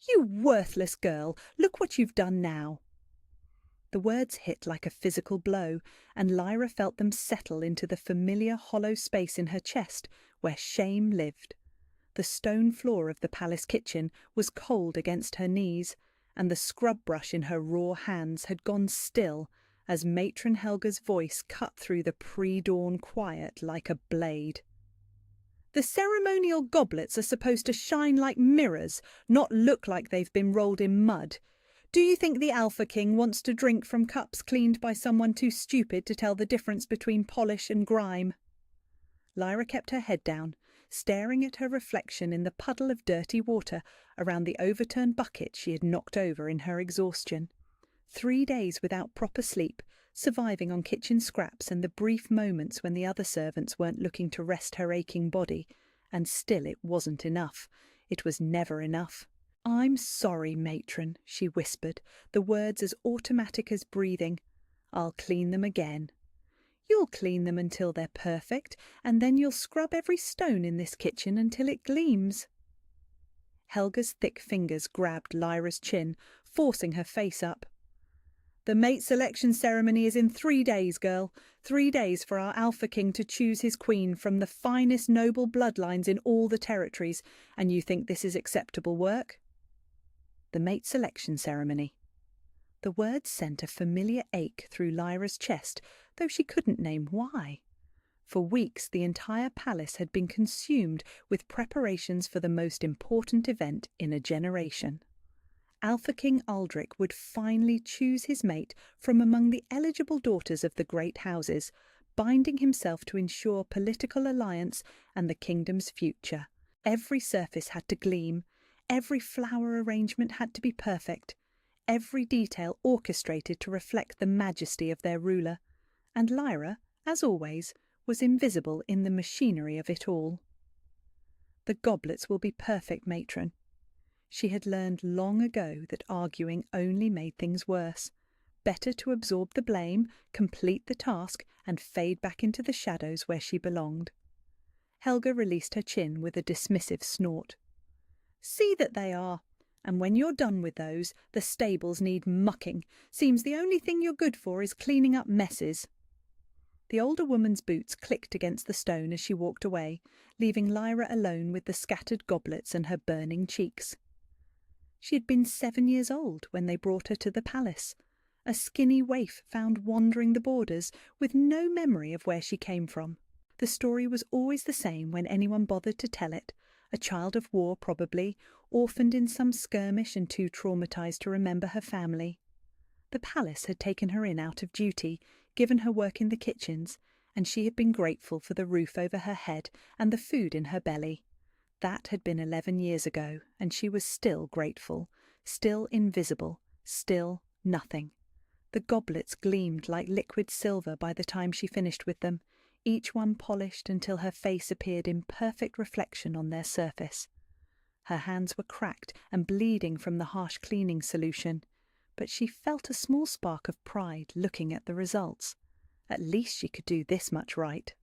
"You worthless girl, look what you've done now." The words hit like a physical blow, and Lyra felt them settle into the familiar hollow space in her chest where shame lived. The stone floor of the palace kitchen was cold against her knees, and the scrub brush in her raw hands had gone still as Matron Helga's voice cut through the pre-dawn quiet like a blade. "The ceremonial goblets are supposed to shine like mirrors, not look like they've been rolled in mud. Do you think the Alpha King wants to drink from cups cleaned by someone too stupid to tell the difference between polish and grime?" Lyra kept her head down, staring at her reflection in the puddle of dirty water around the overturned bucket she had knocked over in her exhaustion. 3 days without proper sleep, surviving on kitchen scraps and the brief moments when the other servants weren't looking to rest her aching body, and still it wasn't enough. It was never enough. "I'm sorry, matron," she whispered, the words as automatic as breathing. "I'll clean them again." "You'll clean them until they're perfect, and then you'll scrub every stone in this kitchen until it gleams." Helga's thick fingers grabbed Lyra's chin, forcing her face up. "The mate selection ceremony is in 3 days, girl. 3 days for our Alpha King to choose his queen from the finest noble bloodlines in all the territories, and you think this is acceptable work?" The mate selection ceremony. The word sent a familiar ache through Lyra's chest, though she couldn't name why. For weeks the entire palace had been consumed with preparations for the most important event in a generation. Alpha King Aldrich would finally choose his mate from among the eligible daughters of the great houses, binding himself to ensure political alliance and the kingdom's future. Every surface had to gleam, every flower arrangement had to be perfect, every detail orchestrated to reflect the majesty of their ruler, and Lyra, as always, was invisible in the machinery of it all. "The goblets will be perfect, matron." She had learned long ago that arguing only made things worse. Better to absorb the blame, complete the task, and fade back into the shadows where she belonged. Helga released her chin with a dismissive snort. "See that they are. And when you're done with those, the stables need mucking. Seems the only thing you're good for is cleaning up messes." The older woman's boots clicked against the stone as she walked away, leaving Lyra alone with the scattered goblets and her burning cheeks. She had been 7 years old when they brought her to the palace, a skinny waif found wandering the borders with no memory of where she came from. The story was always the same when anyone bothered to tell it. A child of war, probably, orphaned in some skirmish and too traumatized to remember her family. The palace had taken her in out of duty, given her work in the kitchens, and she had been grateful for the roof over her head and the food in her belly. That had been 11 years ago, and she was still grateful, still invisible, still nothing. The goblets gleamed like liquid silver by the time she finished with them, each one polished until her face appeared in perfect reflection on their surface. Her hands were cracked and bleeding from the harsh cleaning solution, but she felt a small spark of pride looking at the results. At least she could do this much right.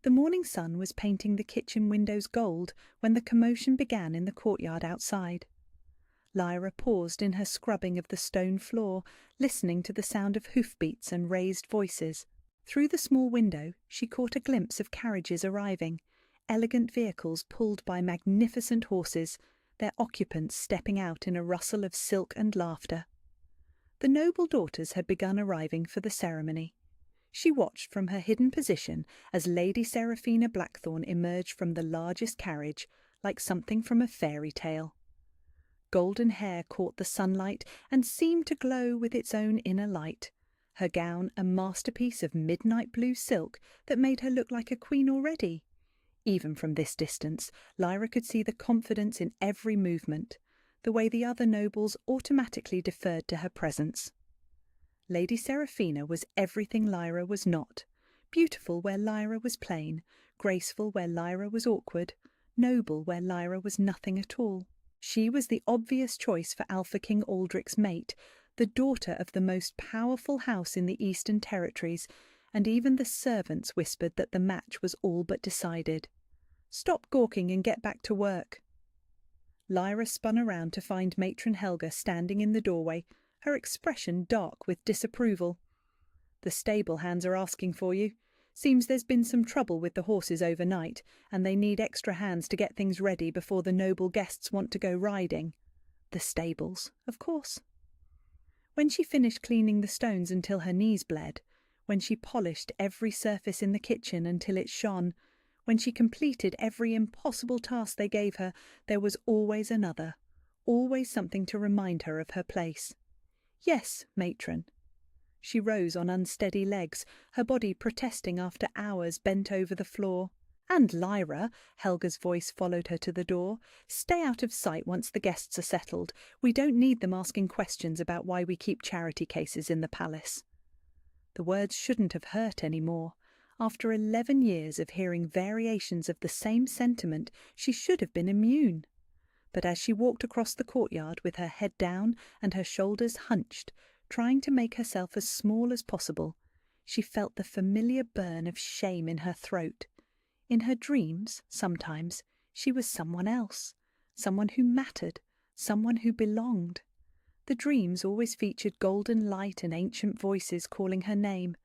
The morning sun was painting the kitchen windows gold when the commotion began in the courtyard outside. Lyra paused in her scrubbing of the stone floor, listening to the sound of hoofbeats and raised voices. Through the small window she caught a glimpse of carriages arriving, elegant vehicles pulled by magnificent horses, their occupants stepping out in a rustle of silk and laughter. The noble daughters had begun arriving for the ceremony. She watched from her hidden position as Lady Seraphina Blackthorne emerged from the largest carriage, like something from a fairy tale. Golden hair caught the sunlight and seemed to glow with its own inner light, her gown a masterpiece of midnight blue silk that made her look like a queen already. Even from this distance, Lyra could see the confidence in every movement, the way the other nobles automatically deferred to her presence. Lady Seraphina was everything Lyra was not, beautiful where Lyra was plain, graceful where Lyra was awkward, noble where Lyra was nothing at all. She was the obvious choice for Alpha King Aldrich's mate, the daughter of the most powerful house in the Eastern Territories, and even the servants whispered that the match was all but decided. "Stop gawking and get back to work." Lyra spun around to find Matron Helga standing in the doorway, her expression dark with disapproval. "The stable hands are asking for you. Seems there's been some trouble with the horses overnight, and they need extra hands to get things ready before the noble guests want to go riding. The stables, of course." When she finished cleaning the stones until her knees bled, when she polished every surface in the kitchen until it shone, when she completed every impossible task they gave her, there was always another, always something to remind her of her place. "Yes, matron." She rose on unsteady legs, her body protesting after hours bent over the floor. "And Lyra," Helga's voice followed her to the door, "stay out of sight once the guests are settled. We don't need them asking questions about why we keep charity cases in the palace." The words shouldn't have hurt any more. After 11 years of hearing variations of the same sentiment, she should have been immune. But as she walked across the courtyard with her head down and her shoulders hunched, trying to make herself as small as possible, she felt the familiar burn of shame in her throat. In her dreams, sometimes, she was someone else, someone who mattered, someone who belonged. The dreams always featured golden light and ancient voices calling her name,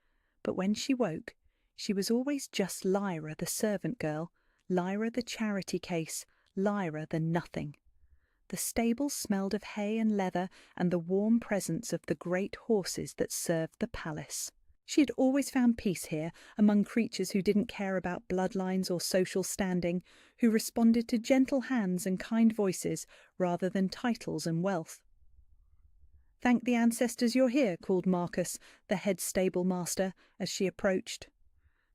but when she woke, she was always just Lyra the servant girl, Lyra the charity case, Lyra the nothing. The stable smelled of hay and leather and the warm presence of the great horses that served the palace. She had always found peace here, among creatures who didn't care about bloodlines or social standing, who responded to gentle hands and kind voices rather than titles and wealth. "Thank the ancestors you're here," called Marcus, the head stable master, as she approached.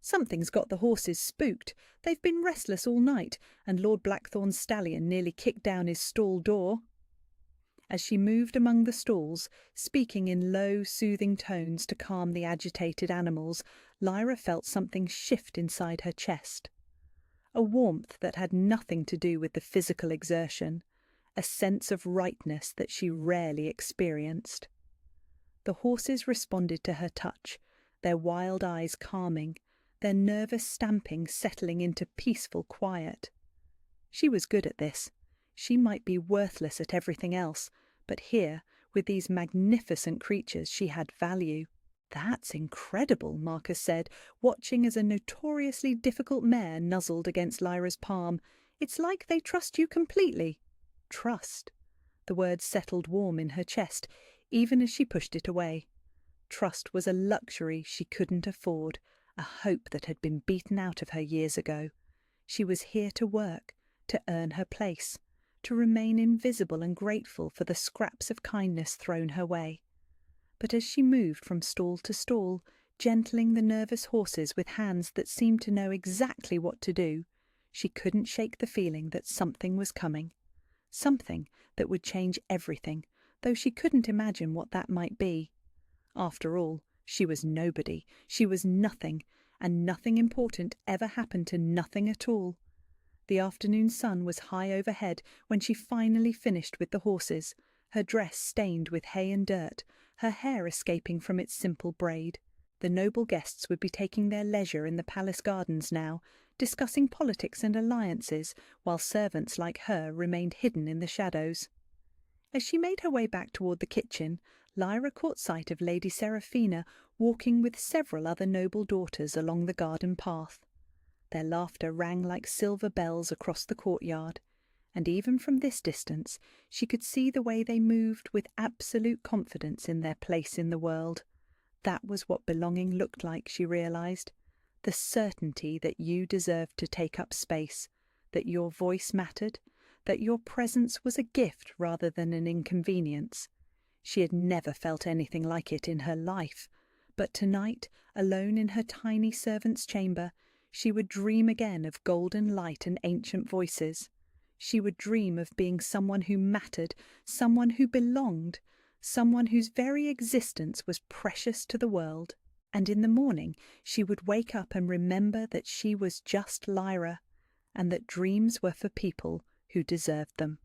"Something's got the horses spooked. They've been restless all night, and Lord Blackthorn's stallion nearly kicked down his stall door." As she moved among the stalls, speaking in low, soothing tones to calm the agitated animals, Lyra felt something shift inside her chest. A warmth that had nothing to do with the physical exertion, a sense of rightness that she rarely experienced. The horses responded to her touch, their wild eyes calming, their nervous stamping settling into peaceful quiet. She was good at this. She might be worthless at everything else, but here, with these magnificent creatures, she had value. "That's incredible," Marcus said, watching as a notoriously difficult mare nuzzled against Lyra's palm. "It's like they trust you completely." Trust. The word settled warm in her chest, even as she pushed it away. Trust was a luxury she couldn't afford, a hope that had been beaten out of her years ago. She was here to work, to earn her place, to remain invisible and grateful for the scraps of kindness thrown her way. But as she moved from stall to stall, gentling the nervous horses with hands that seemed to know exactly what to do, she couldn't shake the feeling that something was coming. Something that would change everything, though she couldn't imagine what that might be. After all, she was nobody, she was nothing, and nothing important ever happened to nothing at all. The afternoon sun was high overhead when she finally finished with the horses, her dress stained with hay and dirt, her hair escaping from its simple braid. The noble guests would be taking their leisure in the palace gardens now, discussing politics and alliances, while servants like her remained hidden in the shadows. As she made her way back toward the kitchen, Lyra caught sight of Lady Seraphina walking with several other noble daughters along the garden path. Their laughter rang like silver bells across the courtyard, and even from this distance she could see the way they moved with absolute confidence in their place in the world. That was what belonging looked like, she realized. The certainty that you deserved to take up space, that your voice mattered, that your presence was a gift rather than an inconvenience. She had never felt anything like it in her life, but tonight, alone in her tiny servant's chamber, she would dream again of golden light and ancient voices. She would dream of being someone who mattered, someone who belonged, someone whose very existence was precious to the world. And in the morning she would wake up and remember that she was just Lyra, and that dreams were for people who deserved them.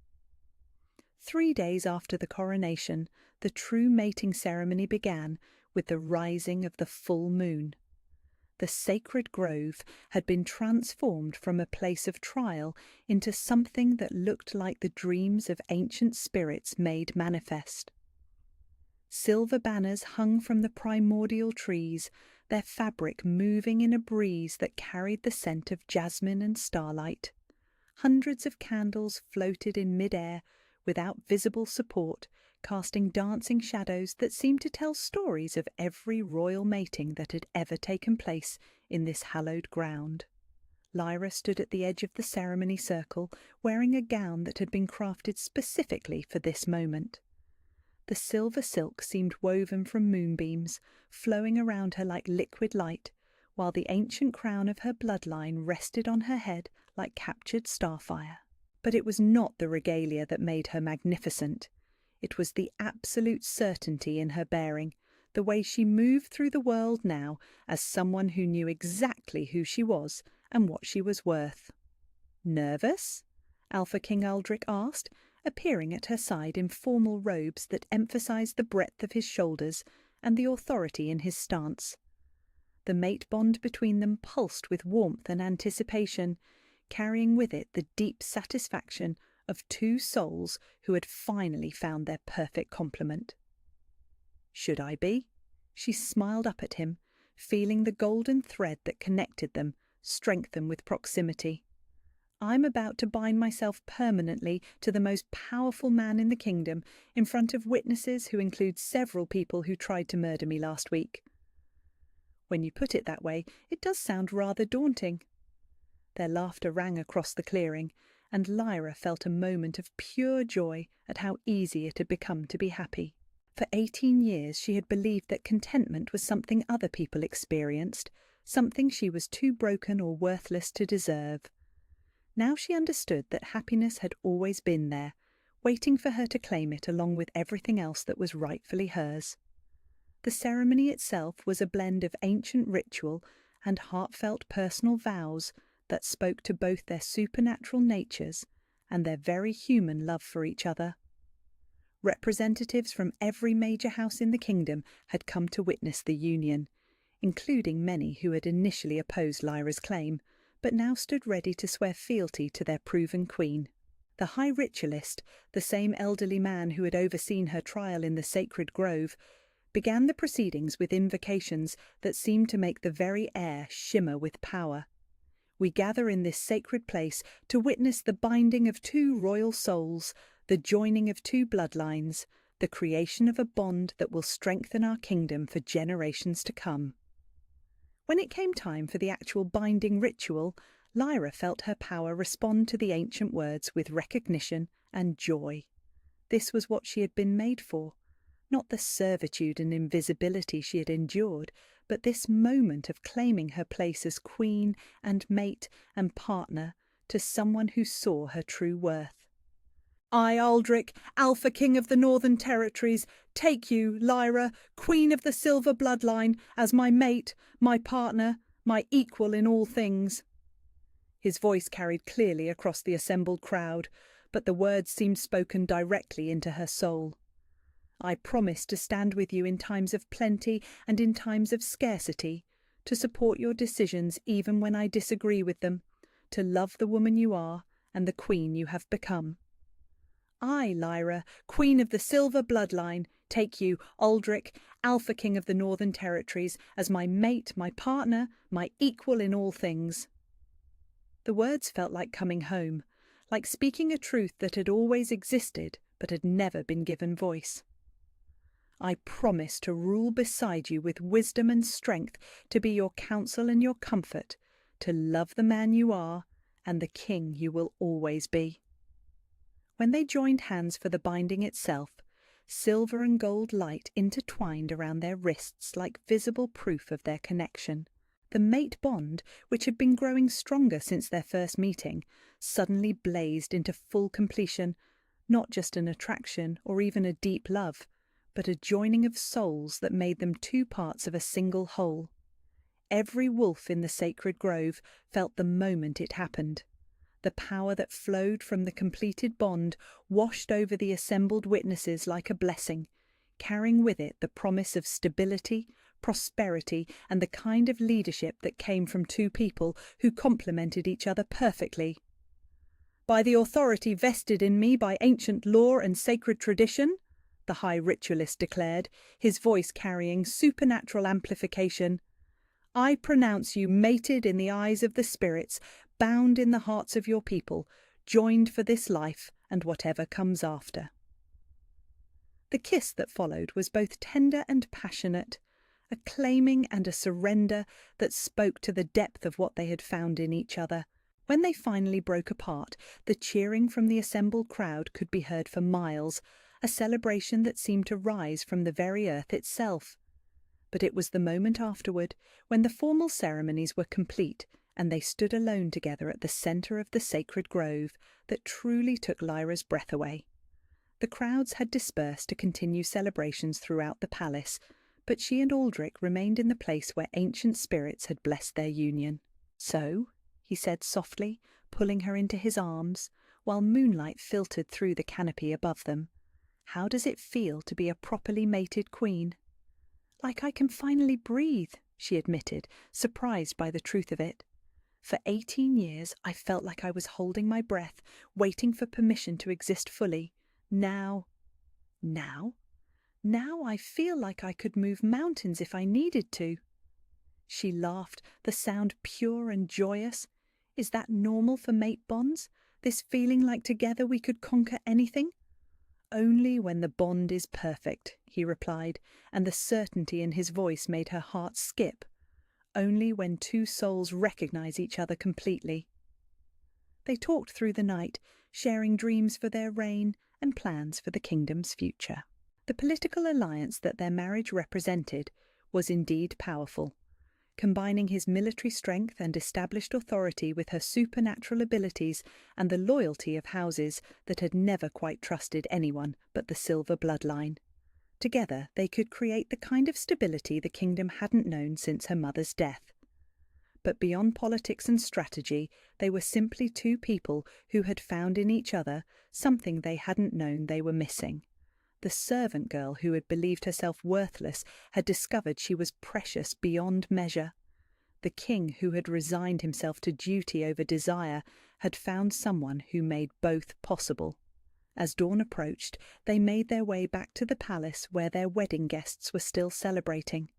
3 days after the coronation, the true mating ceremony began with the rising of the full moon. the sacred grove had been transformed from a place of trial into something that looked like the dreams of ancient spirits made manifest. Silver banners hung from the primordial trees, their fabric moving in a breeze that carried the scent of jasmine and starlight. Hundreds of candles floated in mid-air, without visible support, casting dancing shadows that seemed to tell stories of every royal mating that had ever taken place in this hallowed ground. Lyra stood at the edge of the ceremony circle, wearing a gown that had been crafted specifically for this moment. The silver silk seemed woven from moonbeams, flowing around her like liquid light, while the ancient crown of her bloodline rested on her head like captured starfire. But it was not the regalia that made her magnificent. It was the absolute certainty in her bearing, the way she moved through the world now as someone who knew exactly who she was and what she was worth. "Nervous?" Alpha King Aldrich asked, appearing at her side in formal robes that emphasized the breadth of his shoulders and the authority in his stance. The mate bond between them pulsed with warmth and anticipation, carrying with it the deep satisfaction of two souls who had finally found their perfect complement. "Should I be?" She smiled up at him, feeling the golden thread that connected them strengthen with proximity. "I'm about to bind myself permanently to the most powerful man in the kingdom in front of witnesses who include several people who tried to murder me last week." "When you put it that way, it does sound rather daunting." Their laughter rang across the clearing, and Lyra felt a moment of pure joy at how easy it had become to be happy. For 18 years she had believed that contentment was something other people experienced, something she was too broken or worthless to deserve. Now she understood that happiness had always been there, waiting for her to claim it along with everything else that was rightfully hers. The ceremony itself was a blend of ancient ritual and heartfelt personal vows that spoke to both their supernatural natures and their very human love for each other. Representatives from every major house in the kingdom had come to witness the union, including many who had initially opposed Lyra's claim, but now stood ready to swear fealty to their proven queen. The High Ritualist, the same elderly man who had overseen her trial in the sacred grove, began the proceedings with invocations that seemed to make the very air shimmer with power. "We gather in this sacred place to witness the binding of two royal souls, the joining of two bloodlines, the creation of a bond that will strengthen our kingdom for generations to come." When it came time for the actual binding ritual, Lyra felt her power respond to the ancient words with recognition and joy. This was what she had been made for, not the servitude and invisibility she had endured, but this moment of claiming her place as queen and mate and partner to someone who saw her true worth. "I, Aldrich, Alpha King of the Northern Territories, take you, Lyra, Queen of the Silver Bloodline, as my mate, my partner, my equal in all things." His voice carried clearly across the assembled crowd, but the words seemed spoken directly into her soul. "I promise to stand with you in times of plenty and in times of scarcity, to support your decisions even when I disagree with them, to love the woman you are and the queen you have become. I, Lyra, Queen of the Silver Bloodline, take you, Aldrich, Alpha King of the Northern Territories, as my mate, my partner, my equal in all things." The words felt like coming home, like speaking a truth that had always existed but had never been given voice. "I promise to rule beside you with wisdom and strength, to be your counsel and your comfort, to love the man you are and the king you will always be." When they joined hands for the binding itself, silver and gold light intertwined around their wrists like visible proof of their connection. The mate bond, which had been growing stronger since their first meeting, suddenly blazed into full completion, not just an attraction or even a deep love, but a joining of souls that made them two parts of a single whole. Every wolf in the sacred grove felt the moment it happened. The power that flowed from the completed bond washed over the assembled witnesses like a blessing, carrying with it the promise of stability, prosperity, and the kind of leadership that came from two people who complemented each other perfectly. "By the authority vested in me by ancient law and sacred tradition," the High Ritualist declared, his voice carrying supernatural amplification, "I pronounce you mated in the eyes of the spirits, bound in the hearts of your people, joined for this life and whatever comes after." The kiss that followed was both tender and passionate, a claiming and a surrender that spoke to the depth of what they had found in each other. When they finally broke apart, the cheering from the assembled crowd could be heard for miles, a celebration that seemed to rise from the very earth itself. But it was the moment afterward, when the formal ceremonies were complete and they stood alone together at the centre of the sacred grove, that truly took Lyra's breath away. The crowds had dispersed to continue celebrations throughout the palace, but she and Aldrich remained in the place where ancient spirits had blessed their union. "So," he said softly, pulling her into his arms, while moonlight filtered through the canopy above them, "how does it feel to be a properly mated queen?" "Like I can finally breathe," she admitted, surprised by the truth of it. "For 18 years I felt like I was holding my breath, waiting for permission to exist fully. Now I feel like I could move mountains if I needed to." She laughed, the sound pure and joyous. "Is that normal for mate bonds? This feeling like together we could conquer anything?" "Only when the bond is perfect," he replied, and the certainty in his voice made her heart skip. "Only when two souls recognize each other completely." They talked through the night, sharing dreams for their reign and plans for the kingdom's future. The political alliance that their marriage represented was indeed powerful. Combining his military strength and established authority with her supernatural abilities and the loyalty of houses that had never quite trusted anyone but the silver bloodline. Together they could create the kind of stability the kingdom hadn't known since her mother's death. But beyond politics and strategy, they were simply two people who had found in each other something they hadn't known they were missing. The servant girl who had believed herself worthless had discovered she was precious beyond measure. The king who had resigned himself to duty over desire had found someone who made both possible. As dawn approached, they made their way back to the palace where their wedding guests were still celebrating.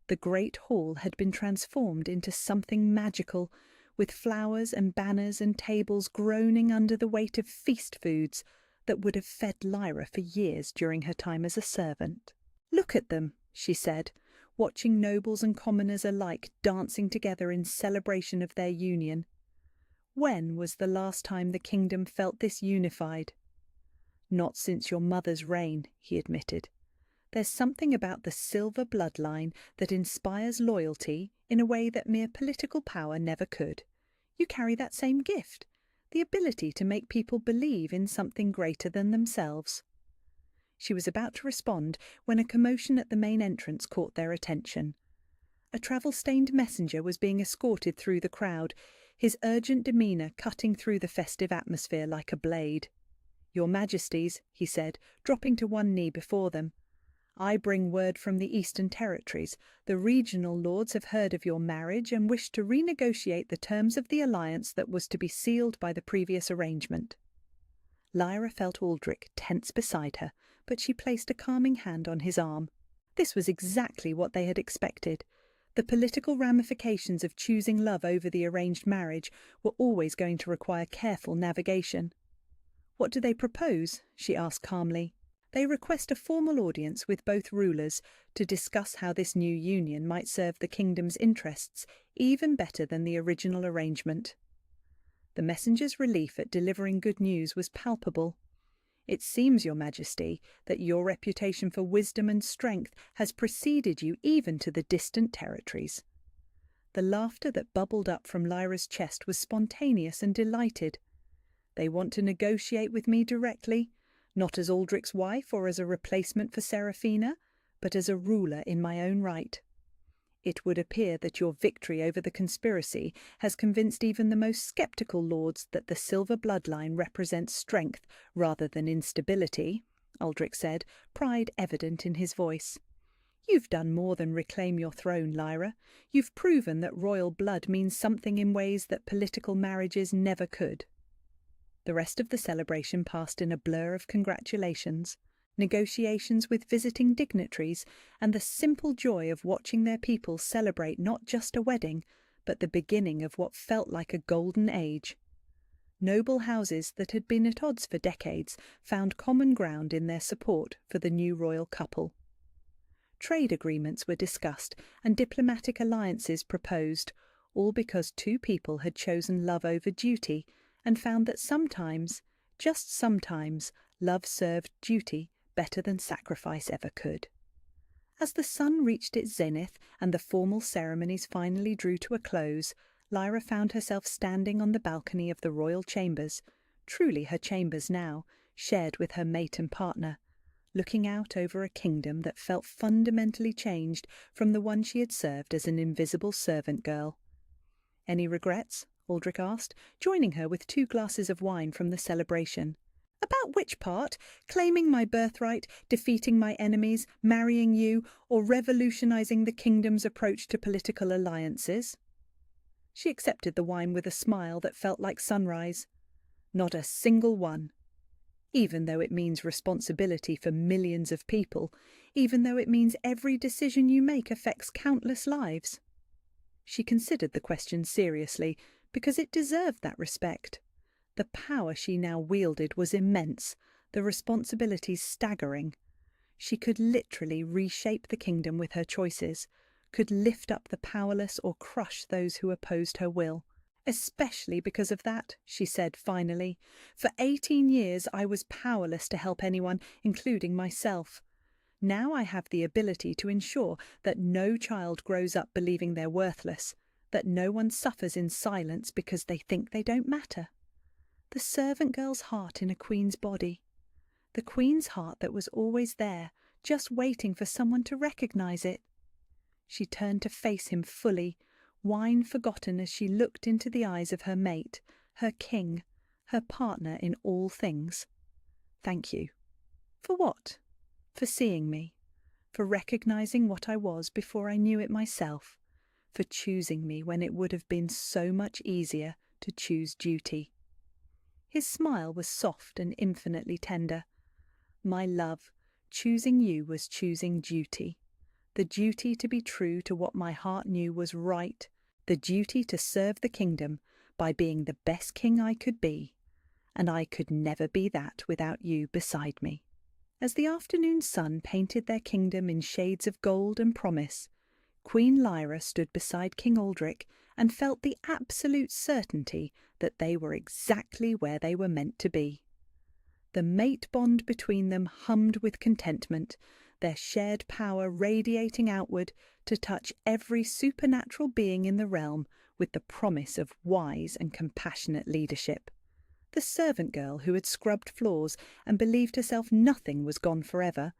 The great hall had been transformed into something magical, with flowers and banners and tables groaning under the weight of feast foods that would have fed Lyra for years during her time as a servant. "Look at them," she said, watching nobles and commoners alike dancing together in celebration of their union. "When was the last time the kingdom felt this unified?" "Not since your mother's reign," he admitted. "There's something about the silver bloodline that inspires loyalty in a way that mere political power never could. You carry that same gift, the ability to make people believe in something greater than themselves." She was about to respond when a commotion at the main entrance caught their attention. A travel-stained messenger was being escorted through the crowd, his urgent demeanour cutting through the festive atmosphere like a blade. "Your Majesties," he said, dropping to one knee before them, "I bring word from the Eastern Territories. The regional lords have heard of your marriage and wish to renegotiate the terms of the alliance that was to be sealed by the previous arrangement." Lyra felt Aldrich tense beside her, but she placed a calming hand on his arm. This was exactly what they had expected. The political ramifications of choosing love over the arranged marriage were always going to require careful navigation. "What do they propose?" she asked calmly. "They request a formal audience with both rulers to discuss how this new union might serve the kingdom's interests even better than the original arrangement." The messenger's relief at delivering good news was palpable. "It seems, Your Majesty, that your reputation for wisdom and strength has preceded you even to the distant territories." The laughter that bubbled up from Lyra's chest was spontaneous and delighted. "They want to negotiate with me directly, not as Aldrich's wife or as a replacement for Seraphina, but as a ruler in my own right. It would appear that your victory over the conspiracy has convinced even the most sceptical lords that the silver bloodline represents strength rather than instability," Aldrich said, pride evident in his voice. You've done more than reclaim your throne, Lyra. You've proven that royal blood means something in ways that political marriages never could." The rest of the celebration passed in a blur of congratulations, negotiations with visiting dignitaries, and the simple joy of watching their people celebrate not just a wedding, but the beginning of what felt like a golden age. Noble houses that had been at odds for decades found common ground in their support for the new royal couple. Trade agreements were discussed and diplomatic alliances proposed, all because two people had chosen love over duty and found that sometimes, just sometimes, love served duty better than sacrifice ever could. As the sun reached its zenith and the formal ceremonies finally drew to a close, Lyra found herself standing on the balcony of the royal chambers, truly her chambers now, shared with her mate and partner, looking out over a kingdom that felt fundamentally changed from the one she had served as an invisible servant girl. "Any regrets?" Aldrich asked, joining her with 2 glasses of wine from the celebration. "About which part? Claiming my birthright, defeating my enemies, marrying you, or revolutionizing the kingdom's approach to political alliances?" She accepted the wine with a smile that felt like sunrise. "Not a single one. Even though it means responsibility for millions of people, even though it means every decision you make affects countless lives." She considered the question seriously, because it deserved that respect. The power she now wielded was immense, the responsibilities staggering. She could literally reshape the kingdom with her choices, could lift up the powerless or crush those who opposed her will. "Especially because of that," she said finally. "For 18 years I was powerless to help anyone, including myself. Now I have the ability to ensure that no child grows up believing they're worthless, that no one suffers in silence because they think they don't matter. The servant girl's heart in a queen's body. The queen's heart that was always there, just waiting for someone to recognize it." She turned to face him fully, wine forgotten as she looked into the eyes of her mate, her king, her partner in all things. "Thank you." "For what?" "For seeing me, for recognizing what I was before I knew it myself, for choosing me when it would have been so much easier to choose duty." His smile was soft and infinitely tender. "My love, choosing you was choosing duty. The duty to be true to what my heart knew was right, the duty to serve the kingdom by being the best king I could be, and I could never be that without you beside me." As the afternoon sun painted their kingdom in shades of gold and promise, Queen Lyra stood beside King Aldrich and felt the absolute certainty that they were exactly where they were meant to be. The mate bond between them hummed with contentment, their shared power radiating outward to touch every supernatural being in the realm with the promise of wise and compassionate leadership. The servant girl who had scrubbed floors and believed herself nothing was gone forever,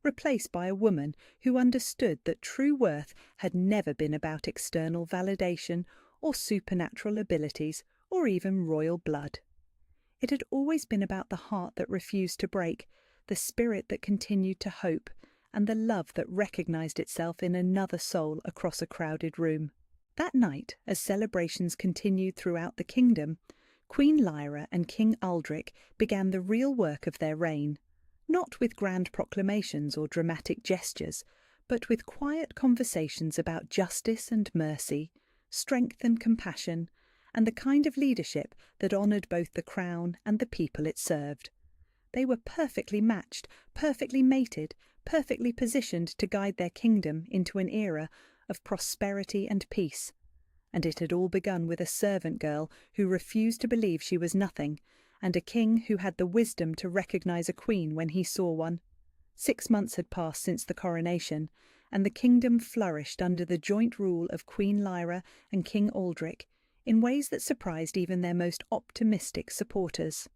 replaced by a woman who understood that true worth had never been about external validation or supernatural abilities or even royal blood. It had always been about the heart that refused to break, the spirit that continued to hope, and the love that recognized itself in another soul across a crowded room. That night, as celebrations continued throughout the kingdom, Queen Lyra and King Aldrich began the real work of their reign, not with grand proclamations or dramatic gestures, but with quiet conversations about justice and mercy, strength and compassion, and the kind of leadership that honoured both the crown and the people it served. They were perfectly matched, perfectly mated, perfectly positioned to guide their kingdom into an era of prosperity and peace. And it had all begun with a servant girl who refused to believe she was nothing, and a king who had the wisdom to recognise a queen when he saw one. 6 months had passed since the coronation, and the kingdom flourished under the joint rule of Queen Lyra and King Aldrich in ways that surprised even their most optimistic supporters.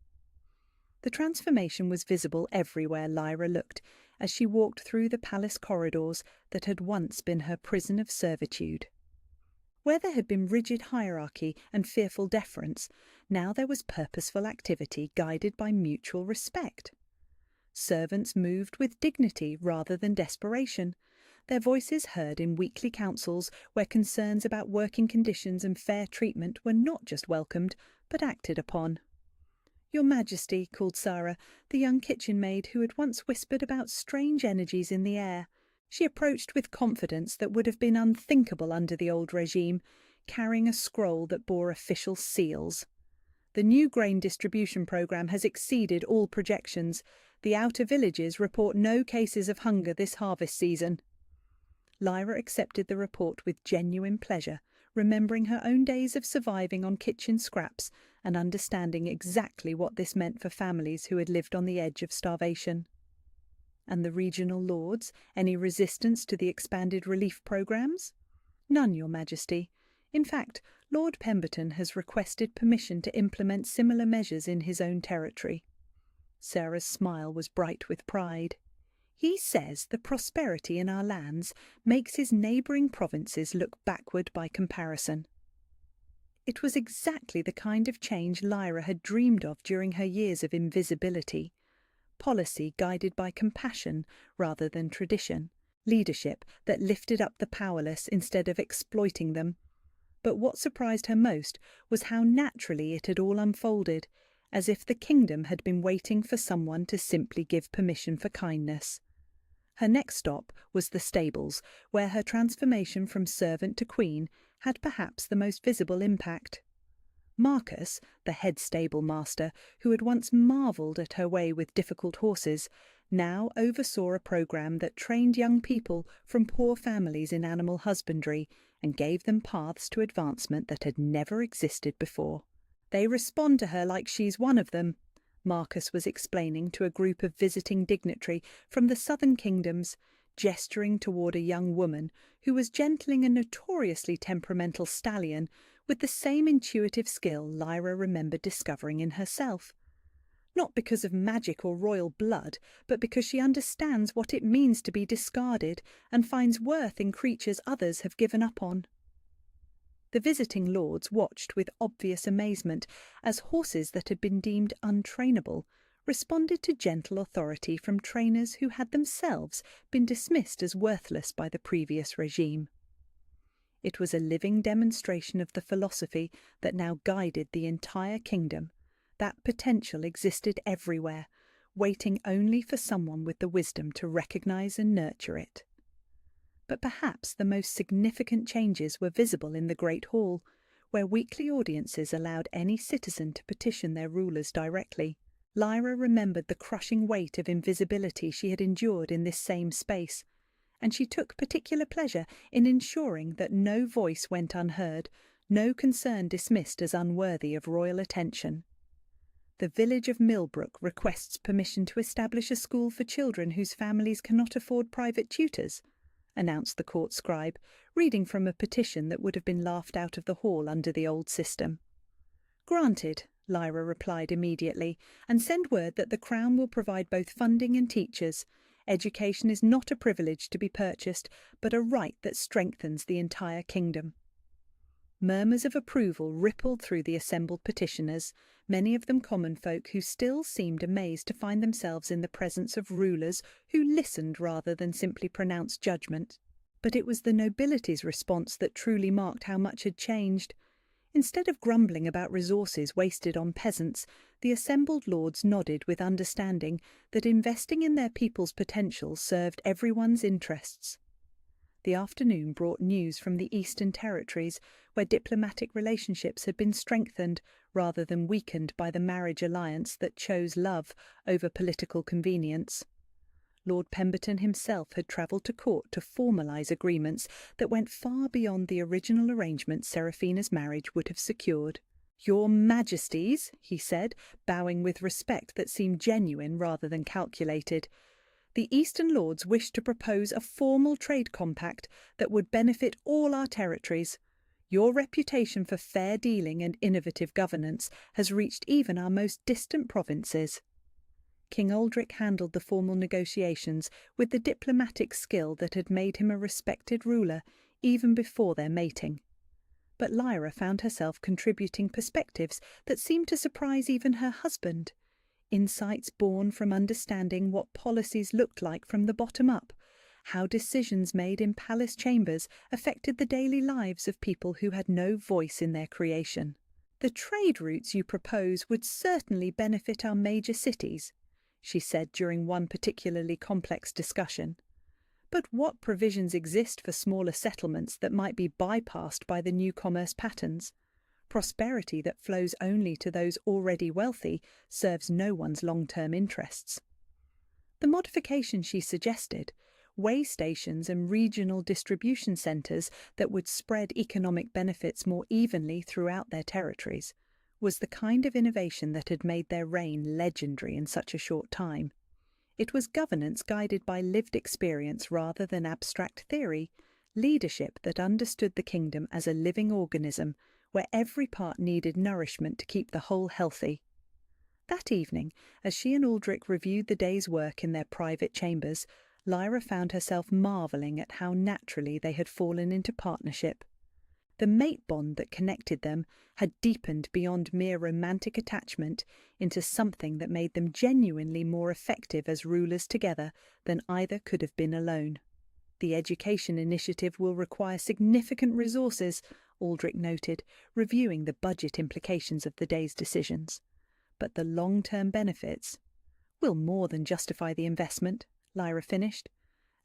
The transformation was visible everywhere Lyra looked as she walked through the palace corridors that had once been her prison of servitude. Where there had been rigid hierarchy and fearful deference, now there was purposeful activity guided by mutual respect. Servants moved with dignity rather than desperation. their voices heard in weekly councils where concerns about working conditions and fair treatment were not just welcomed, but acted upon. "Your Majesty," called Sarah, the young kitchen maid who had once whispered about strange energies in the air. She approached with confidence that would have been unthinkable under the old regime, carrying a scroll that bore official seals. "The new grain distribution programme has exceeded all projections. The outer villages report no cases of hunger this harvest season." Lyra accepted the report with genuine pleasure, remembering her own days of surviving on kitchen scraps and understanding exactly what this meant for families who had lived on the edge of starvation. "And the regional lords, any resistance to the expanded relief programmes?" "None, Your Majesty. In fact, Lord Pemberton has requested permission to implement similar measures in his own territory." Sarah's smile was bright with pride. "He says the prosperity in our lands makes his neighbouring provinces look backward by comparison." It was exactly the kind of change Lyra had dreamed of during her years of invisibility. Policy guided by compassion rather than tradition. Leadership that lifted up the powerless instead of exploiting them. But what surprised her most was how naturally it had all unfolded, as if the kingdom had been waiting for someone to simply give permission for kindness. Her next stop was the stables, where her transformation from servant to queen had perhaps the most visible impact. Marcus, the head stable master, who had once marvelled at her way with difficult horses, now oversaw a programme that trained young people from poor families in animal husbandry and gave them paths to advancement that had never existed before. "They respond to her like she's one of them," Marcus was explaining to a group of visiting dignitary from the southern kingdoms, gesturing toward a young woman who was gentling a notoriously temperamental stallion with the same intuitive skill Lyra remembered discovering in herself. Not because of magic or royal blood, but because she understands what it means to be discarded and finds worth in creatures others have given up on. The visiting lords watched with obvious amazement as horses that had been deemed untrainable responded to gentle authority from trainers who had themselves been dismissed as worthless by the previous regime. It was a living demonstration of the philosophy that now guided the entire kingdom. That potential existed everywhere, waiting only for someone with the wisdom to recognise and nurture it. But perhaps the most significant changes were visible in the Great Hall, where weekly audiences allowed any citizen to petition their rulers directly. Lyra remembered the crushing weight of invisibility she had endured in this same space, and she took particular pleasure in ensuring that no voice went unheard, no concern dismissed as unworthy of royal attention. "The village of Millbrook requests permission to establish a school for children whose families cannot afford private tutors," announced the court scribe, reading from a petition that would have been laughed out of the hall under the old system. "Granted," Lyra replied immediately, "and send word that the Crown will provide both funding and teachers. Education is not a privilege to be purchased, but a right that strengthens the entire kingdom." Murmurs of approval rippled through the assembled petitioners, many of them common folk who still seemed amazed to find themselves in the presence of rulers who listened rather than simply pronounced judgment. But it was the nobility's response that truly marked how much had changed. Instead of grumbling about resources wasted on peasants, the assembled lords nodded with understanding that investing in their people's potential served everyone's interests. The afternoon brought news from the Eastern Territories, where diplomatic relationships had been strengthened rather than weakened by the marriage alliance that chose love over political convenience. Lord Pemberton himself had travelled to court to formalise agreements that went far beyond the original arrangement Seraphina's marriage would have secured. "Your Majesties," he said, bowing with respect that seemed genuine rather than calculated, "the Eastern Lords wish to propose a formal trade compact that would benefit all our territories. Your reputation for fair dealing and innovative governance has reached even our most distant provinces." King Aldrich handled the formal negotiations with the diplomatic skill that had made him a respected ruler even before their mating. But Lyra found herself contributing perspectives that seemed to surprise even her husband. Insights born from understanding what policies looked like from the bottom up, how decisions made in palace chambers affected the daily lives of people who had no voice in their creation. "The trade routes you propose would certainly benefit our major cities," she said during one particularly complex discussion. "But what provisions exist for smaller settlements that might be bypassed by the new commerce patterns? Prosperity that flows only to those already wealthy serves no one's long-term interests." The modification she suggested, way stations and regional distribution centres that would spread economic benefits more evenly throughout their territories, was the kind of innovation that had made their reign legendary in such a short time. It was governance guided by lived experience rather than abstract theory, leadership that understood the kingdom as a living organism where every part needed nourishment to keep the whole healthy. That evening, as she and Aldrich reviewed the day's work in their private chambers, Lyra found herself marvelling at how naturally they had fallen into partnership. The mate bond that connected them had deepened beyond mere romantic attachment into something that made them genuinely more effective as rulers together than either could have been alone. "The education initiative will require significant resources," Aldrich noted, reviewing the budget implications of the day's decisions. "But the long-term benefits will more than justify the investment," Lyra finished.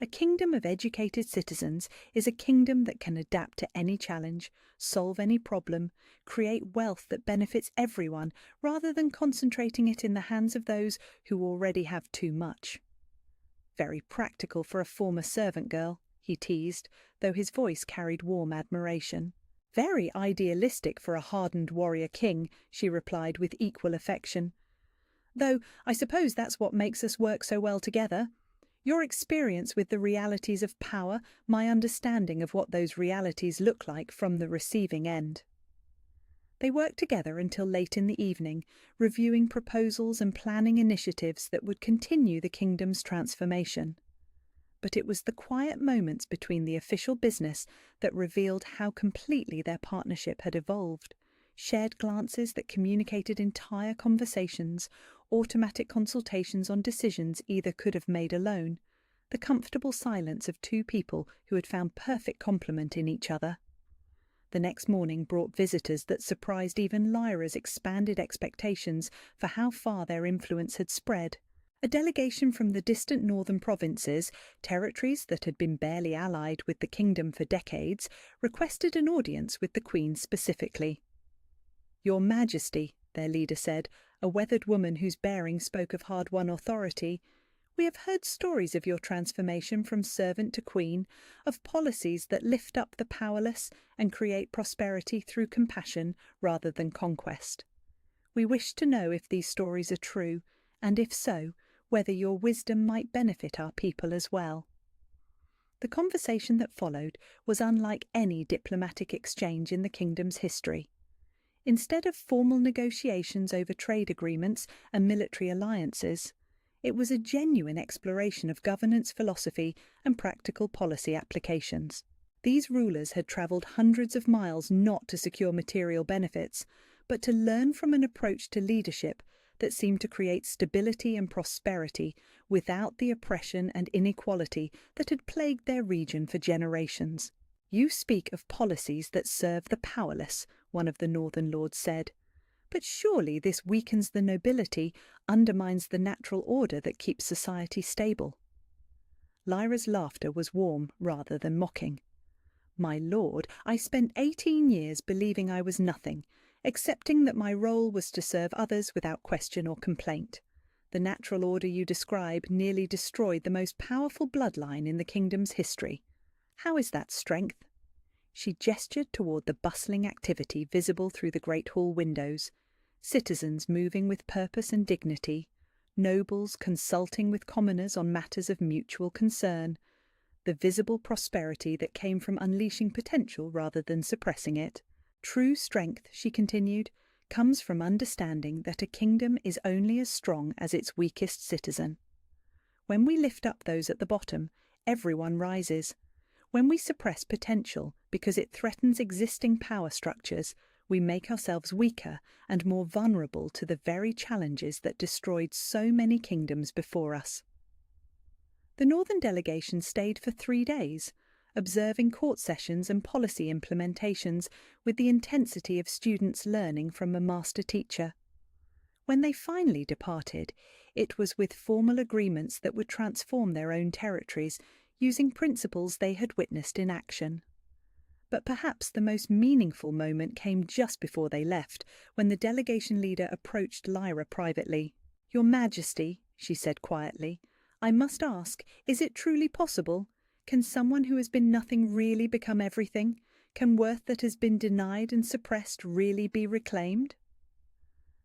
"A kingdom of educated citizens is a kingdom that can adapt to any challenge, solve any problem, create wealth that benefits everyone rather than concentrating it in the hands of those who already have too much." "Very practical for a former servant girl," he teased, though his voice carried warm admiration. "Very idealistic for a hardened warrior king," she replied with equal affection. "Though I suppose that's what makes us work so well together. Your experience with the realities of power, my understanding of what those realities look like from the receiving end." They worked together until late in the evening, reviewing proposals and planning initiatives that would continue the kingdom's transformation. But it was the quiet moments between the official business that revealed how completely their partnership had evolved. Shared glances that communicated entire conversations, automatic consultations on decisions either could have made alone, the comfortable silence of two people who had found perfect complement in each other. The next morning brought visitors that surprised even Lyra's expanded expectations for how far their influence had spread. A delegation from the distant northern provinces, territories that had been barely allied with the kingdom for decades, requested an audience with the Queen specifically. "Your Majesty," their leader said, a weathered woman whose bearing spoke of hard-won authority, "we have heard stories of your transformation from servant to queen, of policies that lift up the powerless and create prosperity through compassion rather than conquest. We wish to know if these stories are true, and if so, whether your wisdom might benefit our people as well." The conversation that followed was unlike any diplomatic exchange in the kingdom's history. Instead of formal negotiations over trade agreements and military alliances, it was a genuine exploration of governance philosophy and practical policy applications. These rulers had travelled hundreds of miles not to secure material benefits, but to learn from an approach to leadership that seemed to create stability and prosperity without the oppression and inequality that had plagued their region for generations. "You speak of policies that serve the powerless," one of the northern lords said. "But surely this weakens the nobility, undermines the natural order that keeps society stable." Lyra's laughter was warm rather than mocking. "My lord, I spent 18 years believing I was nothing, accepting that my role was to serve others without question or complaint. The natural order you describe nearly destroyed the most powerful bloodline in the kingdom's history. How is that strength?" She gestured toward the bustling activity visible through the great hall windows, citizens moving with purpose and dignity, nobles consulting with commoners on matters of mutual concern, the visible prosperity that came from unleashing potential rather than suppressing it. "True strength," she continued, "comes from understanding that a kingdom is only as strong as its weakest citizen. When we lift up those at the bottom, everyone rises. When we suppress potential because it threatens existing power structures, we make ourselves weaker and more vulnerable to the very challenges that destroyed so many kingdoms before us." The Northern delegation stayed for 3 days, observing court sessions and policy implementations with the intensity of students learning from a master teacher. When they finally departed, it was with formal agreements that would transform their own territories using principles they had witnessed in action. But perhaps the most meaningful moment came just before they left, when the delegation leader approached Lyra privately. "Your Majesty," she said quietly, "I must ask, is it truly possible? Can someone who has been nothing really become everything? Can worth that has been denied and suppressed really be reclaimed?"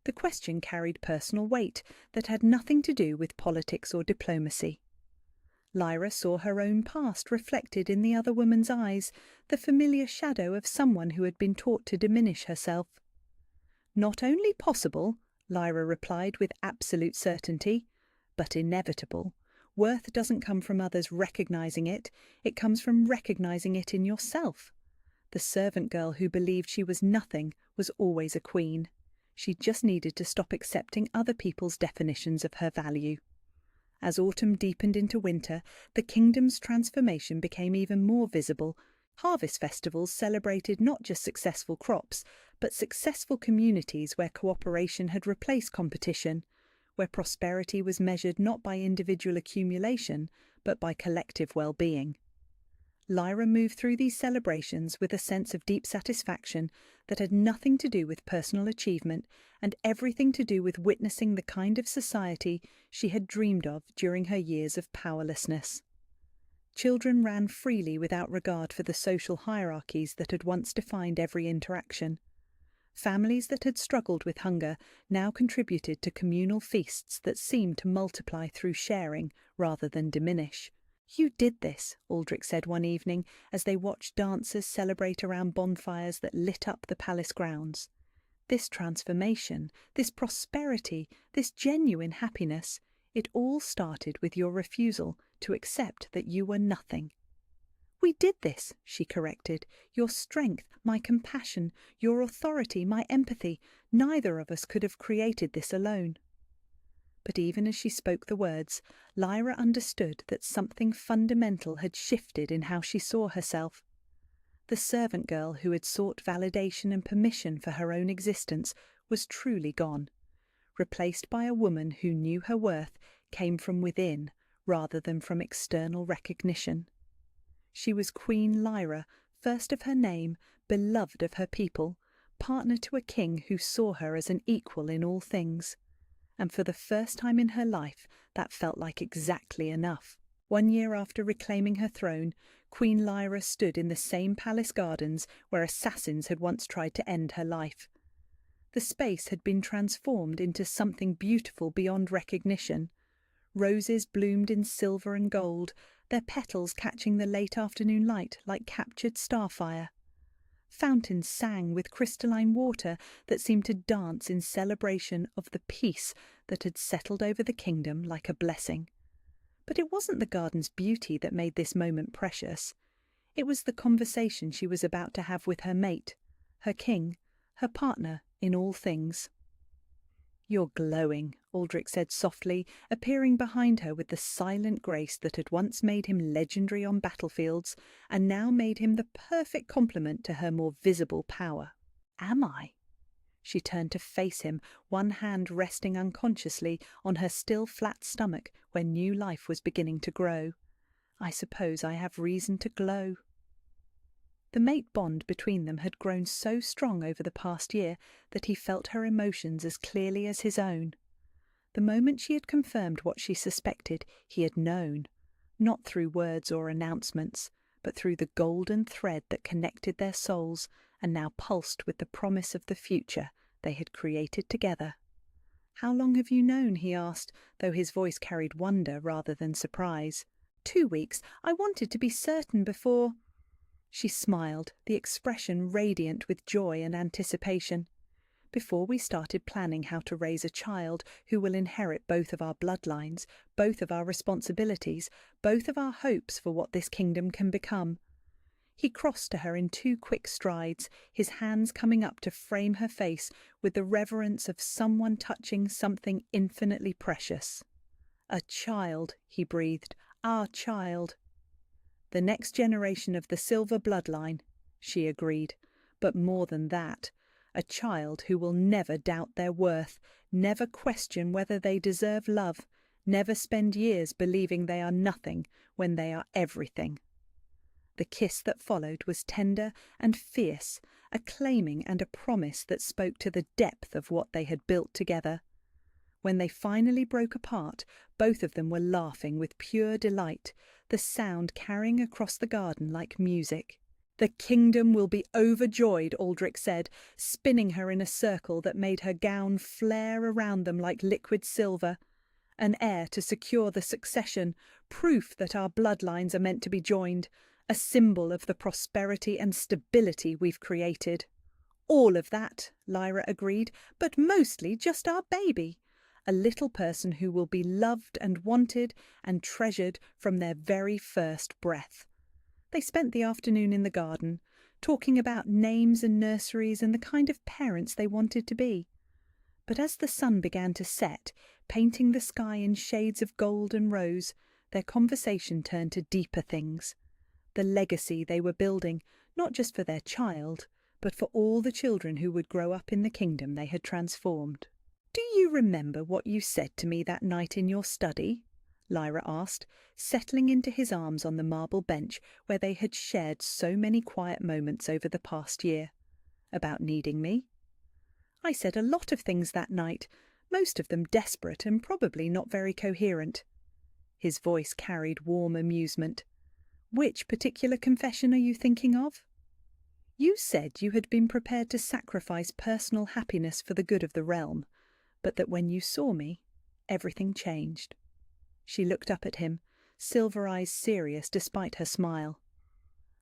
The question carried personal weight that had nothing to do with politics or diplomacy. Lyra saw her own past reflected in the other woman's eyes, the familiar shadow of someone who had been taught to diminish herself. "Not only possible," Lyra replied with absolute certainty, "but inevitable. Worth doesn't come from others recognizing it, it comes from recognizing it in yourself. The servant girl who believed she was nothing was always a queen. She just needed to stop accepting other people's definitions of her value." As autumn deepened into winter, the kingdom's transformation became even more visible. Harvest festivals celebrated not just successful crops, but successful communities where cooperation had replaced competition, where prosperity was measured not by individual accumulation, but by collective well-being. Lyra moved through these celebrations with a sense of deep satisfaction that had nothing to do with personal achievement and everything to do with witnessing the kind of society she had dreamed of during her years of powerlessness. Children ran freely without regard for the social hierarchies that had once defined every interaction. Families that had struggled with hunger now contributed to communal feasts that seemed to multiply through sharing rather than diminish. "You did this," Aldrich said one evening as they watched dancers celebrate around bonfires that lit up the palace grounds. "This transformation, this prosperity, this genuine happiness, it all started with your refusal to accept that you were nothing." "We did this," she corrected. "Your strength, my compassion, your authority, my empathy. Neither of us could have created this alone." But even as she spoke the words, Lyra understood that something fundamental had shifted in how she saw herself. The servant girl who had sought validation and permission for her own existence was truly gone, replaced by a woman who knew her worth came from within rather than from external recognition. She was Queen Lyra, first of her name, beloved of her people, partner to a king who saw her as an equal in all things. And for the first time in her life, that felt like exactly enough. 1 year after reclaiming her throne, Queen Lyra stood in the same palace gardens where assassins had once tried to end her life. The space had been transformed into something beautiful beyond recognition. Roses bloomed in silver and gold, their petals catching the late afternoon light like captured starfire. Fountains sang with crystalline water that seemed to dance in celebration of the peace that had settled over the kingdom like a blessing. But it wasn't the garden's beauty that made this moment precious. It was the conversation she was about to have with her mate, her king, her partner in all things. "You're glowing," Aldrich said softly, appearing behind her with the silent grace that had once made him legendary on battlefields and now made him the perfect complement to her more visible power. "Am I?" She turned to face him, one hand resting unconsciously on her still flat stomach where new life was beginning to grow. "I suppose I have reason to glow." The mate bond between them had grown so strong over the past year that he felt her emotions as clearly as his own. The moment she had confirmed what she suspected, he had known, not through words or announcements, but through the golden thread that connected their souls and now pulsed with the promise of the future they had created together. "How long have you known?" he asked, though his voice carried wonder rather than surprise. 2 weeks. I wanted to be certain before—" She smiled, the expression radiant with joy and anticipation. "Before we started planning how to raise a child who will inherit both of our bloodlines, both of our responsibilities, both of our hopes for what this kingdom can become." He crossed to her in 2 quick strides, his hands coming up to frame her face with the reverence of someone touching something infinitely precious. "A child," he breathed. Our child. The next generation of the silver bloodline, she agreed, but more than that, a child who will never doubt their worth, never question whether they deserve love, never spend years believing they are nothing when they are everything. The kiss that followed was tender and fierce, a claiming and a promise that spoke to the depth of what they had built together. When they finally broke apart, both of them were laughing with pure delight, the sound carrying across the garden like music. "The kingdom will be overjoyed," Aldrich said, spinning her in a circle that made her gown flare around them like liquid silver. "An heir to secure the succession, proof that our bloodlines are meant to be joined, a symbol of the prosperity and stability we've created." "All of that," Lyra agreed, "but mostly just our baby. A little person who will be loved and wanted and treasured from their very first breath." They spent the afternoon in the garden, talking about names and nurseries and the kind of parents they wanted to be. But as the sun began to set, painting the sky in shades of gold and rose, their conversation turned to deeper things. The legacy they were building, not just for their child, but for all the children who would grow up in the kingdom they had transformed. "Do you remember what you said to me that night in your study?" Lyra asked, settling into his arms on the marble bench where they had shared so many quiet moments over the past year. "About needing me?" "I said a lot of things that night, most of them desperate and probably not very coherent." His voice carried warm amusement. "Which particular confession are you thinking of?" "You said you had been prepared to sacrifice personal happiness for the good of the realm, but that when you saw me, everything changed." She looked up at him, silver eyes serious despite her smile.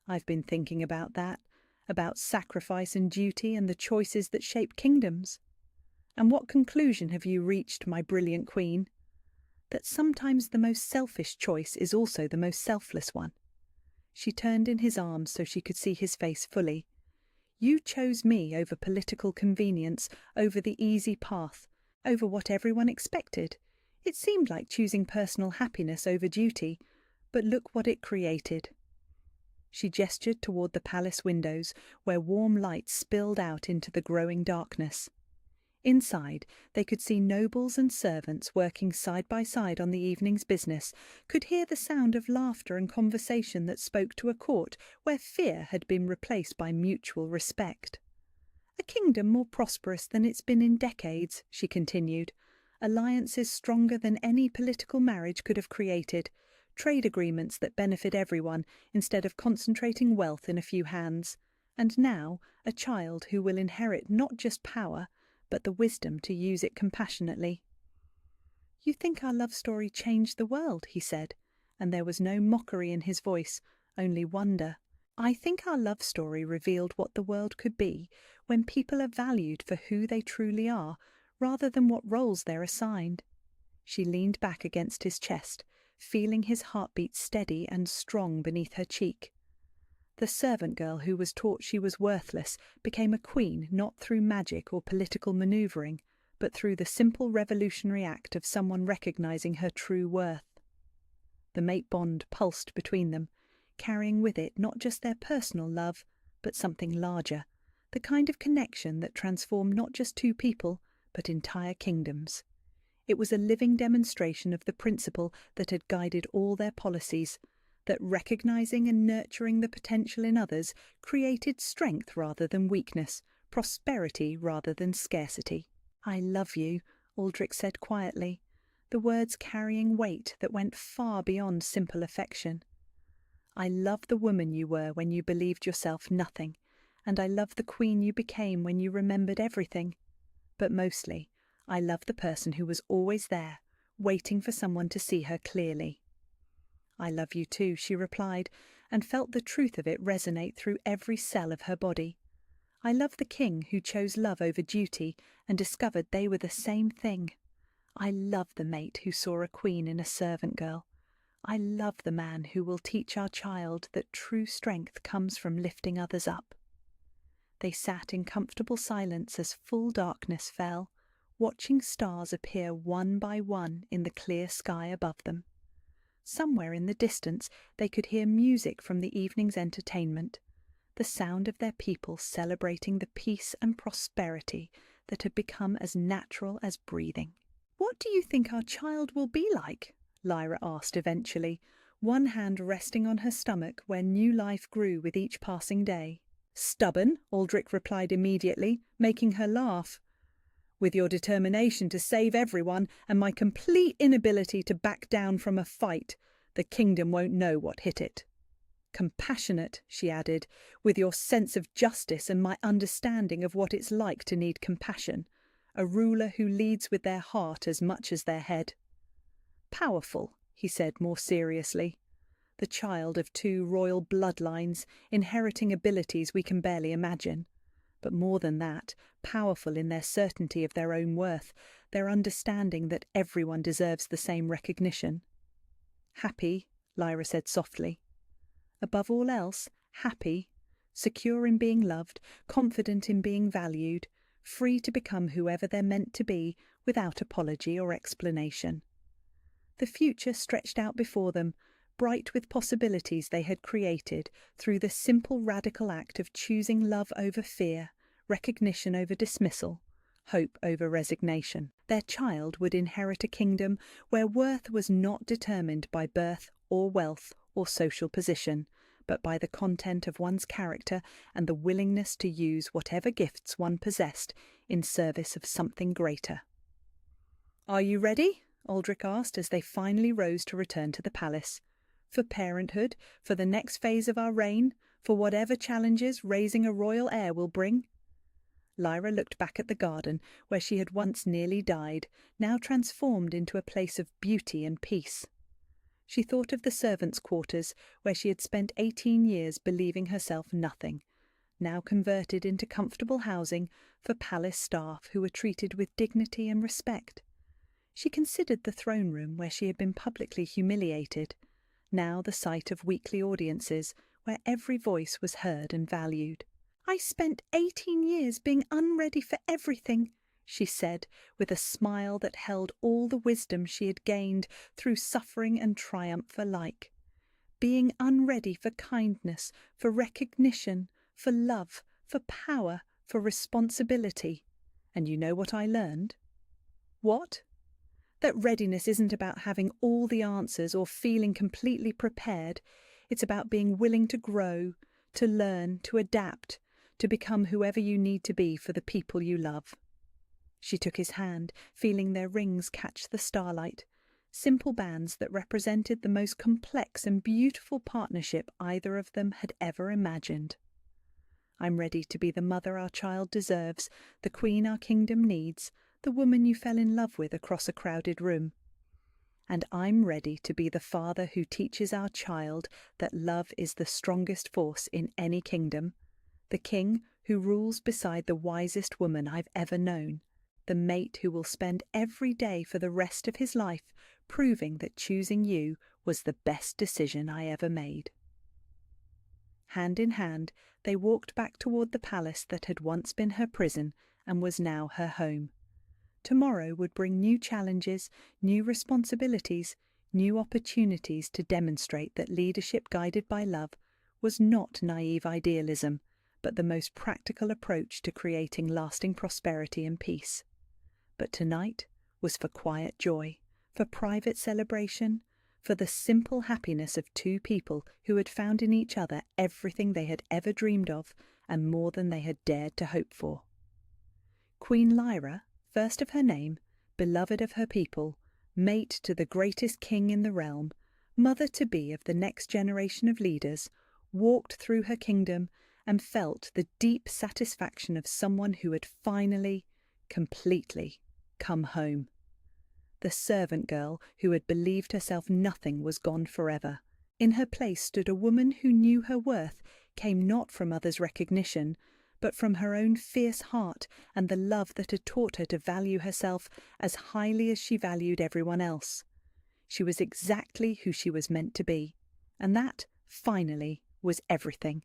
"I've been thinking about that, about sacrifice and duty and the choices that shape kingdoms." "And what conclusion have you reached, my brilliant queen?" "That sometimes the most selfish choice is also the most selfless one." She turned in his arms so she could see his face fully. "You chose me over political convenience, over the easy path, over what everyone expected. It seemed like choosing personal happiness over duty, but look what it created." She gestured toward the palace windows, where warm light spilled out into the growing darkness. Inside, they could see nobles and servants working side by side on the evening's business, could hear the sound of laughter and conversation that spoke to a court where fear had been replaced by mutual respect. "A kingdom more prosperous than it's been in decades," she continued. "Alliances stronger than any political marriage could have created. Trade agreements that benefit everyone instead of concentrating wealth in a few hands. And now a child who will inherit not just power, but the wisdom to use it compassionately." "You think our love story changed the world," he said, and there was no mockery in his voice, only wonder. "I think our love story revealed what the world could be when people are valued for who they truly are, rather than what roles they're assigned." She leaned back against his chest, feeling his heartbeat steady and strong beneath her cheek. The servant girl who was taught she was worthless became a queen not through magic or political manoeuvring, but through the simple revolutionary act of someone recognizing her true worth. The mate bond pulsed between them, carrying with it not just their personal love, but something larger, the kind of connection that transformed not just two people, but entire kingdoms. It was a living demonstration of the principle that had guided all their policies, that recognizing and nurturing the potential in others created strength rather than weakness, prosperity rather than scarcity. "I love you," Aldrich said quietly, the words carrying weight that went far beyond simple affection. "I love the woman you were when you believed yourself nothing, and I love the queen you became when you remembered everything. But mostly, I love the person who was always there, waiting for someone to see her clearly." "I love you too," she replied, and felt the truth of it resonate through every cell of her body. "I love the king who chose love over duty and discovered they were the same thing. I love the mate who saw a queen in a servant girl. I love the man who will teach our child that true strength comes from lifting others up." They sat in comfortable silence as full darkness fell, watching stars appear one by one in the clear sky above them. Somewhere in the distance they could hear music from the evening's entertainment, the sound of their people celebrating the peace and prosperity that had become as natural as breathing. "What do you think our child will be like?" Lyra asked eventually, one hand resting on her stomach where new life grew with each passing day. "Stubborn," Aldrich replied immediately, making her laugh. "With your determination to save everyone and my complete inability to back down from a fight, the kingdom won't know what hit it. Compassionate," she added, "with your sense of justice and my understanding of what it's like to need compassion. A ruler who leads with their heart as much as their head." "Powerful," he said more seriously. "The child of two royal bloodlines, inheriting abilities we can barely imagine. But more than that, powerful in their certainty of their own worth, their understanding that everyone deserves the same recognition." "Happy," Lyra said softly. "Above all else, happy, secure in being loved, confident in being valued, free to become whoever they're meant to be without apology or explanation." The future stretched out before them, bright with possibilities they had created through the simple radical act of choosing love over fear, recognition over dismissal, hope over resignation. Their child would inherit a kingdom where worth was not determined by birth or wealth or social position, but by the content of one's character and the willingness to use whatever gifts one possessed in service of something greater. "Are you ready?" Aldrich asked as they finally rose to return to the palace. "For parenthood, for the next phase of our reign, for whatever challenges raising a royal heir will bring?" Lyra looked back at the garden where she had once nearly died, now transformed into a place of beauty and peace. She thought of the servants' quarters where she had spent 18 years believing herself nothing, now converted into comfortable housing for palace staff who were treated with dignity and respect. She considered the throne room where she had been publicly humiliated, now the site of weekly audiences where every voice was heard and valued. "I spent 18 years being unready for everything," she said, with a smile that held all the wisdom she had gained through suffering and triumph alike. "Being unready for kindness, for recognition, for love, for power, for responsibility. And you know what I learned?" "What?" "That readiness isn't about having all the answers or feeling completely prepared. It's about being willing to grow, to learn, to adapt, to become whoever you need to be for the people you love." She took his hand, feeling their rings catch the starlight, simple bands that represented the most complex and beautiful partnership either of them had ever imagined. "I'm ready to be the mother our child deserves, the queen our kingdom needs, the woman you fell in love with across a crowded room. And I'm ready to be the father who teaches our child that love is the strongest force in any kingdom, the king who rules beside the wisest woman I've ever known, the mate who will spend every day for the rest of his life proving that choosing you was the best decision I ever made." Hand in hand, they walked back toward the palace that had once been her prison and was now her home. Tomorrow would bring new challenges, new responsibilities, new opportunities to demonstrate that leadership guided by love was not naive idealism, but the most practical approach to creating lasting prosperity and peace. But tonight was for quiet joy, for private celebration, for the simple happiness of two people who had found in each other everything they had ever dreamed of and more than they had dared to hope for. Queen Lyra, first of her name, beloved of her people, mate to the greatest king in the realm, mother-to-be of the next generation of leaders, walked through her kingdom and felt the deep satisfaction of someone who had finally, completely, come home. The servant girl who had believed herself nothing was gone forever. In her place stood a woman who knew her worth came not from others' recognition, but from her own fierce heart and the love that had taught her to value herself as highly as she valued everyone else. She was exactly who she was meant to be, and that, finally, was everything.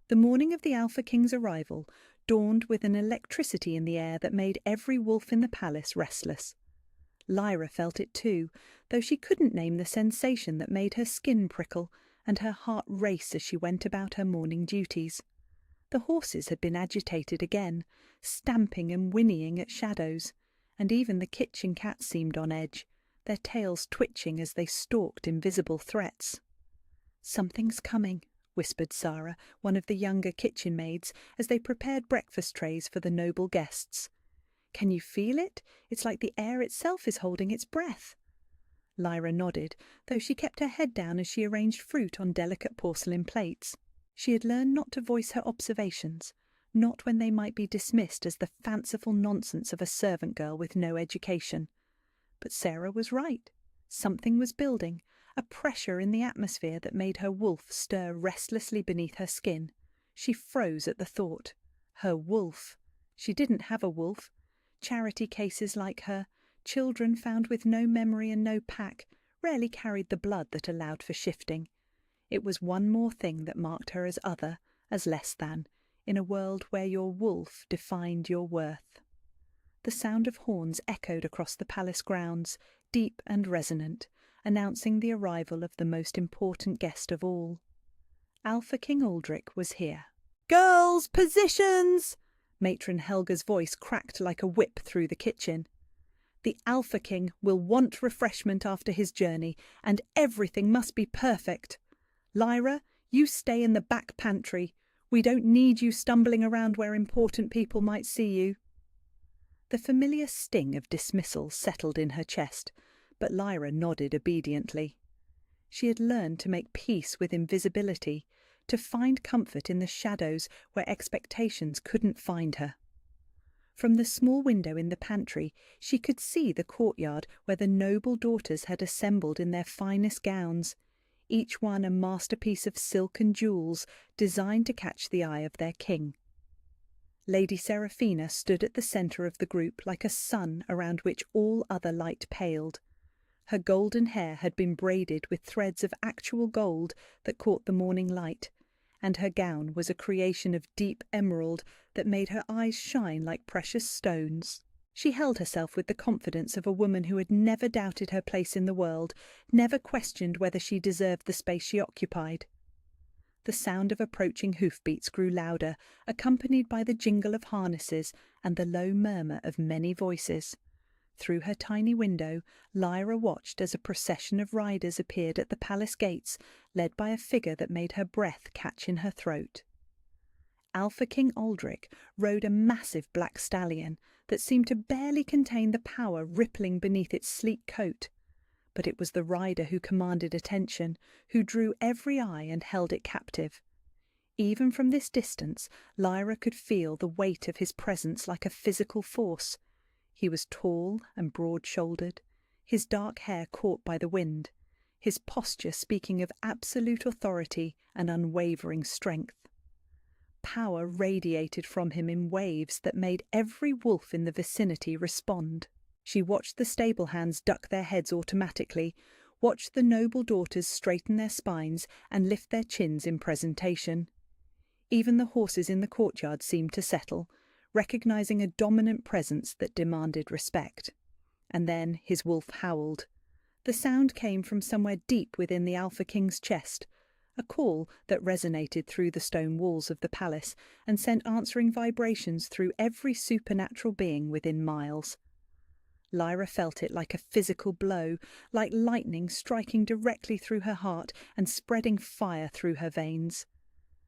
The morning of the Alpha King's arrival dawned with an electricity in the air that made every wolf in the palace restless. Lyra felt it too, though she couldn't name the sensation that made her skin prickle and her heart race as she went about her morning duties. The horses had been agitated again, stamping and whinnying at shadows, and even the kitchen cats seemed on edge, their tails twitching as they stalked invisible threats. "Something's coming," whispered Sarah, one of the younger kitchen maids, as they prepared breakfast trays for the noble guests. "Can you feel it? It's like the air itself is holding its breath." Lyra nodded, though she kept her head down as she arranged fruit on delicate porcelain plates. She had learned not to voice her observations, not when they might be dismissed as the fanciful nonsense of a servant girl with no education. But Sarah was right. Something was building, a pressure in the atmosphere that made her wolf stir restlessly beneath her skin. She froze at the thought. Her wolf. She didn't have a wolf. Charity cases like her, children found with no memory and no pack, rarely carried the blood that allowed for shifting. It was one more thing that marked her as other, as less than, in a world where your wolf defined your worth. The sound of horns echoed across the palace grounds, deep and resonant, announcing the arrival of the most important guest of all. Alpha King Aldrich was here. "Girls, positions!" Matron Helga's voice cracked like a whip through the kitchen. "The Alpha King will want refreshment after his journey, and everything must be perfect. Lyra, you stay in the back pantry. We don't need you stumbling around where important people might see you." The familiar sting of dismissal settled in her chest, but Lyra nodded obediently. She had learned to make peace with invisibility, to find comfort in the shadows where expectations couldn't find her. From the small window in the pantry, she could see the courtyard where the noble daughters had assembled in their finest gowns, each one a masterpiece of silk and jewels designed to catch the eye of their king. Lady Seraphina stood at the centre of the group like a sun around which all other light paled. Her golden hair had been braided with threads of actual gold that caught the morning light, and her gown was a creation of deep emerald that made her eyes shine like precious stones. She held herself with the confidence of a woman who had never doubted her place in the world, never questioned whether she deserved the space she occupied. The sound of approaching hoofbeats grew louder, accompanied by the jingle of harnesses and the low murmur of many voices. Through her tiny window, Lyra watched as a procession of riders appeared at the palace gates, led by a figure that made her breath catch in her throat. Alpha King Aldrich rode a massive black stallion that seemed to barely contain the power rippling beneath its sleek coat. But it was the rider who commanded attention, who drew every eye and held it captive. Even from this distance, Lyra could feel the weight of his presence like a physical force. He was tall and broad-shouldered, his dark hair caught by the wind, his posture speaking of absolute authority and unwavering strength. Power radiated from him in waves that made every wolf in the vicinity respond. She watched the stable hands duck their heads automatically, watched the noble daughters straighten their spines and lift their chins in presentation. Even the horses in the courtyard seemed to settle, recognizing a dominant presence that demanded respect. And then his wolf howled. The sound came from somewhere deep within the Alpha King's chest, a call that resonated through the stone walls of the palace and sent answering vibrations through every supernatural being within miles. Lyra felt it like a physical blow, like lightning striking directly through her heart and spreading fire through her veins.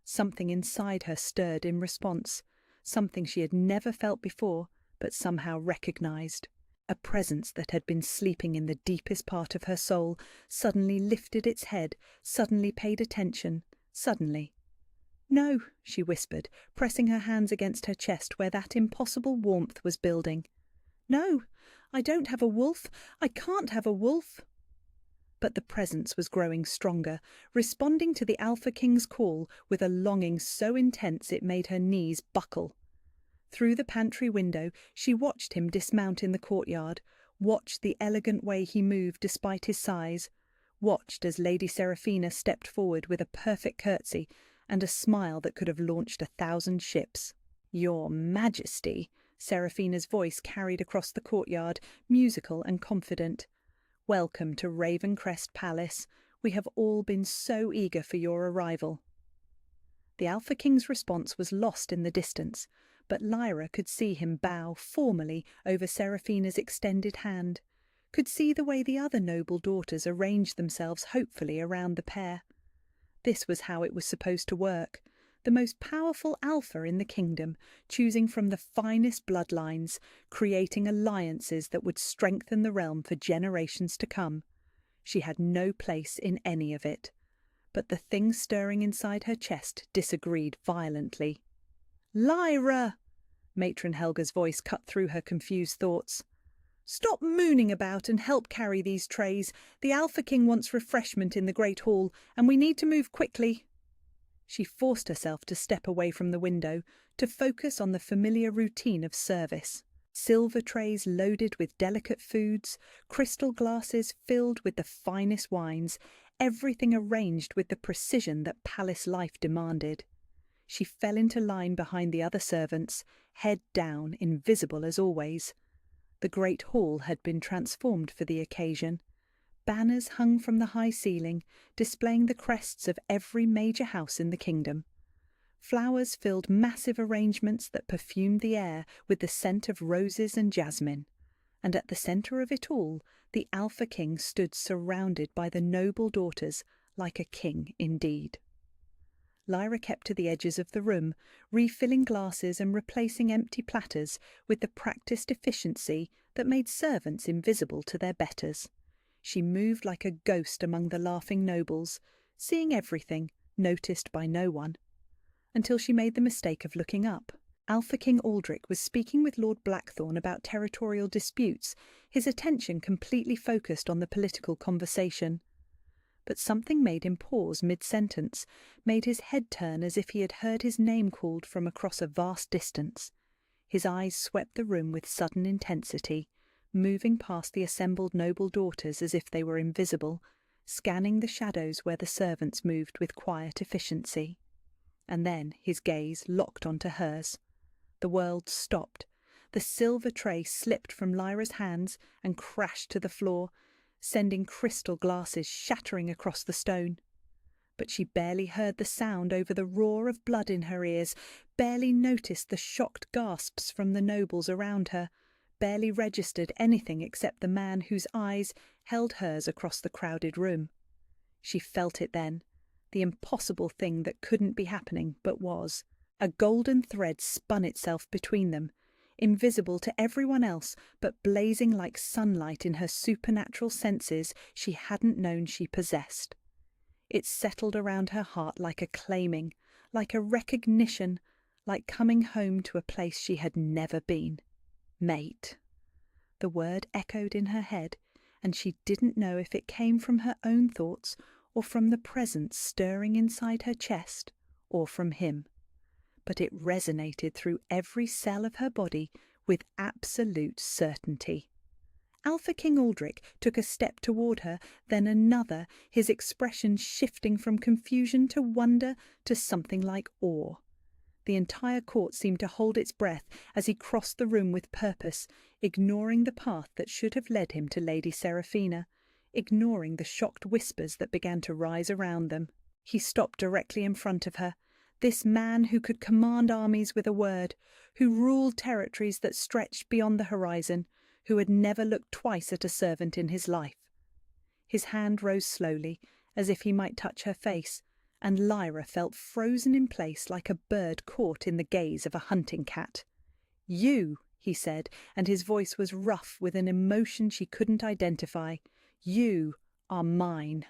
Something inside her stirred in response, something she had never felt before, but somehow recognized. A presence that had been sleeping in the deepest part of her soul suddenly lifted its head, suddenly paid attention, suddenly. "No," she whispered, pressing her hands against her chest where that impossible warmth was building. "No, I don't have a wolf. I can't have a wolf." But the presence was growing stronger, responding to the Alpha King's call with a longing so intense it made her knees buckle. Through the pantry window she watched him dismount in the courtyard, watched the elegant way he moved despite his size, watched as Lady Seraphina stepped forward with a perfect curtsy and a smile that could have launched 1,000 ships. "Your Majesty," Seraphina's voice carried across the courtyard, musical and confident. "Welcome to Ravencrest Palace. We have all been so eager for your arrival." The Alpha King's response was lost in the distance, but Lyra could see him bow formally over Seraphina's extended hand, could see the way the other noble daughters arranged themselves hopefully around the pair. This was how it was supposed to work. The most powerful alpha in the kingdom, choosing from the finest bloodlines, creating alliances that would strengthen the realm for generations to come. She had no place in any of it. But the thing stirring inside her chest disagreed violently. "Lyra!" Matron Helga's voice cut through her confused thoughts. "Stop mooning about and help carry these trays. The Alpha King wants refreshment in the Great Hall, and we need to move quickly." She forced herself to step away from the window, to focus on the familiar routine of service. Silver trays loaded with delicate foods, crystal glasses filled with the finest wines, everything arranged with the precision that palace life demanded. She fell into line behind the other servants, head down, invisible as always. The great hall had been transformed for the occasion. Banners hung from the high ceiling, displaying the crests of every major house in the kingdom. Flowers filled massive arrangements that perfumed the air with the scent of roses and jasmine. And at the centre of it all, the Alpha King stood surrounded by the noble daughters, like a king indeed. Lyra kept to the edges of the room, refilling glasses and replacing empty platters with the practised efficiency that made servants invisible to their betters. She moved like a ghost among the laughing nobles, seeing everything, noticed by no one. Until she made the mistake of looking up. Alpha King Aldrich was speaking with Lord Blackthorne about territorial disputes, his attention completely focused on the political conversation. But something made him pause mid-sentence, made his head turn as if he had heard his name called from across a vast distance. His eyes swept the room with sudden intensity, moving past the assembled noble daughters as if they were invisible, scanning the shadows where the servants moved with quiet efficiency. And then his gaze locked onto hers. The world stopped. The silver tray slipped from Lyra's hands and crashed to the floor, sending crystal glasses shattering across the stone. But she barely heard the sound over the roar of blood in her ears, barely noticed the shocked gasps from the nobles around her, barely registered anything except the man whose eyes held hers across the crowded room. She felt it then, the impossible thing that couldn't be happening but was. A golden thread spun itself between them, invisible to everyone else but blazing like sunlight in her supernatural senses she hadn't known she possessed. It settled around her heart like a claiming, like a recognition, like coming home to a place she had never been. Mate. The word echoed in her head, and she didn't know if it came from her own thoughts or from the presence stirring inside her chest, or from him. But it resonated through every cell of her body with absolute certainty. Alpha King Aldrich took a step toward her, then another, his expression shifting from confusion to wonder to something like awe. The entire court seemed to hold its breath as he crossed the room with purpose, ignoring the path that should have led him to Lady Seraphina, ignoring the shocked whispers that began to rise around them. He stopped directly in front of her, this man who could command armies with a word, who ruled territories that stretched beyond the horizon, who had never looked twice at a servant in his life. His hand rose slowly, as if he might touch her face, and Lyra felt frozen in place like a bird caught in the gaze of a hunting cat. "You," he said, and his voice was rough with an emotion she couldn't identify. "You are mine."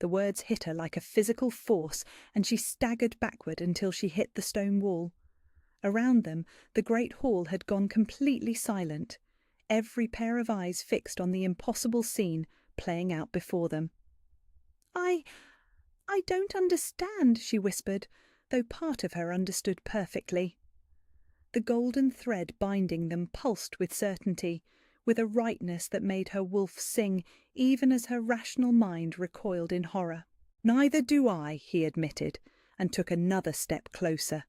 The words hit her like a physical force, and she staggered backward until she hit the stone wall. Around them, the great hall had gone completely silent, every pair of eyes fixed on the impossible scene playing out before them. I don't understand," she whispered, though part of her understood perfectly. The golden thread binding them pulsed with certainty, with a rightness that made her wolf sing, even as her rational mind recoiled in horror. "Neither do I," he admitted, and took another step closer.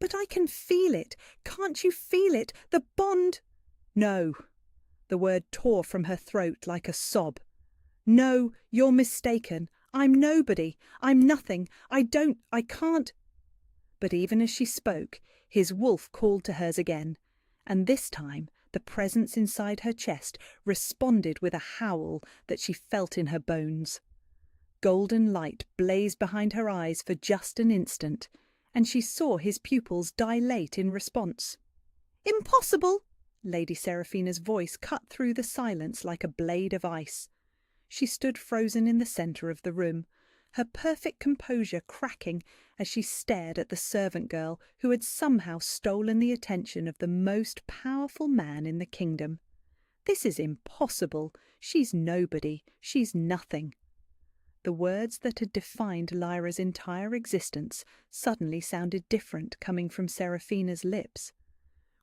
But I can feel it. Can't you feel it? The bond—" "No." The word tore from her throat like a sob. "No, you're mistaken. I'm nobody. I'm nothing. I can't—" But even as she spoke, his wolf called to hers again, and this time the presence inside her chest responded with a howl that she felt in her bones. Golden light blazed behind her eyes for just an instant, and she saw his pupils dilate in response. "Impossible!" Lady Seraphina's voice cut through the silence like a blade of ice. She stood frozen in the centre of the room, her perfect composure cracking as she stared at the servant girl who had somehow stolen the attention of the most powerful man in the kingdom. "This is impossible. She's nobody. She's nothing." The words that had defined Lyra's entire existence suddenly sounded different coming from Seraphina's lips.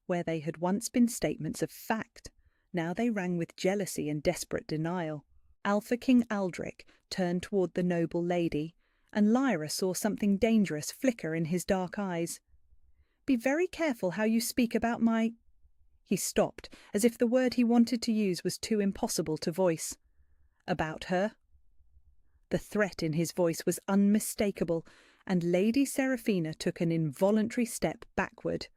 Where they had once been statements of fact, now they rang with jealousy and desperate denial. Alpha King Aldrich turned toward the noble lady, and Lyra saw something dangerous flicker in his dark eyes. "Be very careful how you speak about my—" He stopped, as if the word he wanted to use was too impossible to voice. "About her?" The threat in his voice was unmistakable, and Lady Seraphina took an involuntary step backward.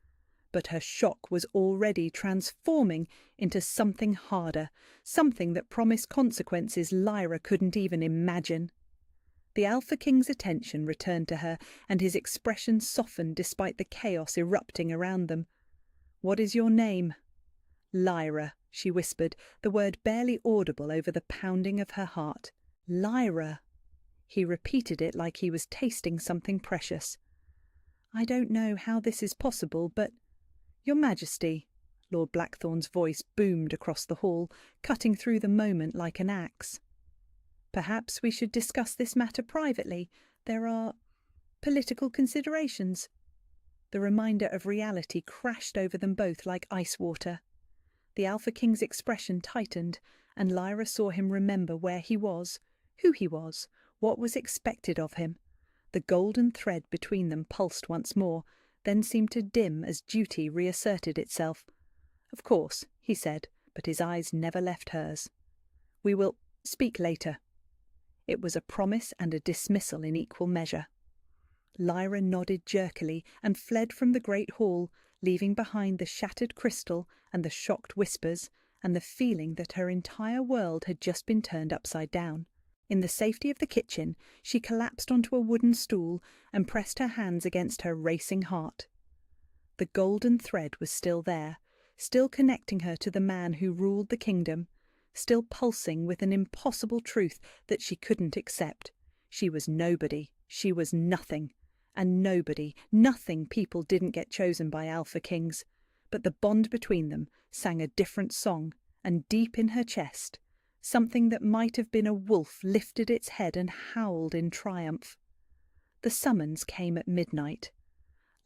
But her shock was already transforming into something harder, something that promised consequences Lyra couldn't even imagine. The Alpha King's attention returned to her, and his expression softened despite the chaos erupting around them. "What is your name?" "Lyra," she whispered, the word barely audible over the pounding of her heart. "Lyra." He repeated it like he was tasting something precious. "I don't know how this is possible, but—" "Your Majesty," Lord Blackthorn's voice boomed across the hall, cutting through the moment like an axe. "Perhaps we should discuss this matter privately. There are political considerations." The reminder of reality crashed over them both like ice water. The Alpha King's expression tightened, and Lyra saw him remember where he was, who he was, what was expected of him. The golden thread between them pulsed once more, then seemed to dim as duty reasserted itself. "Of course," he said, but his eyes never left hers. "We will speak later." It was a promise and a dismissal in equal measure. Lyra nodded jerkily and fled from the great hall, leaving behind the shattered crystal and the shocked whispers and the feeling that her entire world had just been turned upside down. In the safety of the kitchen, she collapsed onto a wooden stool and pressed her hands against her racing heart. The golden thread was still there, still connecting her to the man who ruled the kingdom, still pulsing with an impossible truth that she couldn't accept. She was nobody, she was nothing, and nobody, nothing people didn't get chosen by Alpha Kings. But the bond between them sang a different song, and deep in her chest, something that might have been a wolf lifted its head and howled in triumph. The summons came at midnight.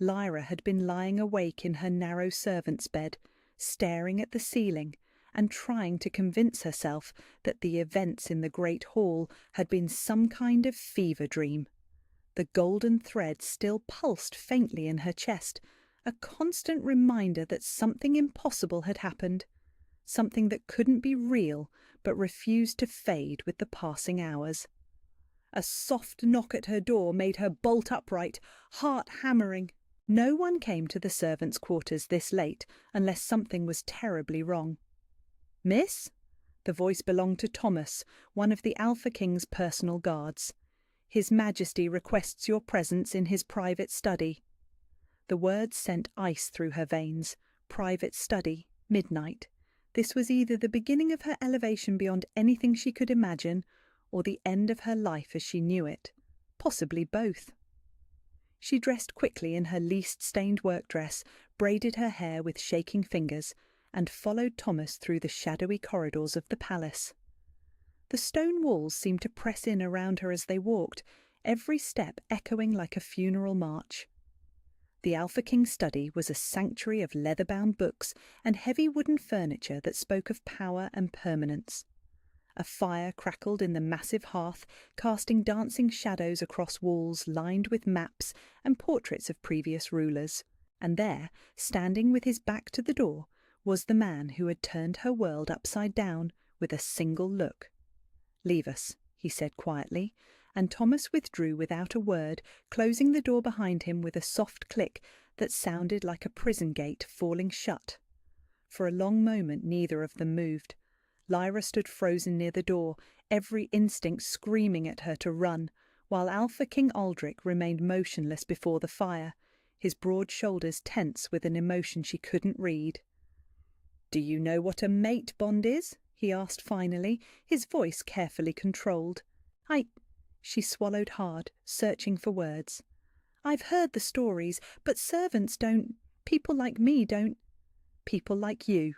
Lyra had been lying awake in her narrow servant's bed, staring at the ceiling and trying to convince herself that the events in the great hall had been some kind of fever dream. The golden thread still pulsed faintly in her chest, a constant reminder that something impossible had happened, something that couldn't be real but refused to fade with the passing hours. A soft knock at her door made her bolt upright, heart hammering. No one came to the servants' quarters this late unless something was terribly wrong. "Miss?" The voice belonged to Thomas, one of the Alpha King's personal guards. "His Majesty requests your presence in his private study." The words sent ice through her veins. Private study, midnight. This was either the beginning of her elevation beyond anything she could imagine, or the end of her life as she knew it. Possibly both. She dressed quickly in her least-stained work dress, braided her hair with shaking fingers, and followed Thomas through the shadowy corridors of the palace. The stone walls seemed to press in around her as they walked, every step echoing like a funeral march. The Alpha King's study was a sanctuary of leather-bound books and heavy wooden furniture that spoke of power and permanence. A fire crackled in the massive hearth, casting dancing shadows across walls lined with maps and portraits of previous rulers. And there, standing with his back to the door, was the man who had turned her world upside down with a single look. "Leave us," he said quietly, and Thomas withdrew without a word, closing the door behind him with a soft click that sounded like a prison gate falling shut. For a long moment neither of them moved. Lyra stood frozen near the door, every instinct screaming at her to run, while Alpha King Aldrich remained motionless before the fire, his broad shoulders tense with an emotion she couldn't read. "Do you know what a mate bond is?" he asked finally, his voice carefully controlled. She swallowed hard, searching for words. "I've heard the stories, but servants don't. People like me don't." "People like you."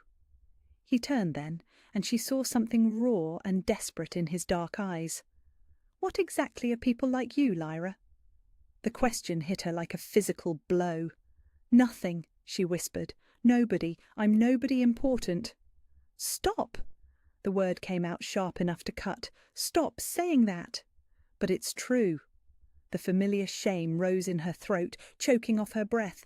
He turned then, and she saw something raw and desperate in his dark eyes. "What exactly are people like you, Lyra?" The question hit her like a physical blow. "Nothing," she whispered. "Nobody. I'm nobody important." "Stop!" The word came out sharp enough to cut. "Stop saying that." "But it's true." The familiar shame rose in her throat, choking off her breath.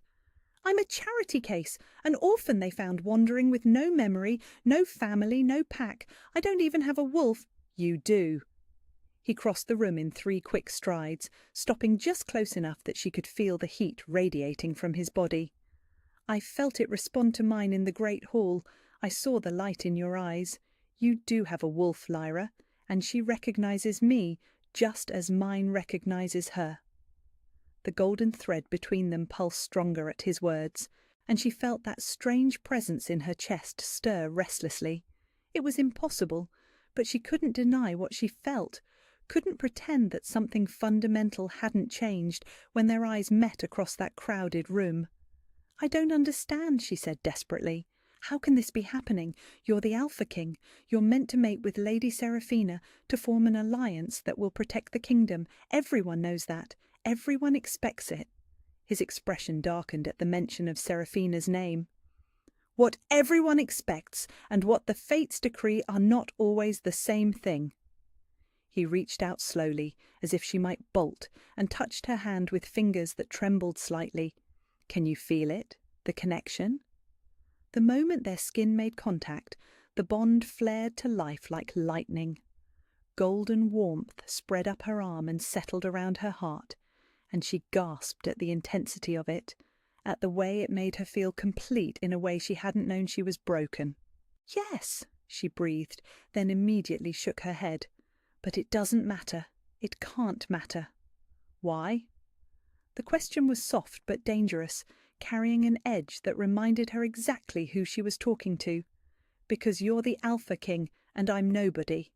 "I'm a charity case, an orphan they found wandering with no memory, no family, no pack. I don't even have a wolf." "You do." He crossed the room in 3 quick strides, stopping just close enough that she could feel the heat radiating from his body. "I felt it respond to mine in the great hall. I saw the light in your eyes. You do have a wolf, Lyra, and she recognizes me just as mine recognizes her." The golden thread between them pulsed stronger at his words, and she felt that strange presence in her chest stir restlessly. It was impossible, but she couldn't deny what she felt, couldn't pretend that something fundamental hadn't changed when their eyes met across that crowded room. "I don't understand," she said desperately. "How can this be happening? You're the Alpha King. You're meant to mate with Lady Seraphina, to form an alliance that will protect the kingdom. Everyone knows that. Everyone expects it." His expression darkened at the mention of Seraphina's name. "What everyone expects and what the fates decree are not always the same thing." He reached out slowly, as if she might bolt, and touched her hand with fingers that trembled slightly. "Can you feel it? The connection?" The moment their skin made contact, the bond flared to life like lightning. Golden warmth spread up her arm and settled around her heart, and she gasped at the intensity of it, at the way it made her feel complete in a way she hadn't known she was broken. "Yes," she breathed, then immediately shook her head. "But it doesn't matter. It can't matter." "Why?" The question was soft but dangerous, carrying an edge that reminded her exactly who she was talking to. "Because you're the Alpha King, and I'm nobody."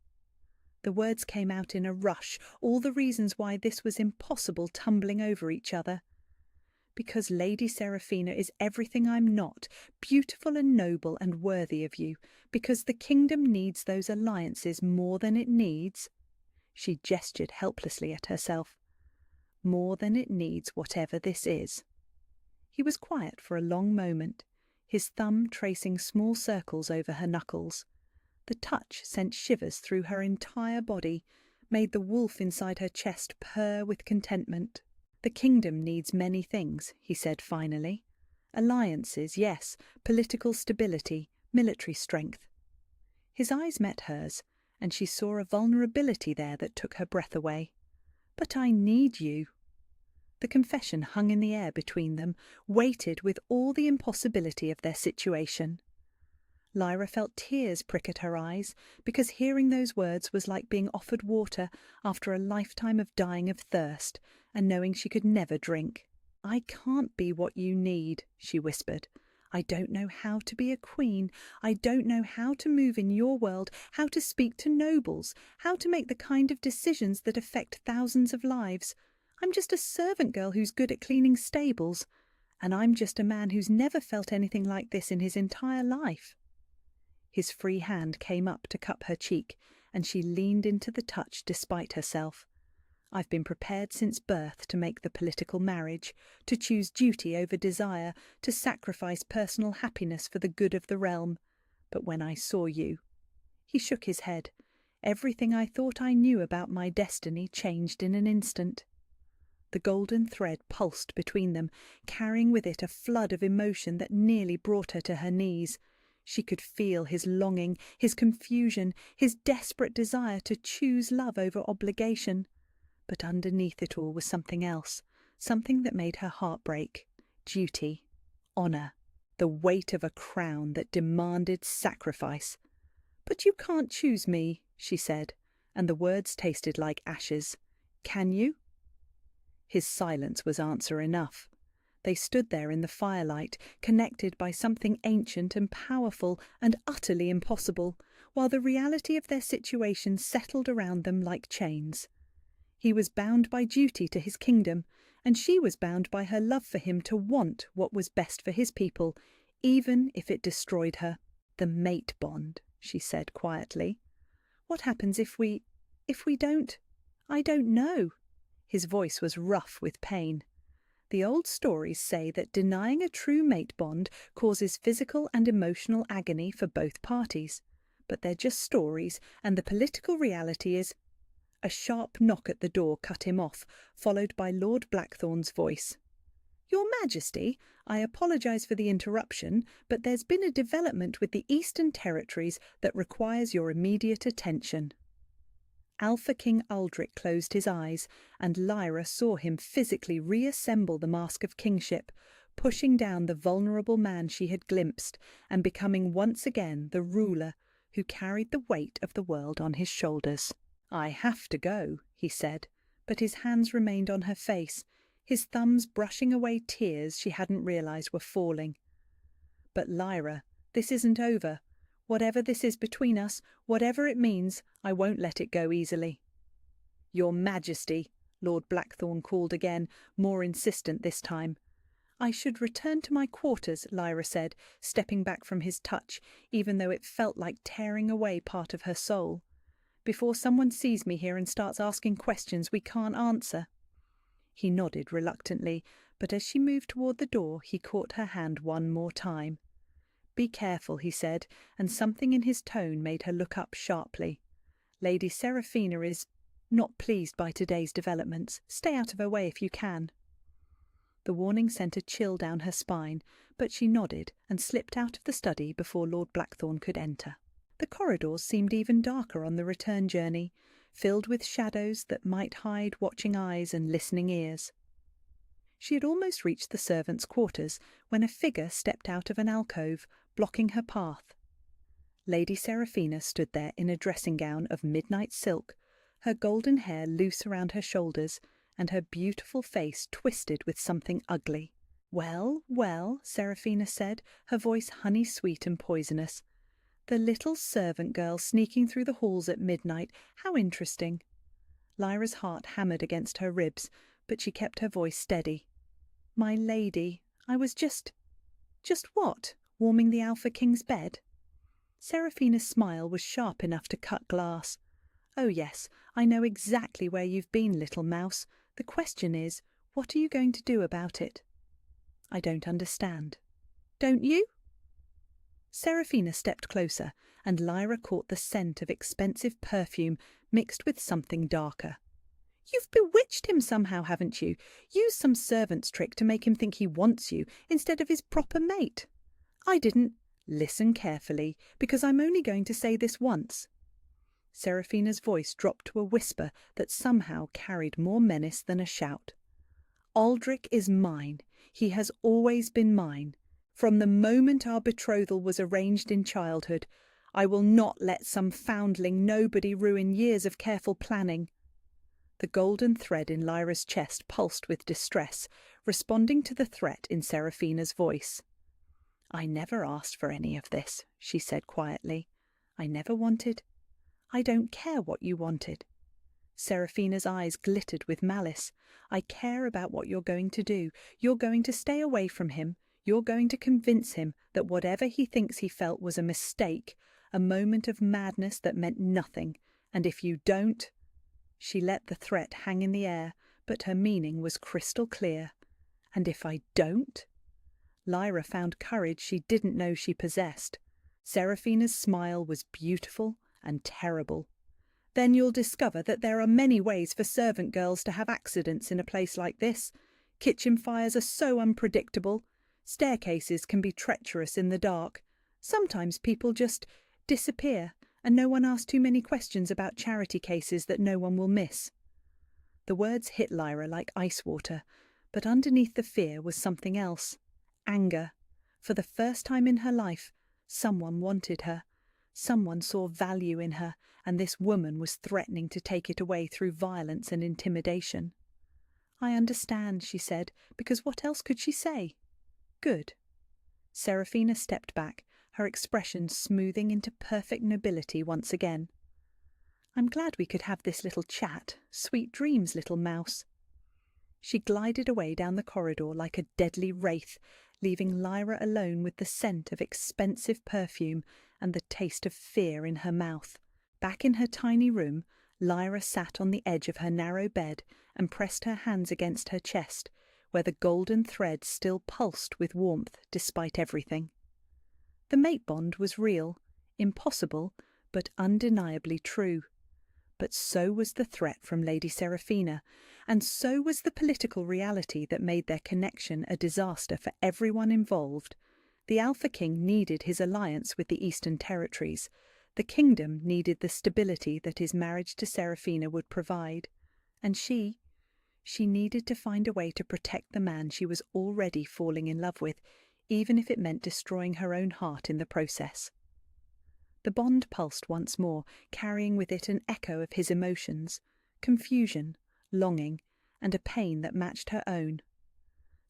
The words came out in a rush, all the reasons why this was impossible tumbling over each other. "Because Lady Seraphina is everything I'm not, beautiful and noble and worthy of you. Because the kingdom needs those alliances more than it needs—" She gestured helplessly at herself. "More than it needs whatever this is." He was quiet for a long moment, his thumb tracing small circles over her knuckles. The touch sent shivers through her entire body, made the wolf inside her chest purr with contentment. "The kingdom needs many things," he said finally. "Alliances, yes, political stability, military strength." His eyes met hers, and she saw a vulnerability there that took her breath away. "But I need you." The confession hung in the air between them, weighted with all the impossibility of their situation. Lyra felt tears prick at her eyes, because hearing those words was like being offered water after a lifetime of dying of thirst, and knowing she could never drink. "I can't be what you need," she whispered. "I don't know how to be a queen. I don't know how to move in your world, how to speak to nobles, how to make the kind of decisions that affect thousands of lives. I'm just a servant girl who's good at cleaning stables, and I'm just a man who's never felt anything like this in his entire life." His free hand came up to cup her cheek, and she leaned into the touch despite herself. "I've been prepared since birth to make the political marriage, to choose duty over desire, to sacrifice personal happiness for the good of the realm. But when I saw you—" He shook his head. "Everything I thought I knew about my destiny changed in an instant." The golden thread pulsed between them, carrying with it a flood of emotion that nearly brought her to her knees. She could feel his longing, his confusion, his desperate desire to choose love over obligation. But underneath it all was something else, something that made her heart break. Duty, honour, the weight of a crown that demanded sacrifice. "But you can't choose me," she said, and the words tasted like ashes. "Can you?" His silence was answer enough. They stood there in the firelight, connected by something ancient and powerful and utterly impossible, while the reality of their situation settled around them like chains. He was bound by duty to his kingdom, and she was bound by her love for him to want what was best for his people, even if it destroyed her. "The mate bond," she said quietly. "What happens if we don't? I don't know." His voice was rough with pain. "The old stories say that denying a true mate bond causes physical and emotional agony for both parties. But they're just stories, and the political reality is—" A sharp knock at the door cut him off, followed by Lord Blackthorn's voice. "Your Majesty, I apologise for the interruption, but there's been a development with the Eastern Territories that requires your immediate attention." Alpha King Aldrich closed his eyes, and Lyra saw him physically reassemble the mask of kingship, pushing down the vulnerable man she had glimpsed, and becoming once again the ruler who carried the weight of the world on his shoulders. "I have to go," he said, but his hands remained on her face, his thumbs brushing away tears she hadn't realised were falling. "But Lyra, this isn't over. Whatever this is between us, whatever it means, I won't let it go easily." "Your Majesty," Lord Blackthorn called again, more insistent this time. "I should return to my quarters," Lyra said, stepping back from his touch, even though it felt like tearing away part of her soul. "Before someone sees me here and starts asking questions we can't answer." He nodded reluctantly, but as she moved toward the door he caught her hand one more time. "Be careful," he said, and something in his tone made her look up sharply. "Lady Seraphina is not pleased by today's developments. Stay out of her way if you can." The warning sent a chill down her spine, but she nodded and slipped out of the study before Lord Blackthorn could enter. The corridors seemed even darker on the return journey, filled with shadows that might hide watching eyes and listening ears. She had almost reached the servants' quarters when a figure stepped out of an alcove, blocking her path. Lady Seraphina stood there in a dressing gown of midnight silk, her golden hair loose around her shoulders, and her beautiful face twisted with something ugly. "Well, well," Seraphina said, her voice honey-sweet and poisonous. "The little servant girl sneaking through the halls at midnight. How interesting." Lyra's heart hammered against her ribs, but she kept her voice steady. "My lady, I was just what? Warming the Alpha King's bed?" Seraphina's smile was sharp enough to cut glass. "Oh yes, I know exactly where you've been, little mouse. The question is, what are you going to do about it?" "I don't understand." "Don't you?" Seraphina stepped closer, and Lyra caught the scent of expensive perfume mixed with something darker. "You've bewitched him somehow, haven't you? Used some servant's trick to make him think he wants you instead of his proper mate." "I didn't—" "Listen carefully, because I'm only going to say this once." Seraphina's voice dropped to a whisper that somehow carried more menace than a shout. "Aldrich is mine. He has always been mine. From the moment our betrothal was arranged in childhood, I will not let some foundling nobody ruin years of careful planning." The golden thread in Lyra's chest pulsed with distress, responding to the threat in Seraphina's voice. "I never asked for any of this," she said quietly. "I never wanted. I don't care what you wanted." Seraphina's eyes glittered with malice. "I care about what you're going to do. You're going to stay away from him. You're going to convince him that whatever he thinks he felt was a mistake, a moment of madness that meant nothing. And if you don't—" She let the threat hang in the air, but her meaning was crystal clear. "And if I don't?" Lyra found courage she didn't know she possessed. Seraphina's smile was beautiful and terrible. Then you'll discover that there are many ways for servant girls to have accidents in a place like this. Kitchen fires are so unpredictable. Staircases can be treacherous in the dark. Sometimes people just disappear, and no one asks too many questions about charity cases that no one will miss. The words hit Lyra like ice water, but underneath the fear was something else. Anger. For the first time in her life, someone wanted her. Someone saw value in her, and this woman was threatening to take it away through violence and intimidation. "I understand," she said, because what else could she say? "Good." Seraphina stepped back, her expression smoothing into perfect nobility once again. "I'm glad we could have this little chat. Sweet dreams, little mouse." She glided away down the corridor like a deadly wraith, leaving Lyra alone with the scent of expensive perfume and the taste of fear in her mouth. Back in her tiny room, Lyra sat on the edge of her narrow bed and pressed her hands against her chest, where the golden thread still pulsed with warmth despite everything. The mate bond was real, impossible, but undeniably true. But so was the threat from Lady Seraphina, and so was the political reality that made their connection a disaster for everyone involved. The Alpha King needed his alliance with the Eastern Territories. The kingdom needed the stability that his marriage to Seraphina would provide. And she needed to find a way to protect the man she was already falling in love with, even if it meant destroying her own heart in the process. The bond pulsed once more, carrying with it an echo of his emotions, confusion, longing, and a pain that matched her own.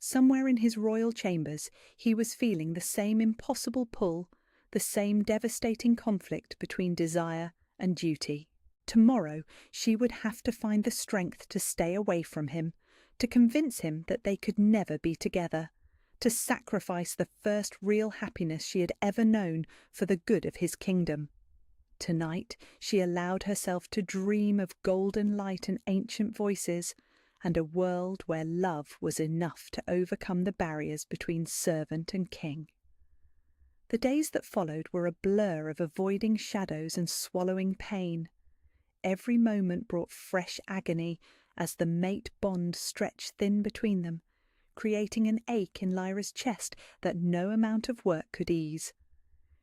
Somewhere in his royal chambers he was feeling the same impossible pull, the same devastating conflict between desire and duty. Tomorrow she would have to find the strength to stay away from him, to convince him that they could never be together, to sacrifice the first real happiness she had ever known for the good of his kingdom. Tonight she allowed herself to dream of golden light and ancient voices, and a world where love was enough to overcome the barriers between servant and king. The days that followed were a blur of avoiding shadows and swallowing pain. Every moment brought fresh agony as the mate bond stretched thin between them, creating an ache in Lyra's chest that no amount of work could ease.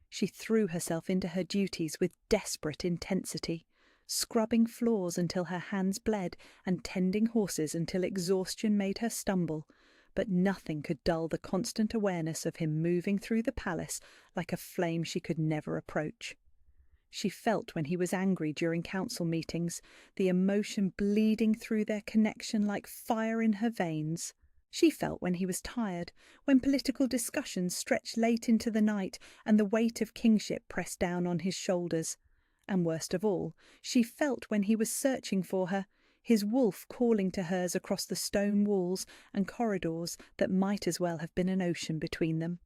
She threw herself into her duties with desperate intensity, scrubbing floors until her hands bled and tending horses until exhaustion made her stumble, but nothing could dull the constant awareness of him moving through the palace like a flame she could never approach. She felt when he was angry during council meetings, the emotion bleeding through their connection like fire in her veins. She felt when he was tired, when political discussions stretched late into the night and the weight of kingship pressed down on his shoulders. And worst of all, she felt when he was searching for her, his wolf calling to hers across the stone walls and corridors that might as well have been an ocean between them.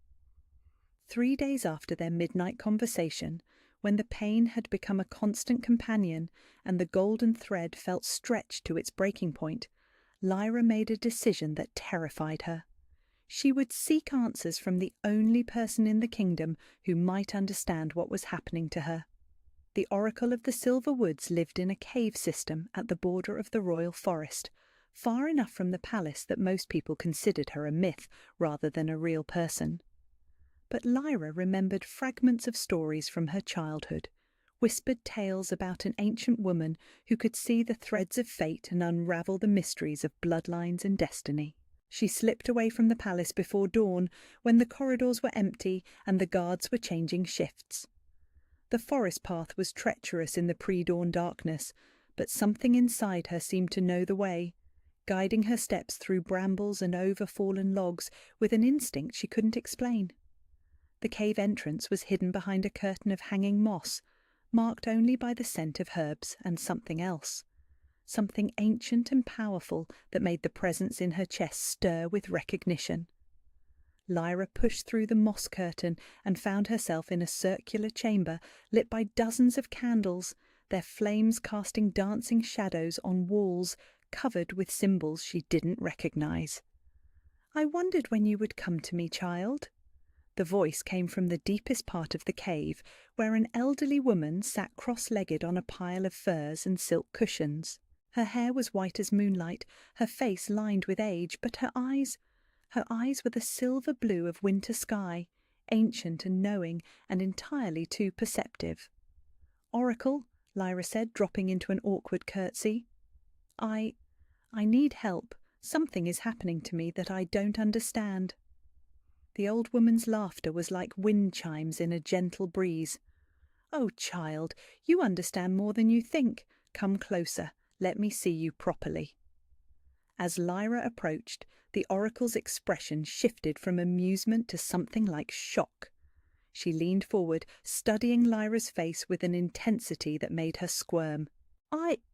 3 days after their midnight conversation, when the pain had become a constant companion and the golden thread felt stretched to its breaking point, Lyra made a decision that terrified her. She would seek answers from the only person in the kingdom who might understand what was happening to her. The Oracle of the Silver Woods lived in a cave system at the border of the royal forest, far enough from the palace that most people considered her a myth rather than a real person. But Lyra remembered fragments of stories from her childhood, whispered tales about an ancient woman who could see the threads of fate and unravel the mysteries of bloodlines and destiny. She slipped away from the palace before dawn, when the corridors were empty and the guards were changing shifts. The forest path was treacherous in the pre-dawn darkness, but something inside her seemed to know the way, guiding her steps through brambles and over fallen logs with an instinct she couldn't explain. The cave entrance was hidden behind a curtain of hanging moss, marked only by the scent of herbs and something else, something ancient and powerful that made the presence in her chest stir with recognition. Lyra pushed through the moss curtain and found herself in a circular chamber lit by dozens of candles, their flames casting dancing shadows on walls covered with symbols she didn't recognize. "I wondered when you would come to me, child." The voice came from the deepest part of the cave, where an elderly woman sat cross-legged on a pile of furs and silk cushions. Her hair was white as moonlight, her face lined with age, but her eyes were the silver blue of winter sky, ancient and knowing and entirely too perceptive. "Oracle," Lyra said, dropping into an awkward curtsy. I need help. Something is happening to me that I don't understand." The old woman's laughter was like wind chimes in a gentle breeze. "Oh, child, you understand more than you think. Come closer. Let me see you properly." As Lyra approached, the oracle's expression shifted from amusement to something like shock. She leaned forward, studying Lyra's face with an intensity that made her squirm.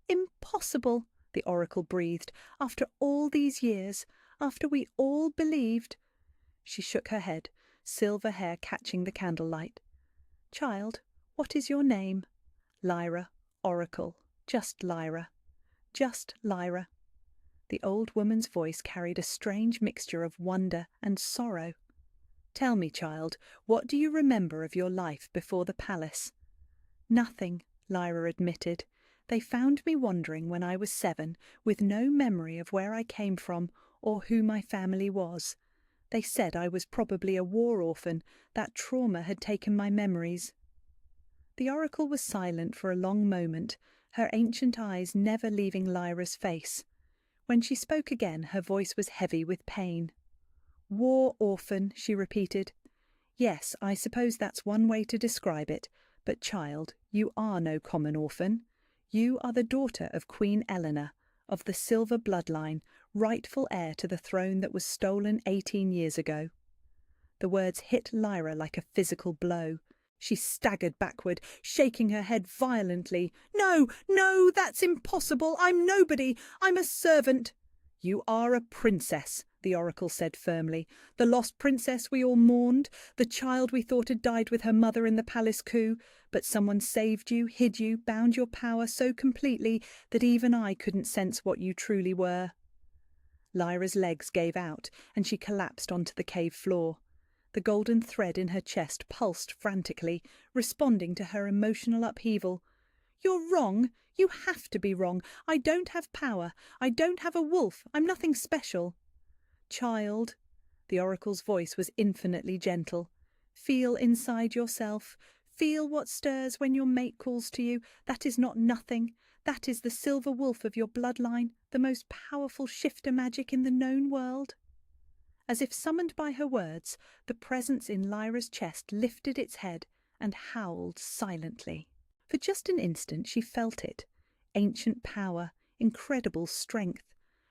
Impossible," the oracle breathed. "After all these years, after we all believed—" She shook her head, silver hair catching the candlelight. "Child, what is your name?" "Lyra, Oracle. Just Lyra. Just Lyra." The old woman's voice carried a strange mixture of wonder and sorrow. "Tell me, child, what do you remember of your life before the palace?" "Nothing," Lyra admitted. "They found me wandering when I was 7, with no memory of where I came from or who my family was. They said I was probably a war orphan, that trauma had taken my memories." The oracle was silent for a long moment, her ancient eyes never leaving Lyra's face. When she spoke again, her voice was heavy with pain. "War orphan," she repeated. "Yes, I suppose that's one way to describe it. But, child, you are no common orphan. You are the daughter of Queen Eleanor, of the silver bloodline, rightful heir to the throne that was stolen 18 years ago." The words hit Lyra like a physical blow. She staggered backward, shaking her head violently. "No, no, that's impossible. I'm nobody. I'm a servant." "You are a princess," the oracle said firmly. "The lost princess we all mourned, the child we thought had died with her mother in the palace coup. But someone saved you, hid you, bound your power so completely that even I couldn't sense what you truly were." Lyra's legs gave out, and she collapsed onto the cave floor. The golden thread in her chest pulsed frantically, responding to her emotional upheaval. "You're wrong. You have to be wrong. I don't have power. I don't have a wolf. I'm nothing special." "Child," the oracle's voice was infinitely gentle. "Feel inside yourself. Feel what stirs when your mate calls to you. That is not nothing. That is the silver wolf of your bloodline, the most powerful shifter magic in the known world." As if summoned by her words, the presence in Lyra's chest lifted its head and howled silently. For just an instant she felt it. Ancient power, incredible strength,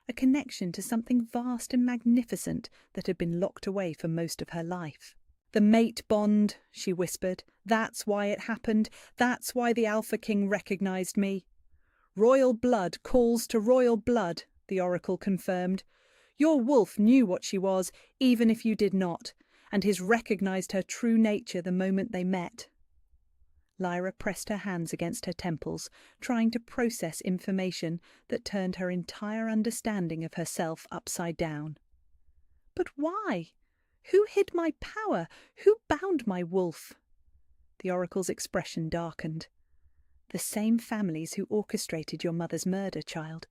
a connection to something vast and magnificent that had been locked away for most of her life. "The mate bond," she whispered. "That's why it happened. That's why the Alpha King recognized me." "Royal blood calls to royal blood," the oracle confirmed. "Your wolf knew what she was, even if you did not, and he's recognized her true nature the moment they met." Lyra pressed her hands against her temples, trying to process information that turned her entire understanding of herself upside down. "But why? Who hid my power? Who bound my wolf?" The oracle's expression darkened. "The same families who orchestrated your mother's murder, child.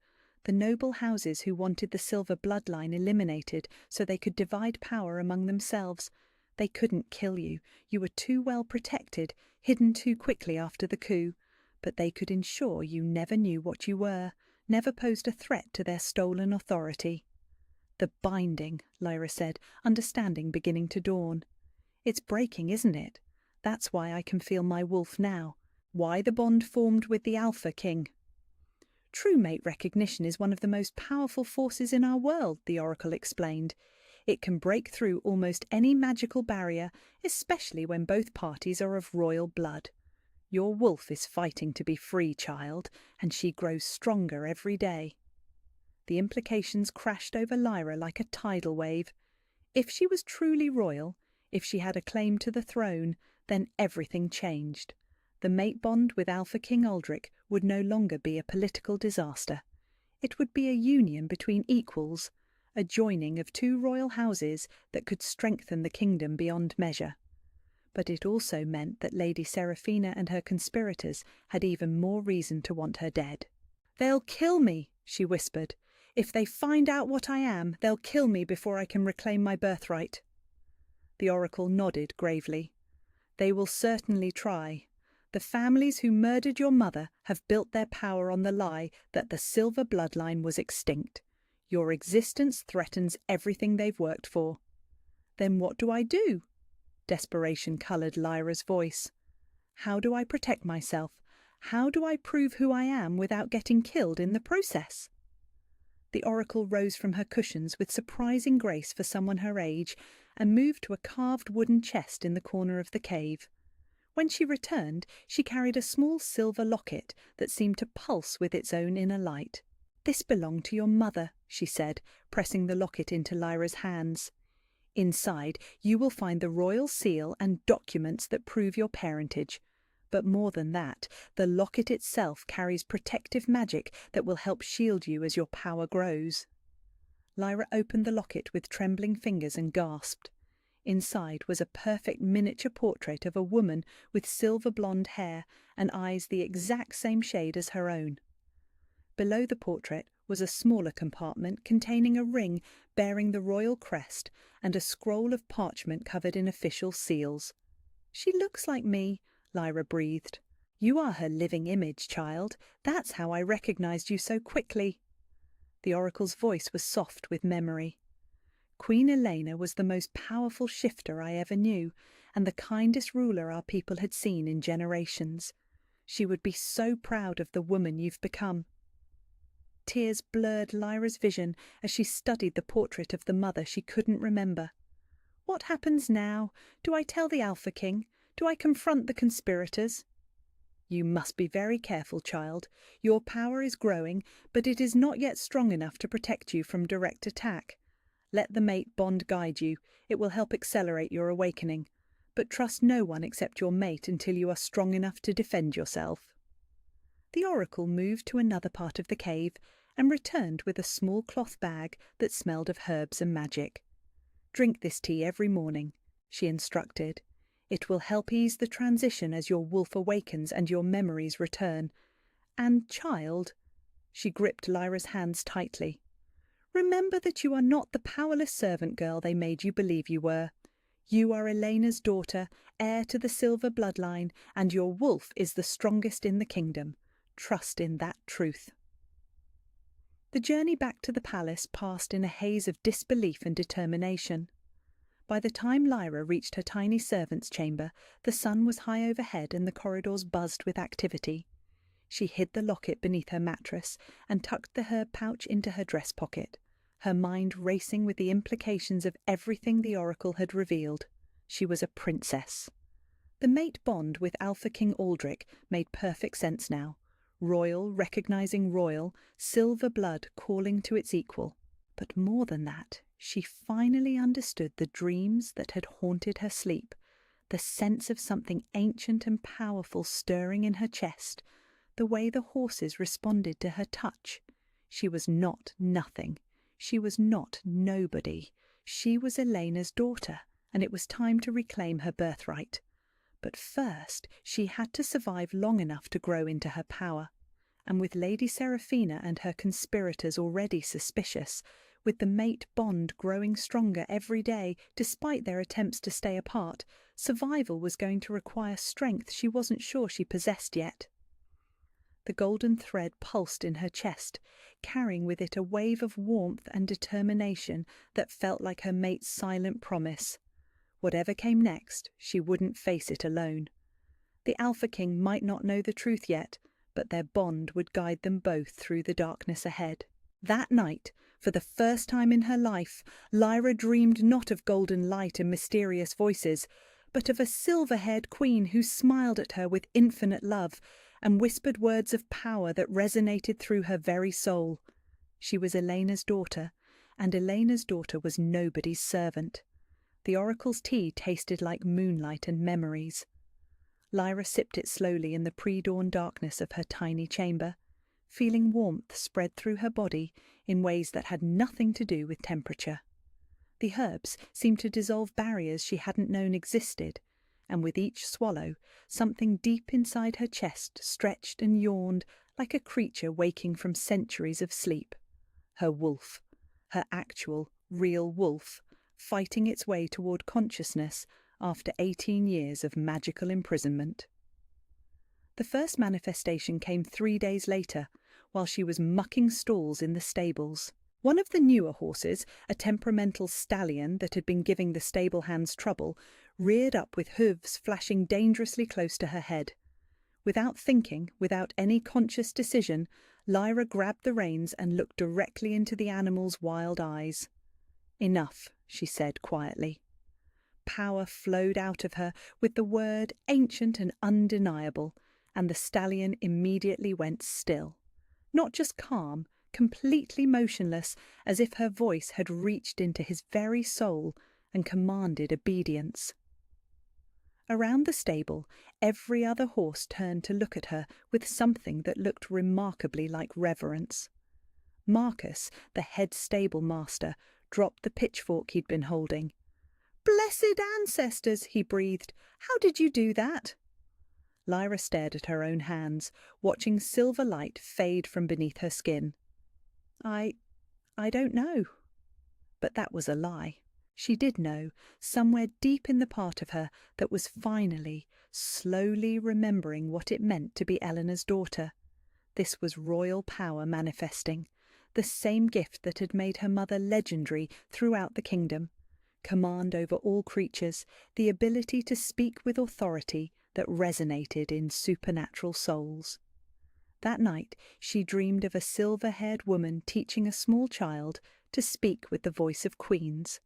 The noble houses who wanted the silver bloodline eliminated so they could divide power among themselves. They couldn't kill you. You were too well protected, hidden too quickly after the coup. But they could ensure you never knew what you were, never posed a threat to their stolen authority." "The binding," Lyra said, understanding beginning to dawn. "It's breaking, isn't it? That's why I can feel my wolf now. Why the bond formed with the Alpha King." "True mate recognition is one of the most powerful forces in our world," the oracle explained. "It can break through almost any magical barrier, especially when both parties are of royal blood. Your wolf is fighting to be free, child, and she grows stronger every day." The implications crashed over Lyra like a tidal wave. If she was truly royal, if she had a claim to the throne, then everything changed. The mate bond with Alpha King Aldrich would no longer be a political disaster. It would be a union between equals, a joining of two royal houses that could strengthen the kingdom beyond measure. But it also meant that Lady Seraphina and her conspirators had even more reason to want her dead. "They'll kill me," she whispered. "If they find out what I am, they'll kill me before I can reclaim my birthright." The oracle nodded gravely. "They will certainly try. The families who murdered your mother have built their power on the lie that the silver bloodline was extinct. Your existence threatens everything they've worked for." "Then what do I do?" Desperation coloured Lyra's voice. "How do I protect myself? How do I prove who I am without getting killed in the process?" The oracle rose from her cushions with surprising grace for someone her age and moved to a carved wooden chest in the corner of the cave. When she returned, she carried a small silver locket that seemed to pulse with its own inner light. "This belonged to your mother," she said, pressing the locket into Lyra's hands. "Inside, you will find the royal seal and documents that prove your parentage. But more than that, the locket itself carries protective magic that will help shield you as your power grows." Lyra opened the locket with trembling fingers and gasped. Inside was a perfect miniature portrait of a woman with silver blonde hair and eyes the exact same shade as her own. Below the portrait was a smaller compartment containing a ring bearing the royal crest and a scroll of parchment covered in official seals. "She looks like me," Lyra breathed. "You are her living image, child. That's how I recognized you so quickly." The oracle's voice was soft with memory. "Queen Elena was the most powerful shifter I ever knew, and the kindest ruler our people had seen in generations. She would be so proud of the woman you've become." Tears blurred Lyra's vision as she studied the portrait of the mother she couldn't remember. "What happens now? Do I tell the Alpha King? Do I confront the conspirators?" "You must be very careful, child. Your power is growing, but it is not yet strong enough to protect you from direct attack. Let the mate bond guide you. It will help accelerate your awakening. But trust no one except your mate until you are strong enough to defend yourself." The oracle moved to another part of the cave and returned with a small cloth bag that smelled of herbs and magic. "Drink this tea every morning," she instructed. "It will help ease the transition as your wolf awakens and your memories return. And, child," she gripped Lyra's hands tightly, "remember that you are not the powerless servant girl they made you believe you were. You are Elena's daughter, heir to the silver bloodline, and your wolf is the strongest in the kingdom. Trust in that truth." The journey back to the palace passed in a haze of disbelief and determination. By the time Lyra reached her tiny servant's chamber, the sun was high overhead and the corridors buzzed with activity. She hid the locket beneath her mattress and tucked the herb pouch into her dress pocket, her mind racing with the implications of everything the oracle had revealed. She was a princess. The mate bond with Alpha King Aldrich made perfect sense now. Royal recognizing royal, silver blood calling to its equal. But more than that, she finally understood the dreams that had haunted her sleep, the sense of something ancient and powerful stirring in her chest, the way the horses responded to her touch. She was not nothing. She was not nobody. She was Elena's daughter, and it was time to reclaim her birthright. But first she had to survive long enough to grow into her power. And with Lady Seraphina and her conspirators already suspicious, with the mate bond growing stronger every day despite their attempts to stay apart, survival was going to require strength she wasn't sure she possessed yet. The golden thread pulsed in her chest, carrying with it a wave of warmth and determination that felt like her mate's silent promise. Whatever came next, she wouldn't face it alone. The Alpha King might not know the truth yet, but their bond would guide them both through the darkness ahead. That night, for the first time in her life, Lyra dreamed not of golden light and mysterious voices, but of a silver-haired queen who smiled at her with infinite love and whispered words of power that resonated through her very soul. She was Elena's daughter, and Elena's daughter was nobody's servant. The oracle's tea tasted like moonlight and memories. Lyra sipped it slowly in the pre-dawn darkness of her tiny chamber, feeling warmth spread through her body in ways that had nothing to do with temperature. The herbs seemed to dissolve barriers she hadn't known existed, and with each swallow, something deep inside her chest stretched and yawned like a creature waking from centuries of sleep. Her wolf, her actual, real wolf, fighting its way toward consciousness after 18 years of magical imprisonment. The first manifestation came 3 days later, while she was mucking stalls in the stables. One of the newer horses, a temperamental stallion that had been giving the stable hands trouble, reared up with hooves flashing dangerously close to her head. Without thinking, without any conscious decision, Lyra grabbed the reins and looked directly into the animal's wild eyes. "Enough," she said quietly. Power flowed out of her with the word ancient and undeniable, and the stallion immediately went still. Not just calm, completely motionless, as if her voice had reached into his very soul and commanded obedience. Around the stable, every other horse turned to look at her with something that looked remarkably like reverence. Marcus, the head stable master, dropped the pitchfork he'd been holding. "Blessed ancestors," he breathed. "How did you do that?" Lyra stared at her own hands, watching silver light fade from beneath her skin. I don't know." But that was a lie. She did know, somewhere deep in the part of her that was finally, slowly remembering what it meant to be Eleanor's daughter. This was royal power manifesting, the same gift that had made her mother legendary throughout the kingdom. Command over all creatures, the ability to speak with authority that resonated in supernatural souls. That night she dreamed of a silver-haired woman teaching a small child to speak with the voice of queens.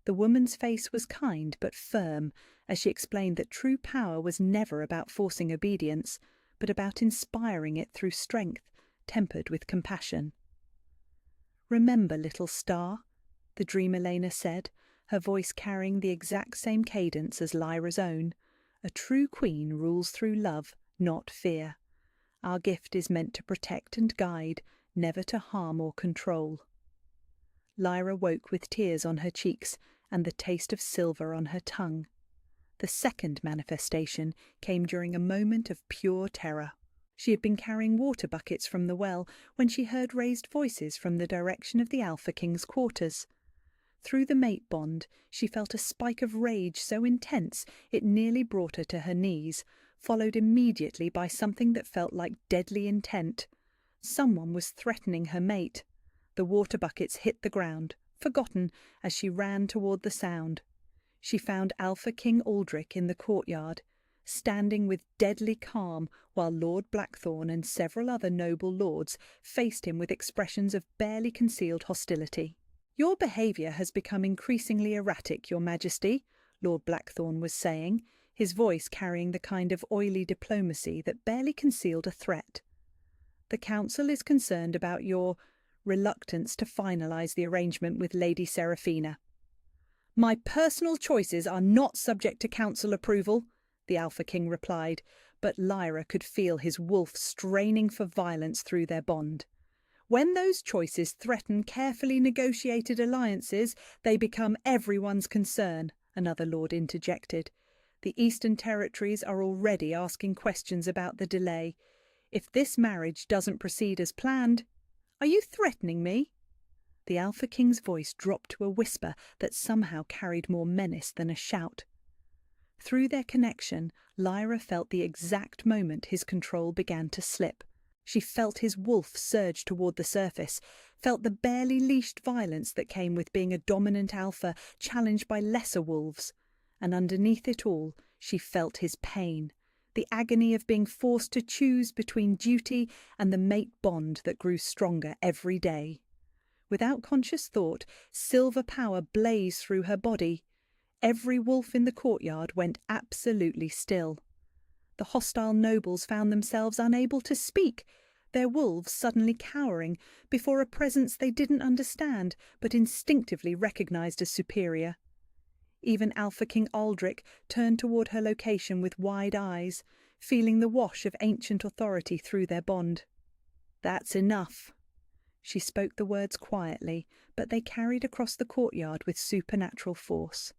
The woman's face was kind but firm as she explained that true power was never about forcing obedience, but about inspiring it through strength, tempered with compassion. "Remember, little star," the dream Elena said, her voice carrying the exact same cadence as Lyra's own. "A true queen rules through love, not fear. Our gift is meant to protect and guide, never to harm or control." Lyra woke with tears on her cheeks and the taste of silver on her tongue. The second manifestation came during a moment of pure terror. She had been carrying water buckets from the well when she heard raised voices from the direction of the Alpha King's quarters. Through the mate bond, she felt a spike of rage so intense it nearly brought her to her knees, followed immediately by something that felt like deadly intent. Someone was threatening her mate. The water buckets hit the ground, forgotten, as she ran toward the sound. She found Alpha King Aldrich in the courtyard, standing with deadly calm while Lord Blackthorn and several other noble lords faced him with expressions of barely concealed hostility. "Your behaviour has become increasingly erratic, Your Majesty," Lord Blackthorn was saying, his voice carrying the kind of oily diplomacy that barely concealed a threat. "The Council is concerned about your reluctance to finalise the arrangement with Lady Seraphina." "My personal choices are not subject to Council approval," the Alpha King replied, but Lyra could feel his wolf straining for violence through their bond. "When those choices threaten carefully negotiated alliances, they become everyone's concern," another lord interjected. "The Eastern Territories are already asking questions about the delay. If this marriage doesn't proceed as planned—" "Are you threatening me?" The Alpha King's voice dropped to a whisper that somehow carried more menace than a shout. Through their connection, Lyra felt the exact moment his control began to slip. She felt his wolf surge toward the surface, felt the barely leashed violence that came with being a dominant alpha challenged by lesser wolves. And underneath it all, she felt his pain, the agony of being forced to choose between duty and the mate bond that grew stronger every day. Without conscious thought, silver power blazed through her body. Every wolf in the courtyard went absolutely still. The hostile nobles found themselves unable to speak, their wolves suddenly cowering before a presence they didn't understand but instinctively recognised as superior. Even Alpha King Aldrich turned toward her location with wide eyes, feeling the wash of ancient authority through their bond. That's enough." She spoke the words quietly, but they carried across the courtyard with supernatural force.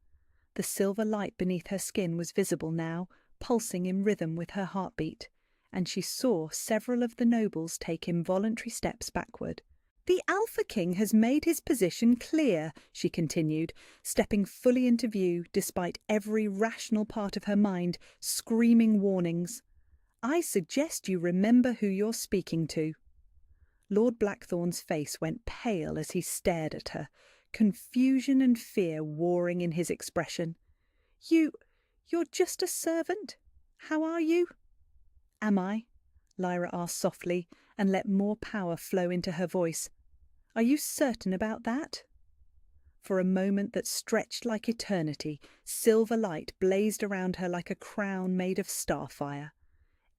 The silver light beneath her skin was visible now, pulsing in rhythm with her heartbeat, and she saw several of the nobles take involuntary steps backward. "The Alpha King has made his position clear," she continued, stepping fully into view despite every rational part of her mind screaming warnings. "I suggest you remember who you're speaking to." Lord Blackthorn's face went pale as he stared at her, confusion and fear warring in his expression. You're just a servant? How are you?" "Am I?" Lyra asked softly, and let more power flow into her voice. "Are you certain about that?" For a moment that stretched like eternity, silver light blazed around her like a crown made of starfire.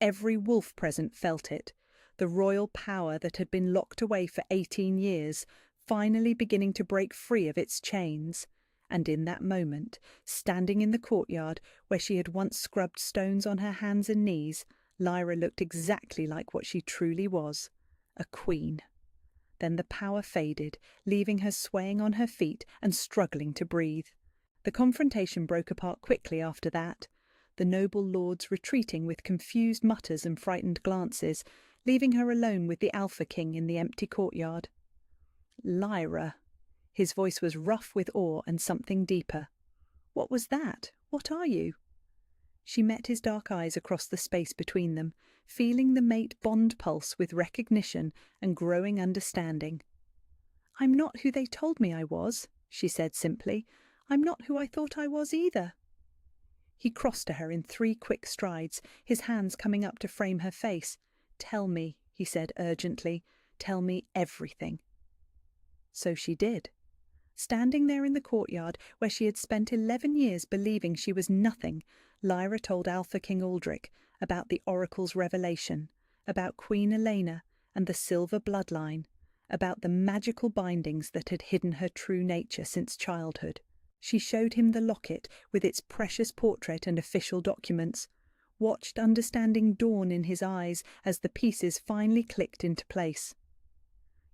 Every wolf present felt it, the royal power that had been locked away for 18 years, finally beginning to break free of its chains. And in that moment, standing in the courtyard where she had once scrubbed stones on her hands and knees, Lyra looked exactly like what she truly was, a queen. Then the power faded, leaving her swaying on her feet and struggling to breathe. The confrontation broke apart quickly after that, the noble lords retreating with confused mutters and frightened glances, leaving her alone with the Alpha King in the empty courtyard. "Lyra." His voice was rough with awe and something deeper. "What was that? What are you?" She met his dark eyes across the space between them, feeling the mate bond pulse with recognition and growing understanding. "I'm not who they told me I was," she said simply. "I'm not who I thought I was either." He crossed to her in 3 quick strides, his hands coming up to frame her face. "Tell me," he said urgently. "Tell me everything." So she did. Standing there in the courtyard where she had spent 11 years believing she was nothing, Lyra told Alpha King Aldrich about the Oracle's revelation, about Queen Elena and the silver bloodline, about the magical bindings that had hidden her true nature since childhood. She showed him the locket with its precious portrait and official documents, watched understanding dawn in his eyes as the pieces finally clicked into place.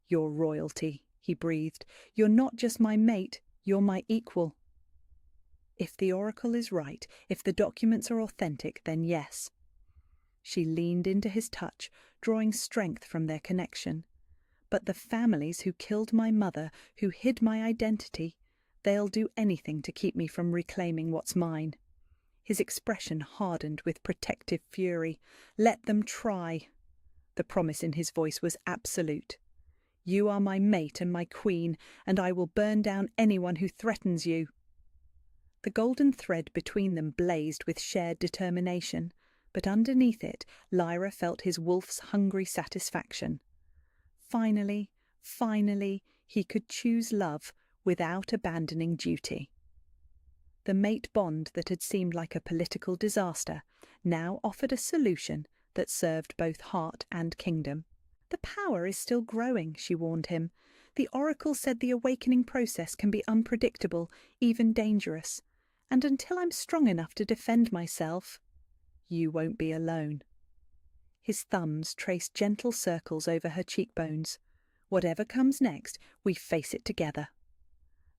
"You're royalty," he breathed. "You're not just my mate, you're my equal." If the Oracle is right, if the documents are authentic, then yes. She leaned into his touch, drawing strength from their connection. "But the families who killed my mother, who hid my identity, they'll do anything to keep me from reclaiming what's mine." His expression hardened with protective fury. "Let them try." The promise in his voice was absolute. "You are my mate and my queen, and I will burn down anyone who threatens you." The golden thread between them blazed with shared determination, but underneath it Lyra felt his wolf's hungry satisfaction. Finally, he could choose love without abandoning duty. The mate bond that had seemed like a political disaster now offered a solution that served both heart and kingdom. "The power is still growing," she warned him. "The Oracle said the awakening process can be unpredictable, even dangerous. And until I'm strong enough to defend myself, you won't be alone." His thumbs traced gentle circles over her cheekbones. "Whatever comes next, we face it together."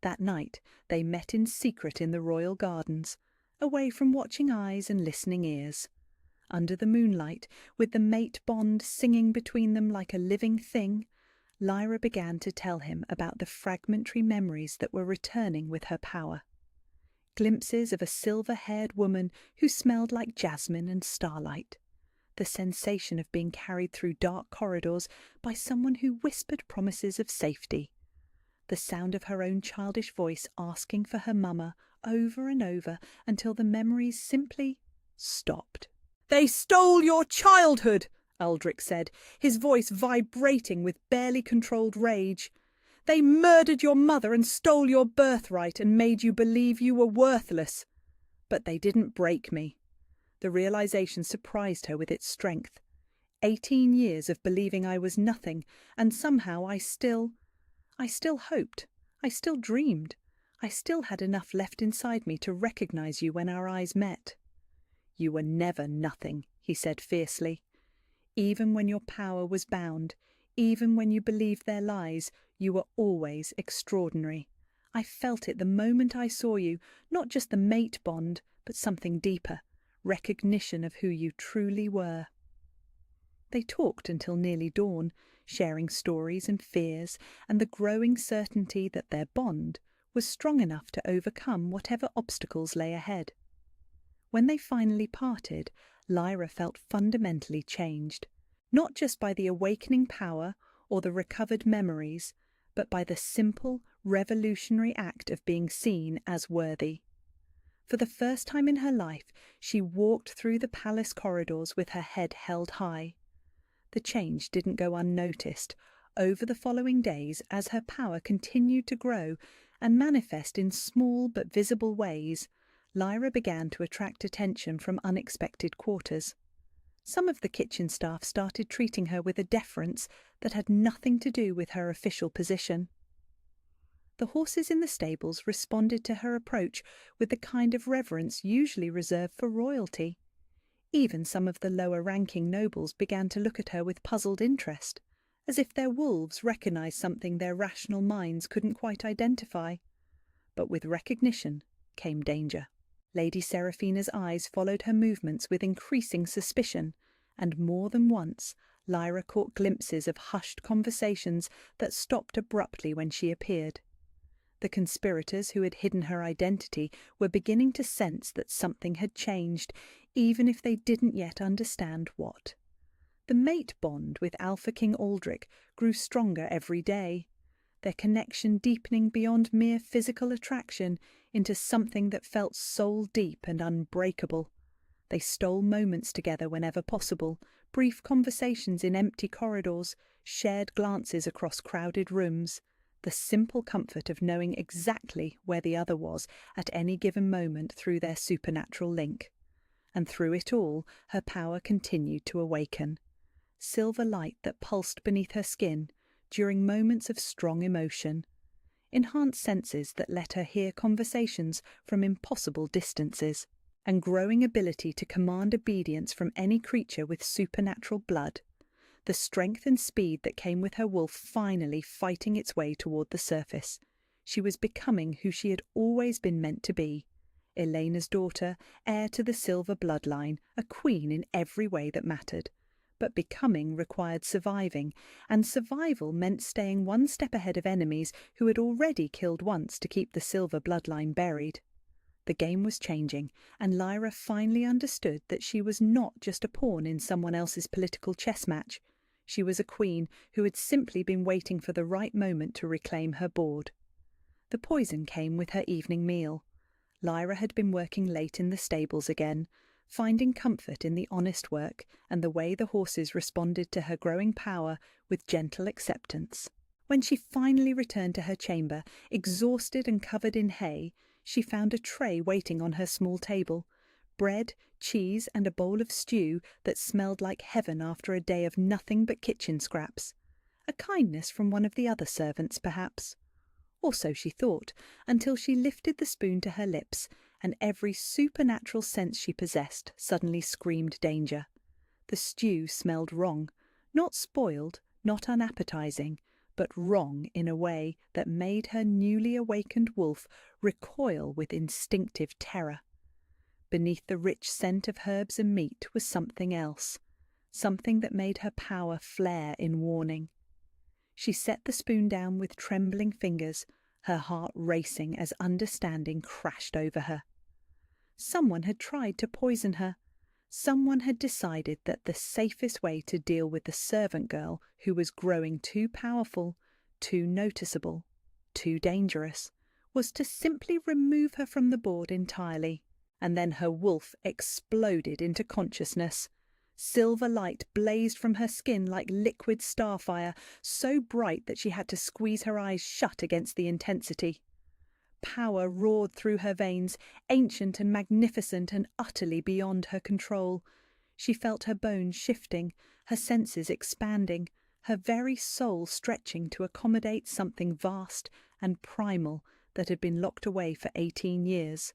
That night they met in secret in the royal gardens, away from watching eyes and listening ears. Under the moonlight, with the mate bond singing between them like a living thing, Lyra began to tell him about the fragmentary memories that were returning with her power. Glimpses of a silver-haired woman who smelled like jasmine and starlight. The sensation of being carried through dark corridors by someone who whispered promises of safety. The sound of her own childish voice asking for her mama over and over until the memories simply stopped. "They stole your childhood!" Aldrich said, his voice vibrating with barely controlled rage. "They murdered your mother and stole your birthright and made you believe you were worthless. But they didn't break me." The realization surprised her with its strength. 18 years of believing I was nothing, and somehow I still hoped, I still dreamed, I still had enough left inside me to recognize you when our eyes met. "You were never nothing," he said fiercely. "Even when your power was bound, Even when you believed their lies, you were always extraordinary. I felt it the moment I saw you, not just the mate bond, but something deeper, recognition of who you truly were." They talked until nearly dawn, sharing stories and fears, and the growing certainty that their bond was strong enough to overcome whatever obstacles lay ahead. When they finally parted, Lyra felt fundamentally changed, not just by the awakening power or the recovered memories, but by the simple, revolutionary act of being seen as worthy. For the first time in her life, she walked through the palace corridors with her head held high. The change didn't go unnoticed. Over the following days, as her power continued to grow and manifest in small but visible ways, Lyra began to attract attention from unexpected quarters. Some of the kitchen staff started treating her with a deference that had nothing to do with her official position. The horses in the stables responded to her approach with the kind of reverence usually reserved for royalty. Even some of the lower-ranking nobles began to look at her with puzzled interest, as if their wolves recognized something their rational minds couldn't quite identify. But with recognition came danger. Lady Seraphina's eyes followed her movements with increasing suspicion, and more than once Lyra caught glimpses of hushed conversations that stopped abruptly when she appeared. The conspirators who had hidden her identity were beginning to sense that something had changed, even if they didn't yet understand what. The mate bond with Alpha King Aldrich grew stronger every day, their connection deepening beyond mere physical attraction into something that felt soul-deep and unbreakable. They stole moments together whenever possible, brief conversations in empty corridors, shared glances across crowded rooms, the simple comfort of knowing exactly where the other was at any given moment through their supernatural link. And through it all, her power continued to awaken. Silver light that pulsed beneath her skin during moments of strong emotion. Enhanced senses that let her hear conversations from impossible distances. And growing ability to command obedience from any creature with supernatural blood. The strength and speed that came with her wolf finally fighting its way toward the surface. She was becoming who she had always been meant to be. Elena's daughter, heir to the silver bloodline, a queen in every way that mattered. But becoming required surviving, and survival meant staying one step ahead of enemies who had already killed once to keep the silver bloodline buried. The game was changing, and Lyra finally understood that she was not just a pawn in someone else's political chess match. She was a queen who had simply been waiting for the right moment to reclaim her board. The poison came with her evening meal. Lyra had been working late in the stables again, finding comfort in the honest work and the way the horses responded to her growing power with gentle acceptance. When she finally returned to her chamber, exhausted and covered in hay, she found a tray waiting on her small table, bread, cheese, and a bowl of stew that smelled like heaven after a day of nothing but kitchen scraps. A kindness from one of the other servants, perhaps. Or so she thought, until she lifted the spoon to her lips, and every supernatural sense she possessed suddenly screamed danger. The stew smelled wrong, not spoiled, not unappetizing, but wrong in a way that made her newly awakened wolf recoil with instinctive terror. Beneath the rich scent of herbs and meat was something else, something that made her power flare in warning. She set the spoon down with trembling fingers, her heart racing as understanding crashed over her. Someone had tried to poison her. Someone had decided that the safest way to deal with the servant girl who was growing too powerful, too noticeable, too dangerous, was to simply remove her from the board entirely. And then her wolf exploded into consciousness. Silver light blazed from her skin like liquid starfire, so bright that she had to squeeze her eyes shut against the intensity. Power roared through her veins, ancient and magnificent and utterly beyond her control. She felt her bones shifting, her senses expanding, her very soul stretching to accommodate something vast and primal that had been locked away for 18 years.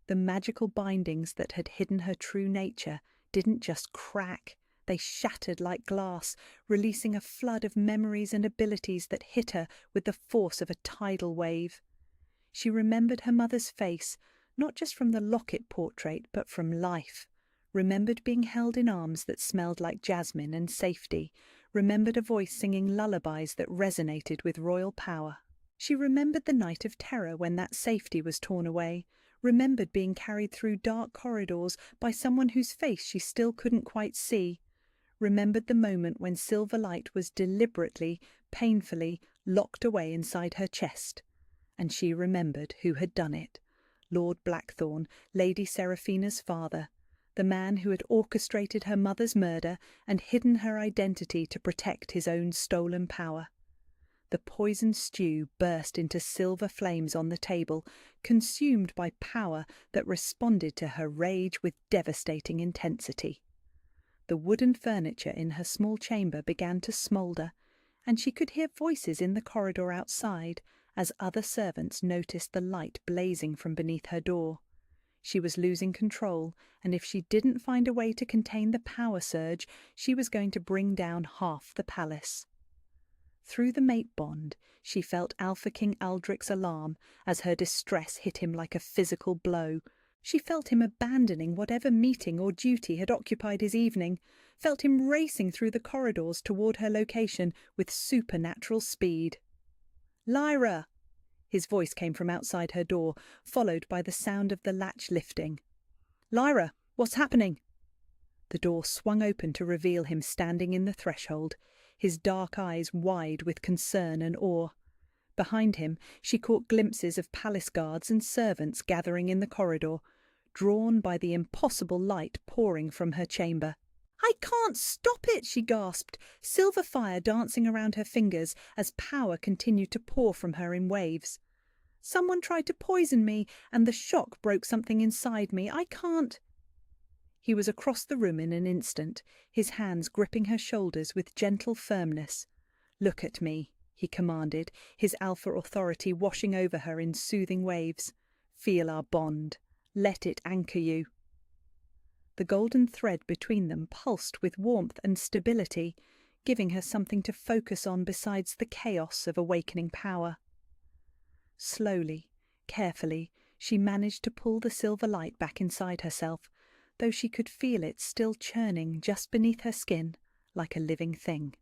The magical bindings that had hidden her true nature didn't just crack, They shattered like glass, releasing a flood of memories and abilities that hit her with the force of a tidal wave. She remembered her mother's face, not just from the locket portrait, but from life. Remembered being held in arms that smelled like jasmine and safety. Remembered a voice singing lullabies that resonated with royal power. She remembered the night of terror when that safety was torn away. Remembered being carried through dark corridors by someone whose face she still couldn't quite see. Remembered the moment when silver light was deliberately, painfully locked away inside her chest. And she remembered who had done it. Lord Blackthorn, Lady Seraphina's father, the man who had orchestrated her mother's murder and hidden her identity to protect his own stolen power. The poisoned stew burst into silver flames on the table, consumed by power that responded to her rage with devastating intensity. The wooden furniture in her small chamber began to smoulder, and she could hear voices in the corridor outside as other servants noticed the light blazing from beneath her door. She was losing control, and if she didn't find a way to contain the power surge, she was going to bring down half the palace. Through the mate bond, she felt Alpha King Aldric's alarm as her distress hit him like a physical blow. She felt him abandoning whatever meeting or duty had occupied his evening, felt him racing through the corridors toward her location with supernatural speed. "Lyra!" His voice came from outside her door, followed by the sound of the latch lifting. "Lyra, what's happening?" The door swung open to reveal him standing in the threshold, his dark eyes wide with concern and awe. Behind him, she caught glimpses of palace guards and servants gathering in the corridor, drawn by the impossible light pouring from her chamber. "I can't stop it," she gasped, silver fire dancing around her fingers as power continued to pour from her in waves. "Someone tried to poison me, and the shock broke something inside me. I can't—" He was across the room in an instant, his hands gripping her shoulders with gentle firmness. "Look at me," he commanded, his alpha authority washing over her in soothing waves. "Feel our bond. Let it anchor you." The golden thread between them pulsed with warmth and stability, giving her something to focus on besides the chaos of awakening power. Slowly, carefully, she managed to pull the silver light back inside herself, though she could feel it still churning just beneath her skin like a living thing.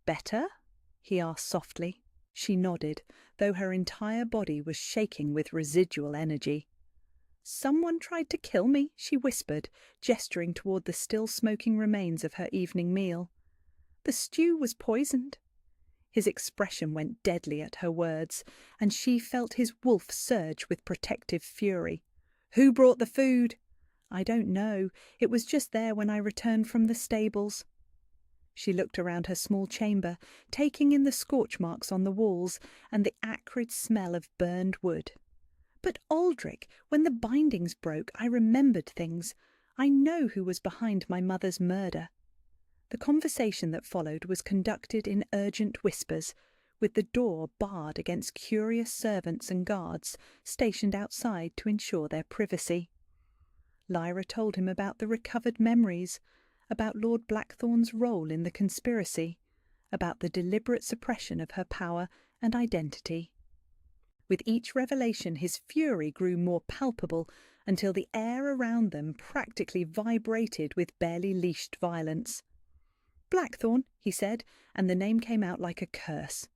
"Better?" he asked softly. She nodded, though her entire body was shaking with residual energy. "Someone tried to kill me," she whispered, gesturing toward the still smoking remains of her evening meal. "The stew was poisoned." His expression went deadly at her words, and she felt his wolf surge with protective fury. "Who brought the food?" "I don't know. It was just there when I returned from the stables." She looked around her small chamber, taking in the scorch marks on the walls and the acrid smell of burned wood. "But Aldrich, when the bindings broke, I remembered things. I know who was behind my mother's murder." The conversation that followed was conducted in urgent whispers, with the door barred against curious servants and guards stationed outside to ensure their privacy. Lyra told him about the recovered memories, about Lord Blackthorn's role in the conspiracy, about the deliberate suppression of her power and identity. With each revelation, his fury grew more palpable until the air around them practically vibrated with barely leashed violence. "Blackthorn," he said, and the name came out like a curse.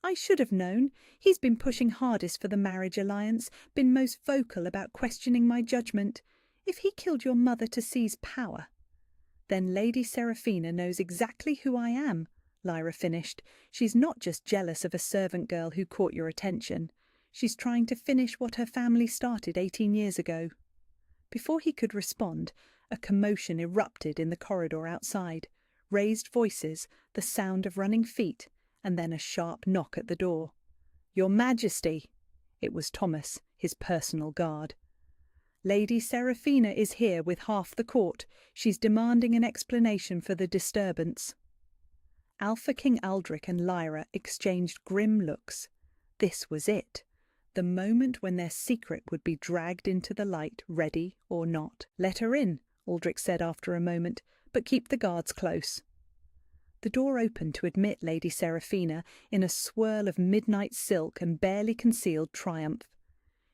"I should have known. He's been pushing hardest for the marriage alliance, been most vocal about questioning my judgment. If he killed your mother to seize power—" "Then Lady Seraphina knows exactly who I am," Lyra finished. "She's not just jealous of a servant girl who caught your attention. She's trying to finish what her family started 18 years ago." Before he could respond, a commotion erupted in the corridor outside. Raised voices, the sound of running feet, and then a sharp knock at the door. "Your Majesty!" It was Thomas, his personal guard. "Lady Seraphina is here with half the court. She's demanding an explanation for the disturbance." Alpha King Aldrich and Lyra exchanged grim looks. This was it. The moment when their secret would be dragged into the light, ready or not. "Let her in," Aldrich said after a moment, but keep the guards close." The door opened to admit Lady Seraphina in a swirl of midnight silk and barely concealed triumph.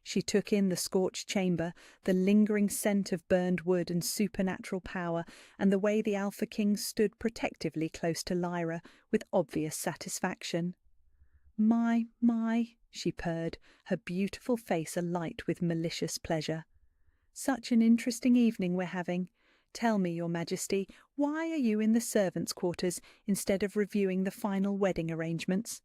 She took in the scorched chamber, the lingering scent of burned wood and supernatural power, and the way the Alpha King stood protectively close to Lyra with obvious satisfaction. My, she purred, her beautiful face alight with malicious pleasure. "Such an interesting evening we're having. Tell me, Your Majesty, why are you in the servants' quarters instead of reviewing the final wedding arrangements?"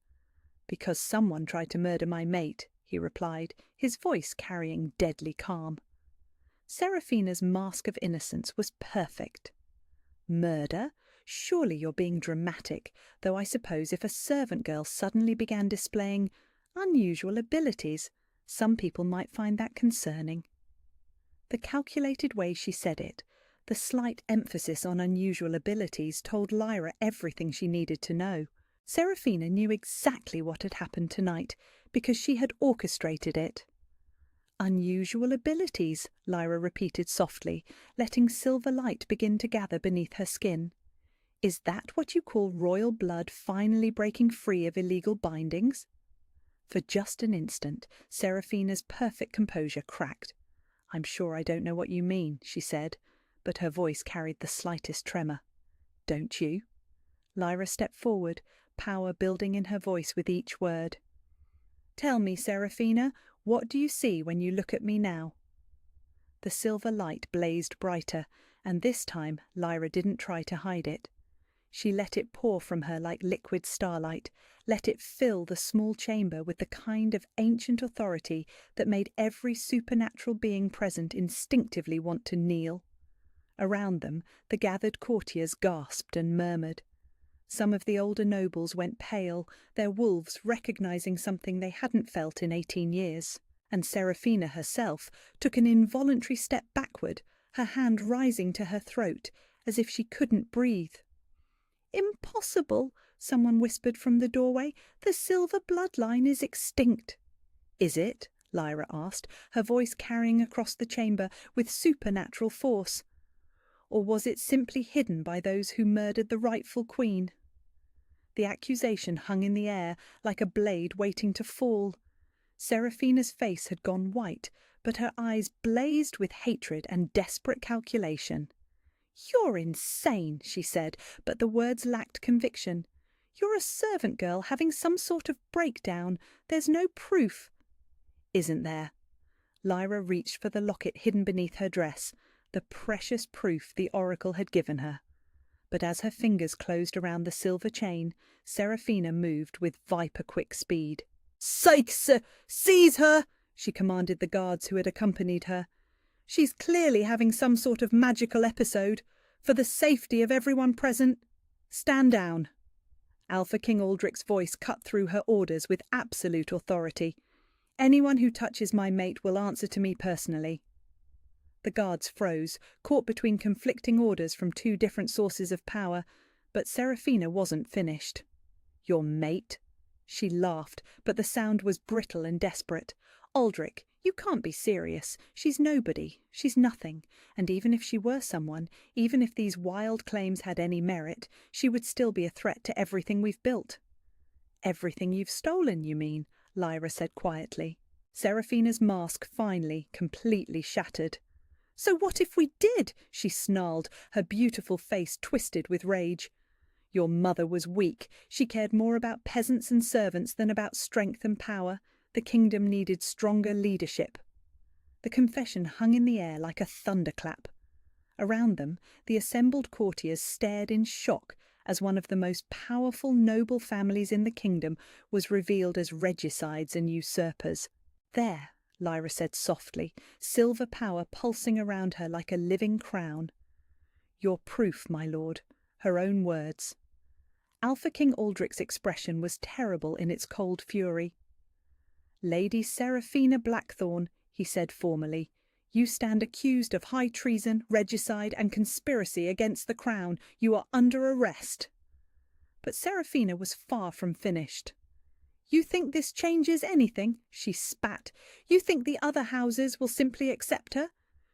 "Because someone tried to murder my mate," he replied, his voice carrying deadly calm. Seraphina's mask of innocence was perfect. "Murder? Surely you're being dramatic, though I suppose if a servant girl suddenly began displaying unusual abilities, some people might find that concerning." The calculated way she said it, the slight emphasis on unusual abilities, told Lyra everything she needed to know. Seraphina knew exactly what had happened tonight, because she had orchestrated it. "Unusual abilities," Lyra repeated softly, letting silver light begin to gather beneath her skin. "Is that what you call royal blood finally breaking free of illegal bindings?" For just an instant, Seraphina's perfect composure cracked. "I'm sure I don't know what you mean," she said, but her voice carried the slightest tremor. "Don't you?" Lyra stepped forward, power building in her voice with each word. "Tell me, Seraphina, what do you see when you look at me now?" The silver light blazed brighter, and this time Lyra didn't try to hide it. She let it pour from her like liquid starlight, let it fill the small chamber with the kind of ancient authority that made every supernatural being present instinctively want to kneel. Around them, the gathered courtiers gasped and murmured. Some of the older nobles went pale, their wolves recognizing something they hadn't felt in 18 years. And Seraphina herself took an involuntary step backward, her hand rising to her throat, as if she couldn't breathe. "Impossible," someone whispered from the doorway. "The silver bloodline is extinct." "Is it?" Lyra asked, her voice carrying across the chamber with supernatural force. "Or was it simply hidden by those who murdered the rightful queen?" The accusation hung in the air like a blade waiting to fall. Seraphina's face had gone white, but her eyes blazed with hatred and desperate calculation. "You're insane," she said, but the words lacked conviction. "You're a servant girl having some sort of breakdown. There's no proof." "Isn't there?" Lyra reached for the locket hidden beneath her dress, the precious proof the oracle had given her. But as her fingers closed around the silver chain, Seraphina moved with viper-quick speed. "Sykes! Seize her!" she commanded the guards who had accompanied her. "She's clearly having some sort of magical episode. For the safety of everyone present, stand down." Alpha King Aldrich's voice cut through her orders with absolute authority. "Anyone who touches my mate will answer to me personally." The guards froze, caught between conflicting orders from two different sources of power, but Seraphina wasn't finished. "Your mate?" She laughed, but the sound was brittle and desperate. "Aldrich, you can't be serious. She's nobody. She's nothing. And even if she were someone, even if these wild claims had any merit, she would still be a threat to everything we've built." "Everything you've stolen, you mean?" Lyra said quietly. Seraphina's mask finally, completely shattered. "So what if we did?" she snarled, her beautiful face twisted with rage. "Your mother was weak. She cared more about peasants and servants than about strength and power. The kingdom needed stronger leadership." The confession hung in the air like a thunderclap. Around them, the assembled courtiers stared in shock as one of the most powerful noble families in the kingdom was revealed as regicides and usurpers. "There," Lyra said softly, silver power pulsing around her like a living crown. "Your proof, my lord." Her own words. Alpha King Aldrich's expression was terrible in its cold fury. "Lady Seraphina Blackthorn," he said formally, "you stand accused of high treason, regicide, and conspiracy against the crown. You are under arrest." But Seraphina was far from finished. "You think this changes anything?" she spat. "You think the other houses will simply accept her?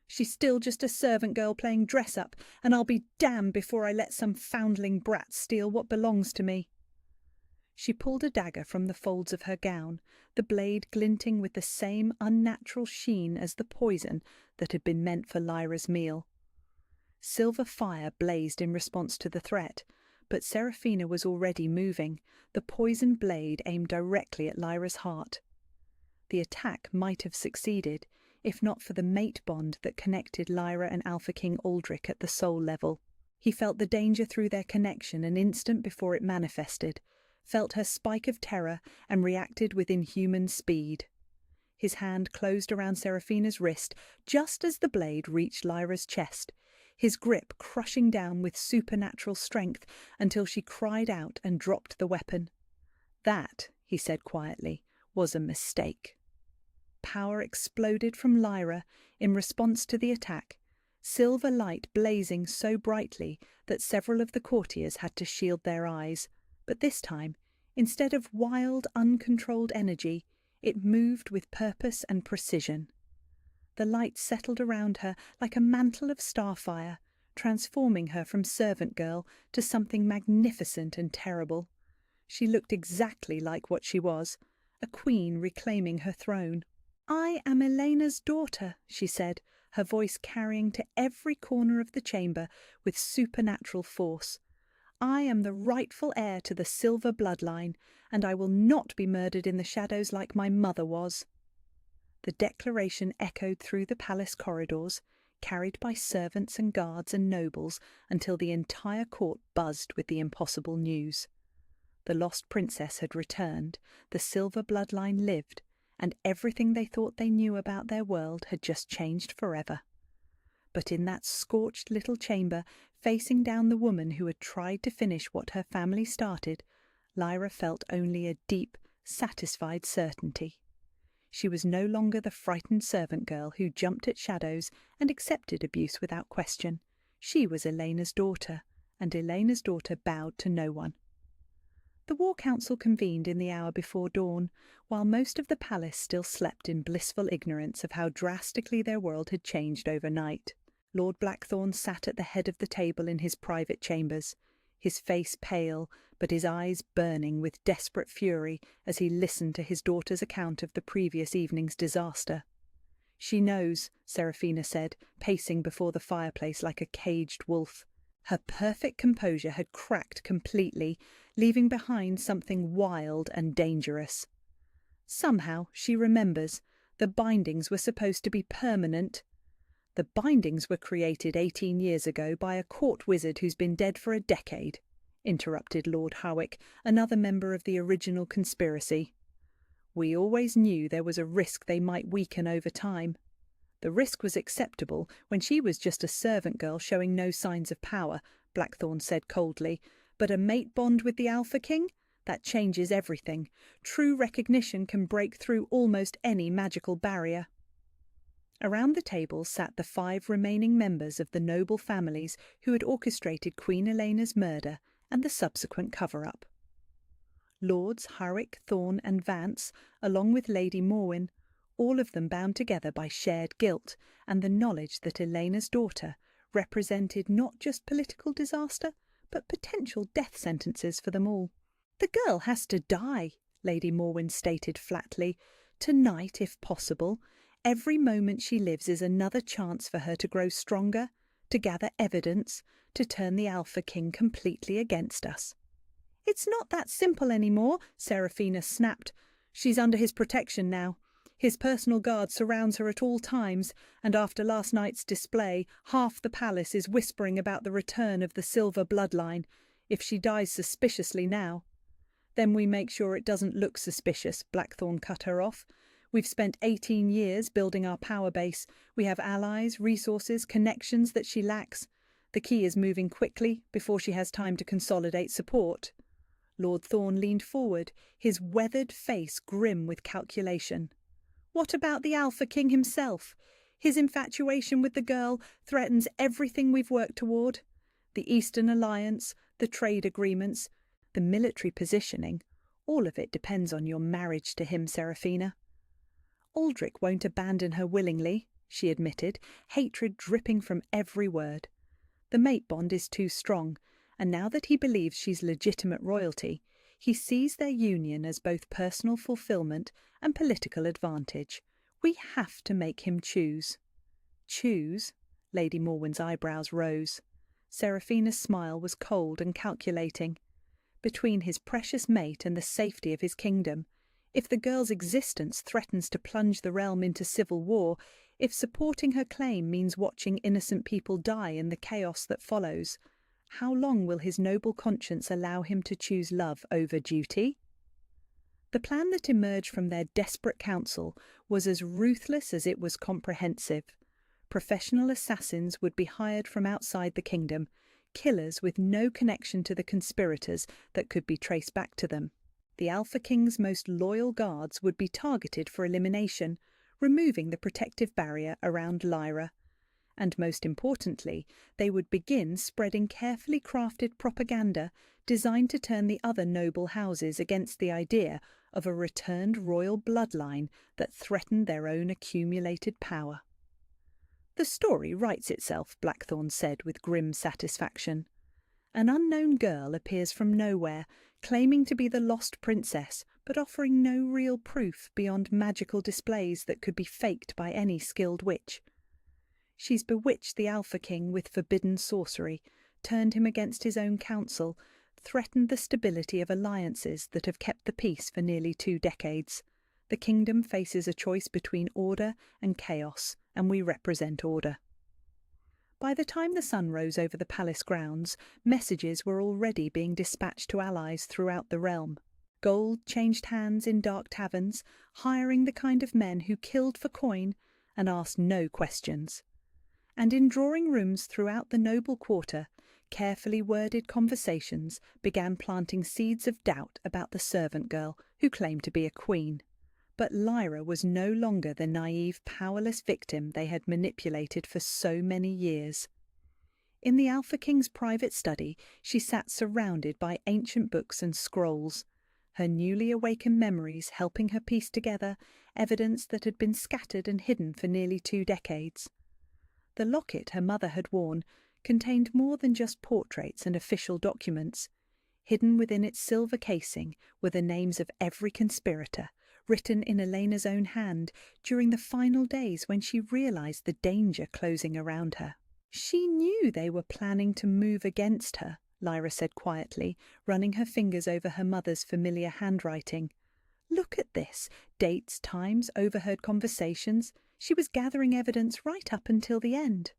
She's still just a servant girl playing dress-up, and I'll be damned before I let some foundling brat steal what belongs to me." She pulled a dagger from the folds of her gown, the blade glinting with the same unnatural sheen as the poison that had been meant for Lyra's meal. Silver fire blazed in response to the threat, but Seraphina was already moving, the poisoned blade aimed directly at Lyra's heart. The attack might have succeeded, if not for the mate bond that connected Lyra and Alpha King Aldrich at the soul level. He felt the danger through their connection an instant before it manifested, felt her spike of terror, and reacted with inhuman speed. His hand closed around Seraphina's wrist just as the blade reached Lyra's chest, his grip crushing down with supernatural strength until she cried out and dropped the weapon. "That," he said quietly, "was a mistake." Power exploded from Lyra in response to the attack, silver light blazing so brightly that several of the courtiers had to shield their eyes. But this time, instead of wild, uncontrolled energy, it moved with purpose and precision. The light settled around her like a mantle of starfire, transforming her from servant girl to something magnificent and terrible. She looked exactly like what she was, a queen reclaiming her throne. "I am Elena's daughter," she said, her voice carrying to every corner of the chamber with supernatural force. "I am the rightful heir to the silver bloodline, and I will not be murdered in the shadows like my mother was." The declaration echoed through the palace corridors, carried by servants and guards and nobles until the entire court buzzed with the impossible news. The lost princess had returned, the silver bloodline lived, and everything they thought they knew about their world had just changed forever. But in that scorched little chamber, facing down the woman who had tried to finish what her family started, Lyra felt only a deep, satisfied certainty. She was no longer the frightened servant girl who jumped at shadows and accepted abuse without question. She was Elena's daughter, and Elena's daughter bowed to no one. The War Council convened in the hour before dawn, while most of the palace still slept in blissful ignorance of how drastically their world had changed overnight. Lord Blackthorn sat at the head of the table in his private chambers, his face pale, but his eyes burning with desperate fury as he listened to his daughter's account of the previous evening's disaster. "She knows," Seraphina said, pacing before the fireplace like a caged wolf. Her perfect composure had cracked completely, leaving behind something wild and dangerous. "Somehow, she remembers, the bindings were supposed to be permanent." "The bindings were created 18 years ago by a court wizard who's been dead for a decade," interrupted Lord Howick, another member of the original conspiracy. "We always knew there was a risk they might weaken over time. The risk was acceptable when she was just a servant girl showing no signs of power," Blackthorn said coldly. "But a mate bond with the Alpha King? That changes everything. True recognition can break through almost any magical barrier." Around the table sat the 5 remaining members of the noble families who had orchestrated Queen Elena's murder and the subsequent cover-up. Lords Howick, Thorne and Vance, along with Lady Morwyn, all of them bound together by shared guilt and the knowledge that Elena's daughter represented not just political disaster, but potential death sentences for them all. "The girl has to die," Lady Morwyn stated flatly. "Tonight, if possible. Every moment she lives is another chance for her to grow stronger, to gather evidence, to turn the Alpha King completely against us." "It's not that simple anymore," Seraphina snapped. "She's under his protection now. His personal guard surrounds her at all times, and after last night's display, half the palace is whispering about the return of the silver bloodline. If she dies suspiciously now—" "Then we make sure it doesn't look suspicious," Blackthorn cut her off. "We've spent 18 years building our power base. We have allies, resources, connections that she lacks. The key is moving quickly before she has time to consolidate support." Lord Thorne leaned forward, his weathered face grim with calculation. "What about the Alpha King himself? His infatuation with the girl threatens everything we've worked toward. The Eastern Alliance, the trade agreements, the military positioning, all of it depends on your marriage to him, Seraphina." "Aldrich won't abandon her willingly," she admitted, hatred dripping from every word. The mate bond is too strong, and now that he believes she's legitimate royalty, he sees their union as both personal fulfillment and political advantage. We have to make him choose. Choose? Lady Morwen's eyebrows rose. Seraphina's smile was cold and calculating. Between his precious mate and the safety of his kingdom, if the girl's existence threatens to plunge the realm into civil war, if supporting her claim means watching innocent people die in the chaos that follows, how long will his noble conscience allow him to choose love over duty? The plan that emerged from their desperate council was as ruthless as it was comprehensive. Professional assassins would be hired from outside the kingdom, killers with no connection to the conspirators that could be traced back to them. The Alpha King's most loyal guards would be targeted for elimination, removing the protective barrier around Lyra. And most importantly, they would begin spreading carefully crafted propaganda designed to turn the other noble houses against the idea of a returned royal bloodline that threatened their own accumulated power. "The story writes itself," Blackthorn said with grim satisfaction. An unknown girl appears from nowhere, claiming to be the lost princess, but offering no real proof beyond magical displays that could be faked by any skilled witch. She's bewitched the Alpha King with forbidden sorcery, turned him against his own council, threatened the stability of alliances that have kept the peace for nearly 2 decades. The kingdom faces a choice between order and chaos, and we represent order. By the time the sun rose over the palace grounds, messages were already being dispatched to allies throughout the realm. Gold changed hands in dark taverns, hiring the kind of men who killed for coin and asked no questions. And in drawing rooms throughout the noble quarter, carefully worded conversations began planting seeds of doubt about the servant girl who claimed to be a queen. But Lyra was no longer the naive, powerless victim they had manipulated for so many years. In the Alpha King's private study, she sat surrounded by ancient books and scrolls, her newly awakened memories helping her piece together evidence that had been scattered and hidden for nearly 2 decades. The locket her mother had worn contained more than just portraits and official documents. Hidden within its silver casing were the names of every conspirator, written in Elena's own hand during the final days when she realized the danger closing around her. "She knew they were planning to move against her," Lyra said quietly, running her fingers over her mother's familiar handwriting. "Look at this. Dates, times, overheard conversations. She was gathering evidence right up until the end."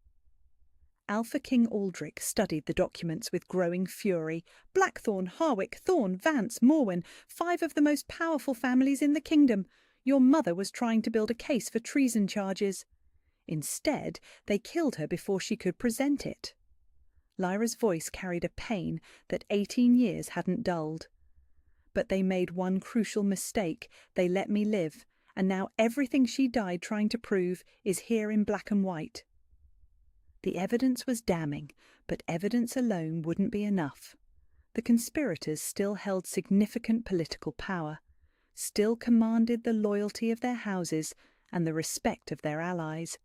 Alpha King Aldrich studied the documents with growing fury. "Blackthorn, Harwick, Thorn, Vance, Morwen, 5 of the most powerful families in the kingdom. Your mother was trying to build a case for treason charges. Instead, they killed her before she could present it." Lyra's voice carried a pain that 18 years hadn't dulled. "But they made one crucial mistake. They let me live, and now everything she died trying to prove is here in black and white." The evidence was damning, but evidence alone wouldn't be enough. The conspirators still held significant political power, still commanded the loyalty of their houses and the respect of their allies.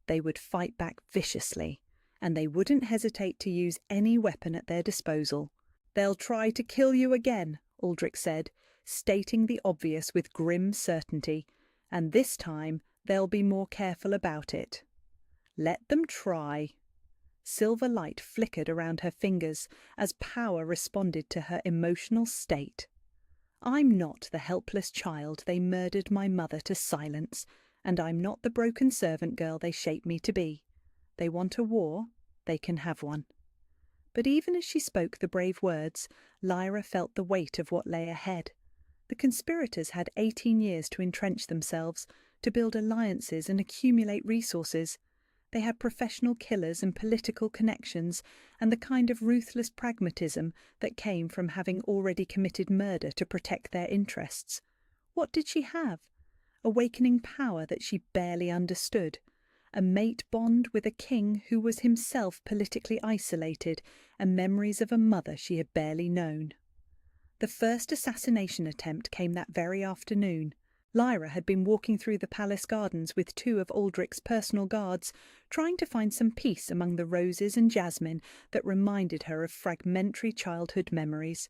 They would fight back viciously, and they wouldn't hesitate to use any weapon at their disposal. "They'll try to kill you again," Aldrich said, stating the obvious with grim certainty, "and this time they'll be more careful about it." "Let them try." Silver light flickered around her fingers as power responded to her emotional state. "I'm not the helpless child they murdered my mother to silence, and I'm not the broken servant girl they shaped me to be. They want a war, they can have one." But even as she spoke the brave words, Lyra felt the weight of what lay ahead. The conspirators had 18 years to entrench themselves, to build alliances and accumulate resources. They had professional killers and political connections, and the kind of ruthless pragmatism that came from having already committed murder to protect their interests. What did she have? Awakening power that she barely understood. A mate bond with a king who was himself politically isolated, and memories of a mother she had barely known. The first assassination attempt came that very afternoon. Lyra had been walking through the palace gardens with two of Aldrich's personal guards, trying to find some peace among the roses and jasmine that reminded her of fragmentary childhood memories.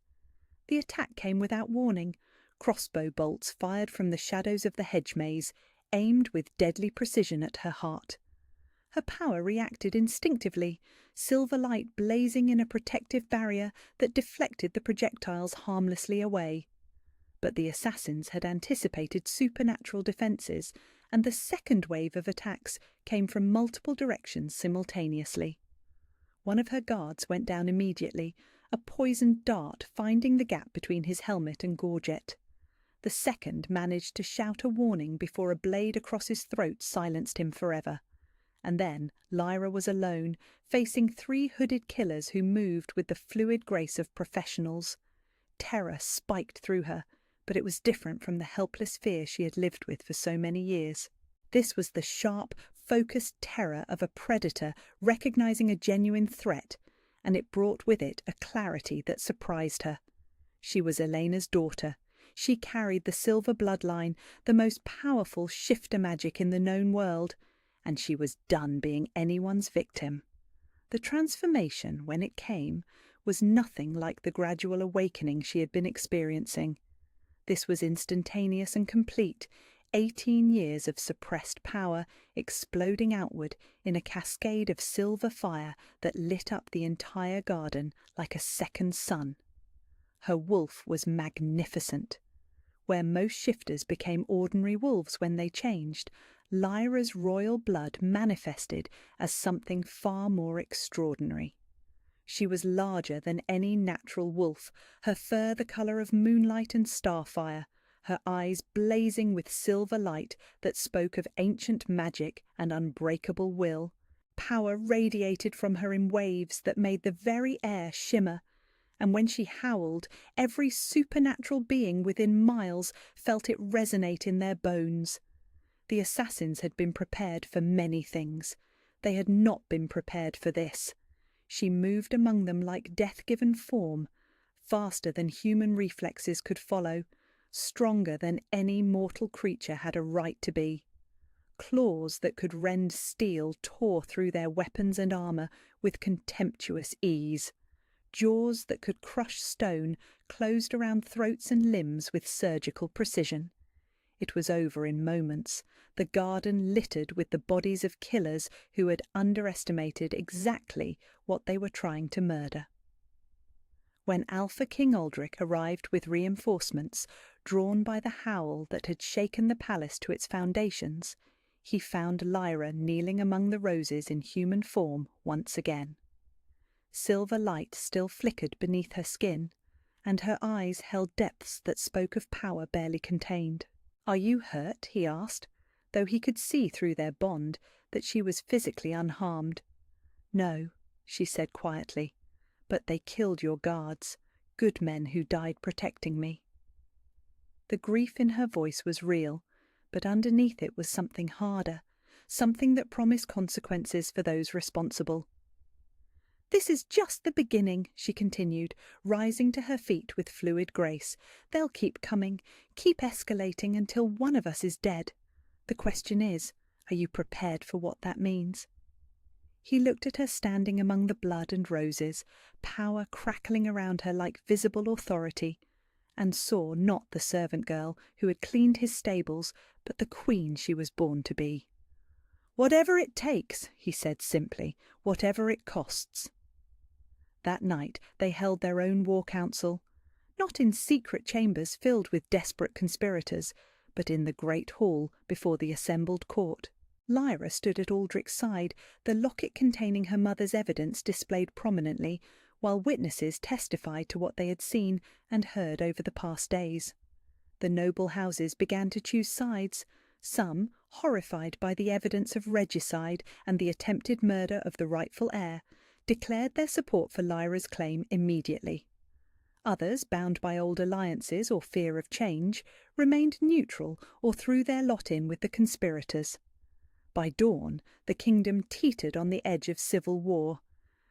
The attack came without warning, crossbow bolts fired from the shadows of the hedge maze, aimed with deadly precision at her heart. Her power reacted instinctively, silver light blazing in a protective barrier that deflected the projectiles harmlessly away. But the assassins had anticipated supernatural defences, and the second wave of attacks came from multiple directions simultaneously. One of her guards went down immediately, a poisoned dart finding the gap between his helmet and gorget. The second managed to shout a warning before a blade across his throat silenced him forever. And then Lyra was alone, facing three hooded killers who moved with the fluid grace of professionals. Terror spiked through her, but it was different from the helpless fear she had lived with for so many years. This was the sharp, focused terror of a predator recognizing a genuine threat, and it brought with it a clarity that surprised her. She was Elena's daughter. She carried the silver bloodline, the most powerful shifter magic in the known world, and she was done being anyone's victim. The transformation, when it came, was nothing like the gradual awakening she had been experiencing. This was instantaneous and complete, 18 years of suppressed power exploding outward in a cascade of silver fire that lit up the entire garden like a second sun. Her wolf was magnificent. Where most shifters became ordinary wolves when they changed, Lyra's royal blood manifested as something far more extraordinary. She was larger than any natural wolf, her fur the colour of moonlight and starfire, her eyes blazing with silver light that spoke of ancient magic and unbreakable will. Power radiated from her in waves that made the very air shimmer, and when she howled, every supernatural being within miles felt it resonate in their bones. The assassins had been prepared for many things. They had not been prepared for this. She moved among them like death-given form, faster than human reflexes could follow, stronger than any mortal creature had a right to be. Claws that could rend steel tore through their weapons and armour with contemptuous ease. Jaws that could crush stone closed around throats and limbs with surgical precision. It was over in moments, the garden littered with the bodies of killers who had underestimated exactly what they were trying to murder. When Alpha King Aldrich arrived with reinforcements, drawn by the howl that had shaken the palace to its foundations, he found Lyra kneeling among the roses in human form once again. Silver light still flickered beneath her skin, and her eyes held depths that spoke of power barely contained. "Are you hurt?" he asked, though he could see through their bond that she was physically unharmed. "No," she said quietly, "but they killed your guards, good men who died protecting me." The grief in her voice was real, but underneath it was something harder, something that promised consequences for those responsible. "This is just the beginning," she continued, rising to her feet with fluid grace. "They'll keep coming, keep escalating until one of us is dead. The question is, are you prepared for what that means?" He looked at her standing among the blood and roses, power crackling around her like visible authority, and saw not the servant girl who had cleaned his stables, but the queen she was born to be. "Whatever it takes," he said simply, "whatever it costs." That night they held their own war council, not in secret chambers filled with desperate conspirators, but in the great hall before the assembled court. Lyra stood at Aldrich's side, the locket containing her mother's evidence displayed prominently, while witnesses testified to what they had seen and heard over the past days. The noble houses began to choose sides, some, horrified by the evidence of regicide and the attempted murder of the rightful heir, declared their support for Lyra's claim immediately. Others, bound by old alliances or fear of change, remained neutral or threw their lot in with the conspirators. By dawn, the kingdom teetered on the edge of civil war,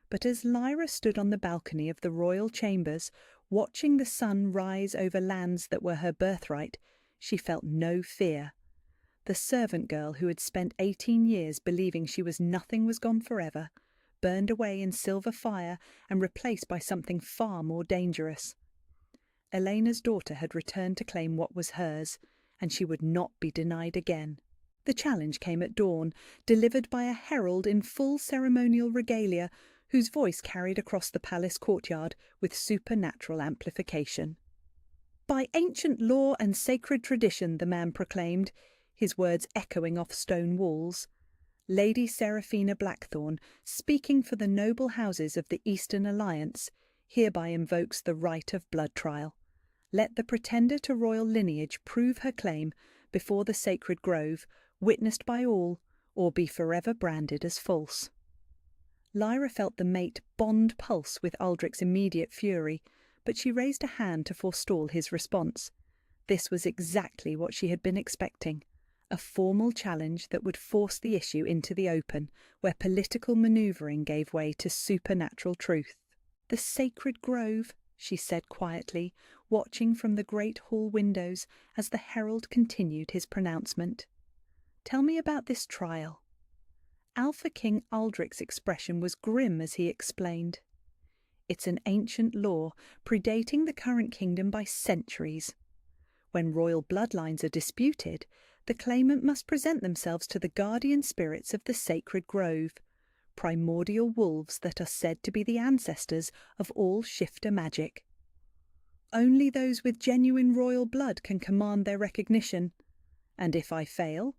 but as Lyra stood on the balcony of the royal chambers, watching the sun rise over lands that were her birthright, She felt no fear. The servant girl who had spent 18 years believing she was nothing was gone forever, burned away in silver fire and replaced by something far more dangerous. Elena's daughter had returned to claim what was hers, and she would not be denied again. The challenge came at dawn, delivered by a herald in full ceremonial regalia, whose voice carried across the palace courtyard with supernatural amplification. "By ancient law and sacred tradition," the man proclaimed, his words echoing off stone walls, "Lady Seraphina Blackthorn, speaking for the noble houses of the Eastern Alliance, hereby invokes the right of blood trial. Let the pretender to royal lineage prove her claim before the sacred grove, witnessed by all, or be forever branded as false." Lyra felt the mate bond pulse with Aldrich's immediate fury, but she raised a hand to forestall his response. This was exactly what she had been expecting. A formal challenge that would force the issue into the open, where political manoeuvring gave way to supernatural truth. "The sacred grove," she said quietly, watching from the great hall windows as the herald continued his pronouncement. "Tell me about this trial." Alpha King Aldrich's expression was grim as he explained. "It's an ancient law, predating the current kingdom by centuries. When royal bloodlines are disputed, the claimant must present themselves to the guardian spirits of the sacred grove, primordial wolves that are said to be the ancestors of all shifter magic. Only those with genuine royal blood can command their recognition. And if I fail?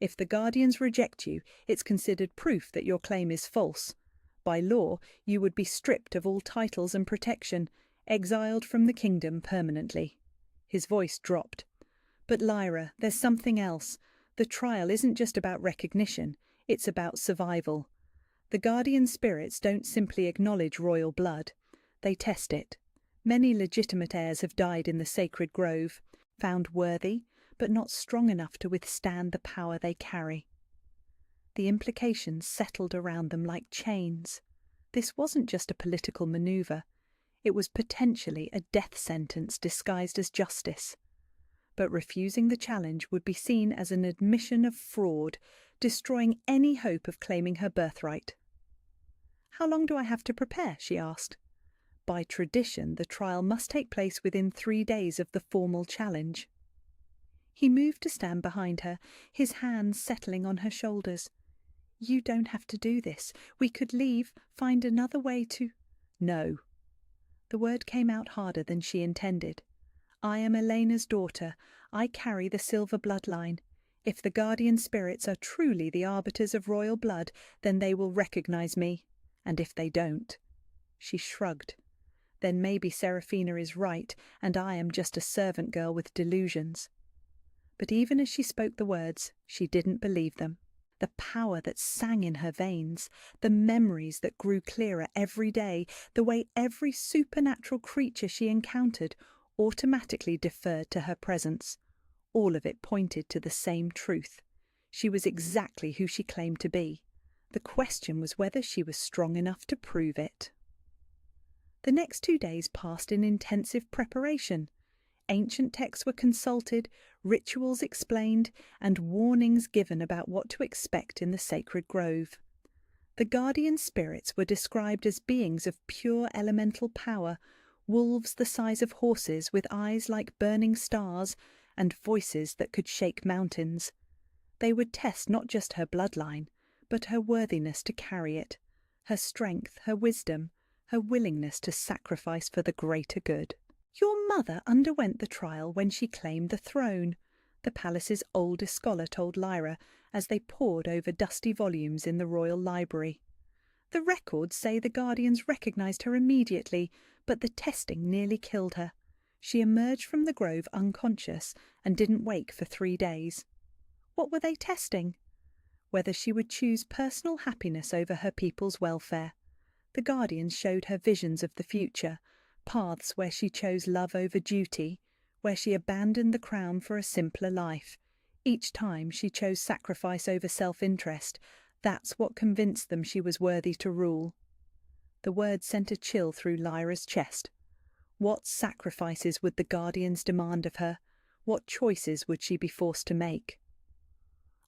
If the guardians reject you, it's considered proof that your claim is false. By law, you would be stripped of all titles and protection, exiled from the kingdom permanently." His voice dropped. "But Lyra, there's something else. The trial isn't just about recognition, it's about survival. The guardian spirits don't simply acknowledge royal blood, they test it. Many legitimate heirs have died in the sacred grove, found worthy, but not strong enough to withstand the power they carry." The implications settled around them like chains. This wasn't just a political maneuver. It was potentially a death sentence disguised as justice. But refusing the challenge would be seen as an admission of fraud, destroying any hope of claiming her birthright. "How long do I have to prepare?" she asked. By tradition, the trial must take place within 3 days of the formal challenge. He moved to stand behind her, his hands settling on her shoulders. "You don't have to do this. We could leave, find another way to—" "No." The word came out harder than she intended. "I am Elena's daughter. I carry the silver bloodline. If the guardian spirits are truly the arbiters of royal blood, then they will recognize me. And if they don't—" She shrugged. "Then maybe Seraphina is right, and I am just a servant girl with delusions." But even as she spoke the words, she didn't believe them. The power that sang in her veins, the memories that grew clearer every day, the way every supernatural creature she encountered automatically deferred to her presence. All of it pointed to the same truth. She was exactly who she claimed to be. The question was whether she was strong enough to prove it. The next 2 days passed in intensive preparation. Ancient texts were consulted, rituals explained, and warnings given about what to expect in the sacred grove. The guardian spirits were described as beings of pure elemental power, wolves the size of horses with eyes like burning stars, and voices that could shake mountains. They would test not just her bloodline, but her worthiness to carry it, her strength, her wisdom, her willingness to sacrifice for the greater good. "Your mother underwent the trial when she claimed the throne," the palace's oldest scholar told Lyra as they pored over dusty volumes in the royal library. "The records say the guardians recognized her immediately, but the testing nearly killed her. She emerged from the grove unconscious and didn't wake for 3 days. What were they testing? Whether she would choose personal happiness over her people's welfare. The guardians showed her visions of the future, paths where she chose love over duty, where she abandoned the crown for a simpler life. Each time she chose sacrifice over self-interest. That's what convinced them she was worthy to rule." The word sent a chill through Lyra's chest. What sacrifices would the guardians demand of her? What choices would she be forced to make?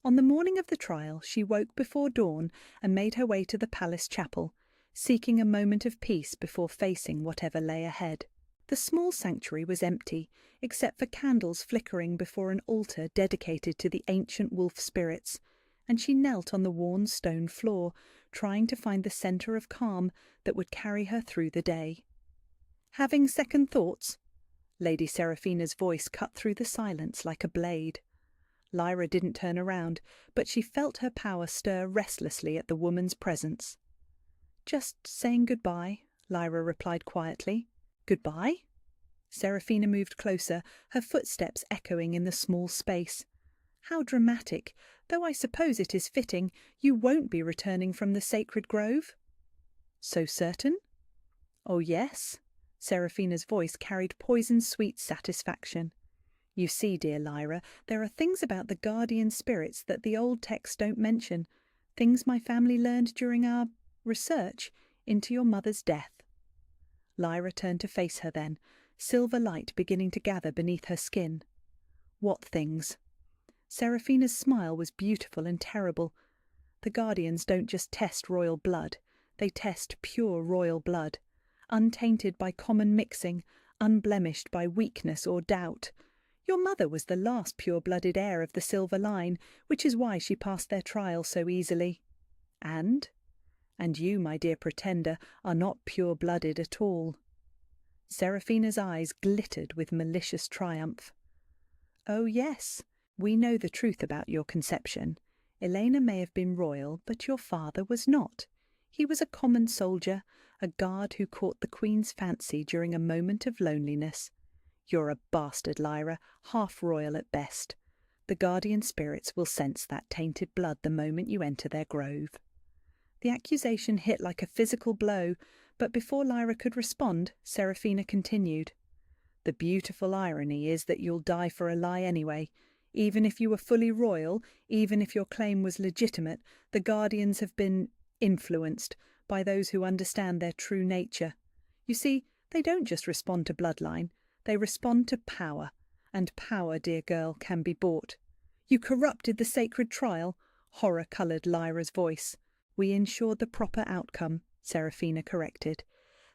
On the morning of the trial, she woke before dawn and made her way to the palace chapel, seeking a moment of peace before facing whatever lay ahead. The small sanctuary was empty, except for candles flickering before an altar dedicated to the ancient wolf spirits, and she knelt on the worn stone floor, trying to find the centre of calm that would carry her through the day. "Having second thoughts?" Lady Seraphina's voice cut through the silence like a blade. Lyra didn't turn around, but she felt her power stir restlessly at the woman's presence. "Just saying goodbye," Lyra replied quietly. "Goodbye?" Seraphina moved closer, her footsteps echoing in the small space. "How dramatic, though I suppose it is fitting. You won't be returning from the sacred grove?" "So certain?" "Oh, yes." Seraphina's voice carried poison-sweet satisfaction. "You see, dear Lyra, there are things about the guardian spirits that the old texts don't mention, things my family learned during our research into your mother's death." Lyra turned to face her then, silver light beginning to gather beneath her skin. "What things?" Seraphina's smile was beautiful and terrible. "The guardians don't just test royal blood, they test pure royal blood, untainted by common mixing, unblemished by weakness or doubt. Your mother was the last pure-blooded heir of the silver line, which is why she passed their trial so easily. And you, my dear pretender, are not pure-blooded at all." Seraphina's eyes glittered with malicious triumph. "Oh, yes, we know the truth about your conception. Elena may have been royal, but your father was not. He was a common soldier, a guard who caught the Queen's fancy during a moment of loneliness. You're a bastard, Lyra, half royal at best. The guardian spirits will sense that tainted blood the moment you enter their grove." The accusation hit like a physical blow, but before Lyra could respond, Seraphina continued. "The beautiful irony is that you'll die for a lie anyway. Even if you were fully royal, even if your claim was legitimate, the guardians have been influenced by those who understand their true nature. You see, they don't just respond to bloodline, they respond to power. And power, dear girl, can be bought. You corrupted the sacred trial," horror coloured Lyra's voice. "We ensured the proper outcome," Seraphina corrected.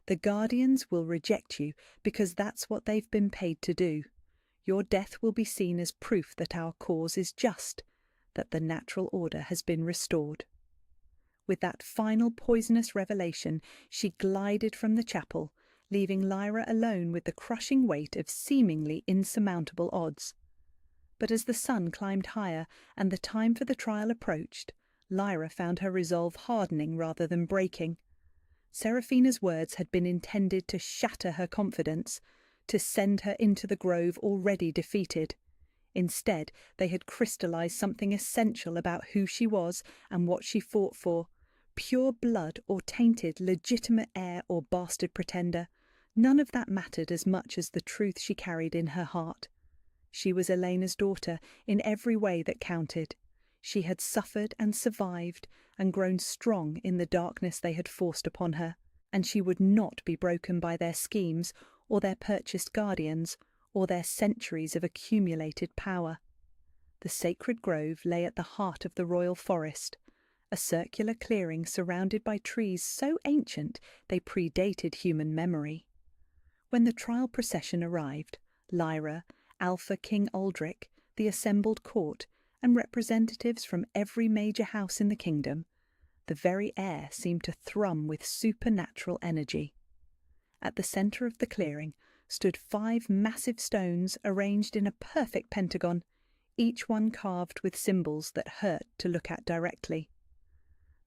"The guardians will reject you because that's what they've been paid to do. Your death will be seen as proof that our cause is just, that the natural order has been restored." With that final poisonous revelation, she glided from the chapel, leaving Lyra alone with the crushing weight of seemingly insurmountable odds. But as the sun climbed higher and the time for the trial approached, Lyra found her resolve hardening rather than breaking. Seraphina's words had been intended to shatter her confidence, to send her into the grove already defeated. Instead, they had crystallized something essential about who she was and what she fought for. Pure blood or tainted legitimate heir or bastard pretender, none of that mattered as much as the truth she carried in her heart. She was Elena's daughter in every way that counted. She had suffered and survived and grown strong in the darkness they had forced upon her, and she would not be broken by their schemes or their purchased guardians or their centuries of accumulated power. The sacred grove lay at the heart of the royal forest, a circular clearing surrounded by trees so ancient they predated human memory. When the trial procession arrived, Lyra, Alpha King Aldrich, the assembled court, and representatives from every major house in the kingdom, the very air seemed to thrum with supernatural energy. At the centre of the clearing stood 5 massive stones arranged in a perfect pentagon, each one carved with symbols that hurt to look at directly.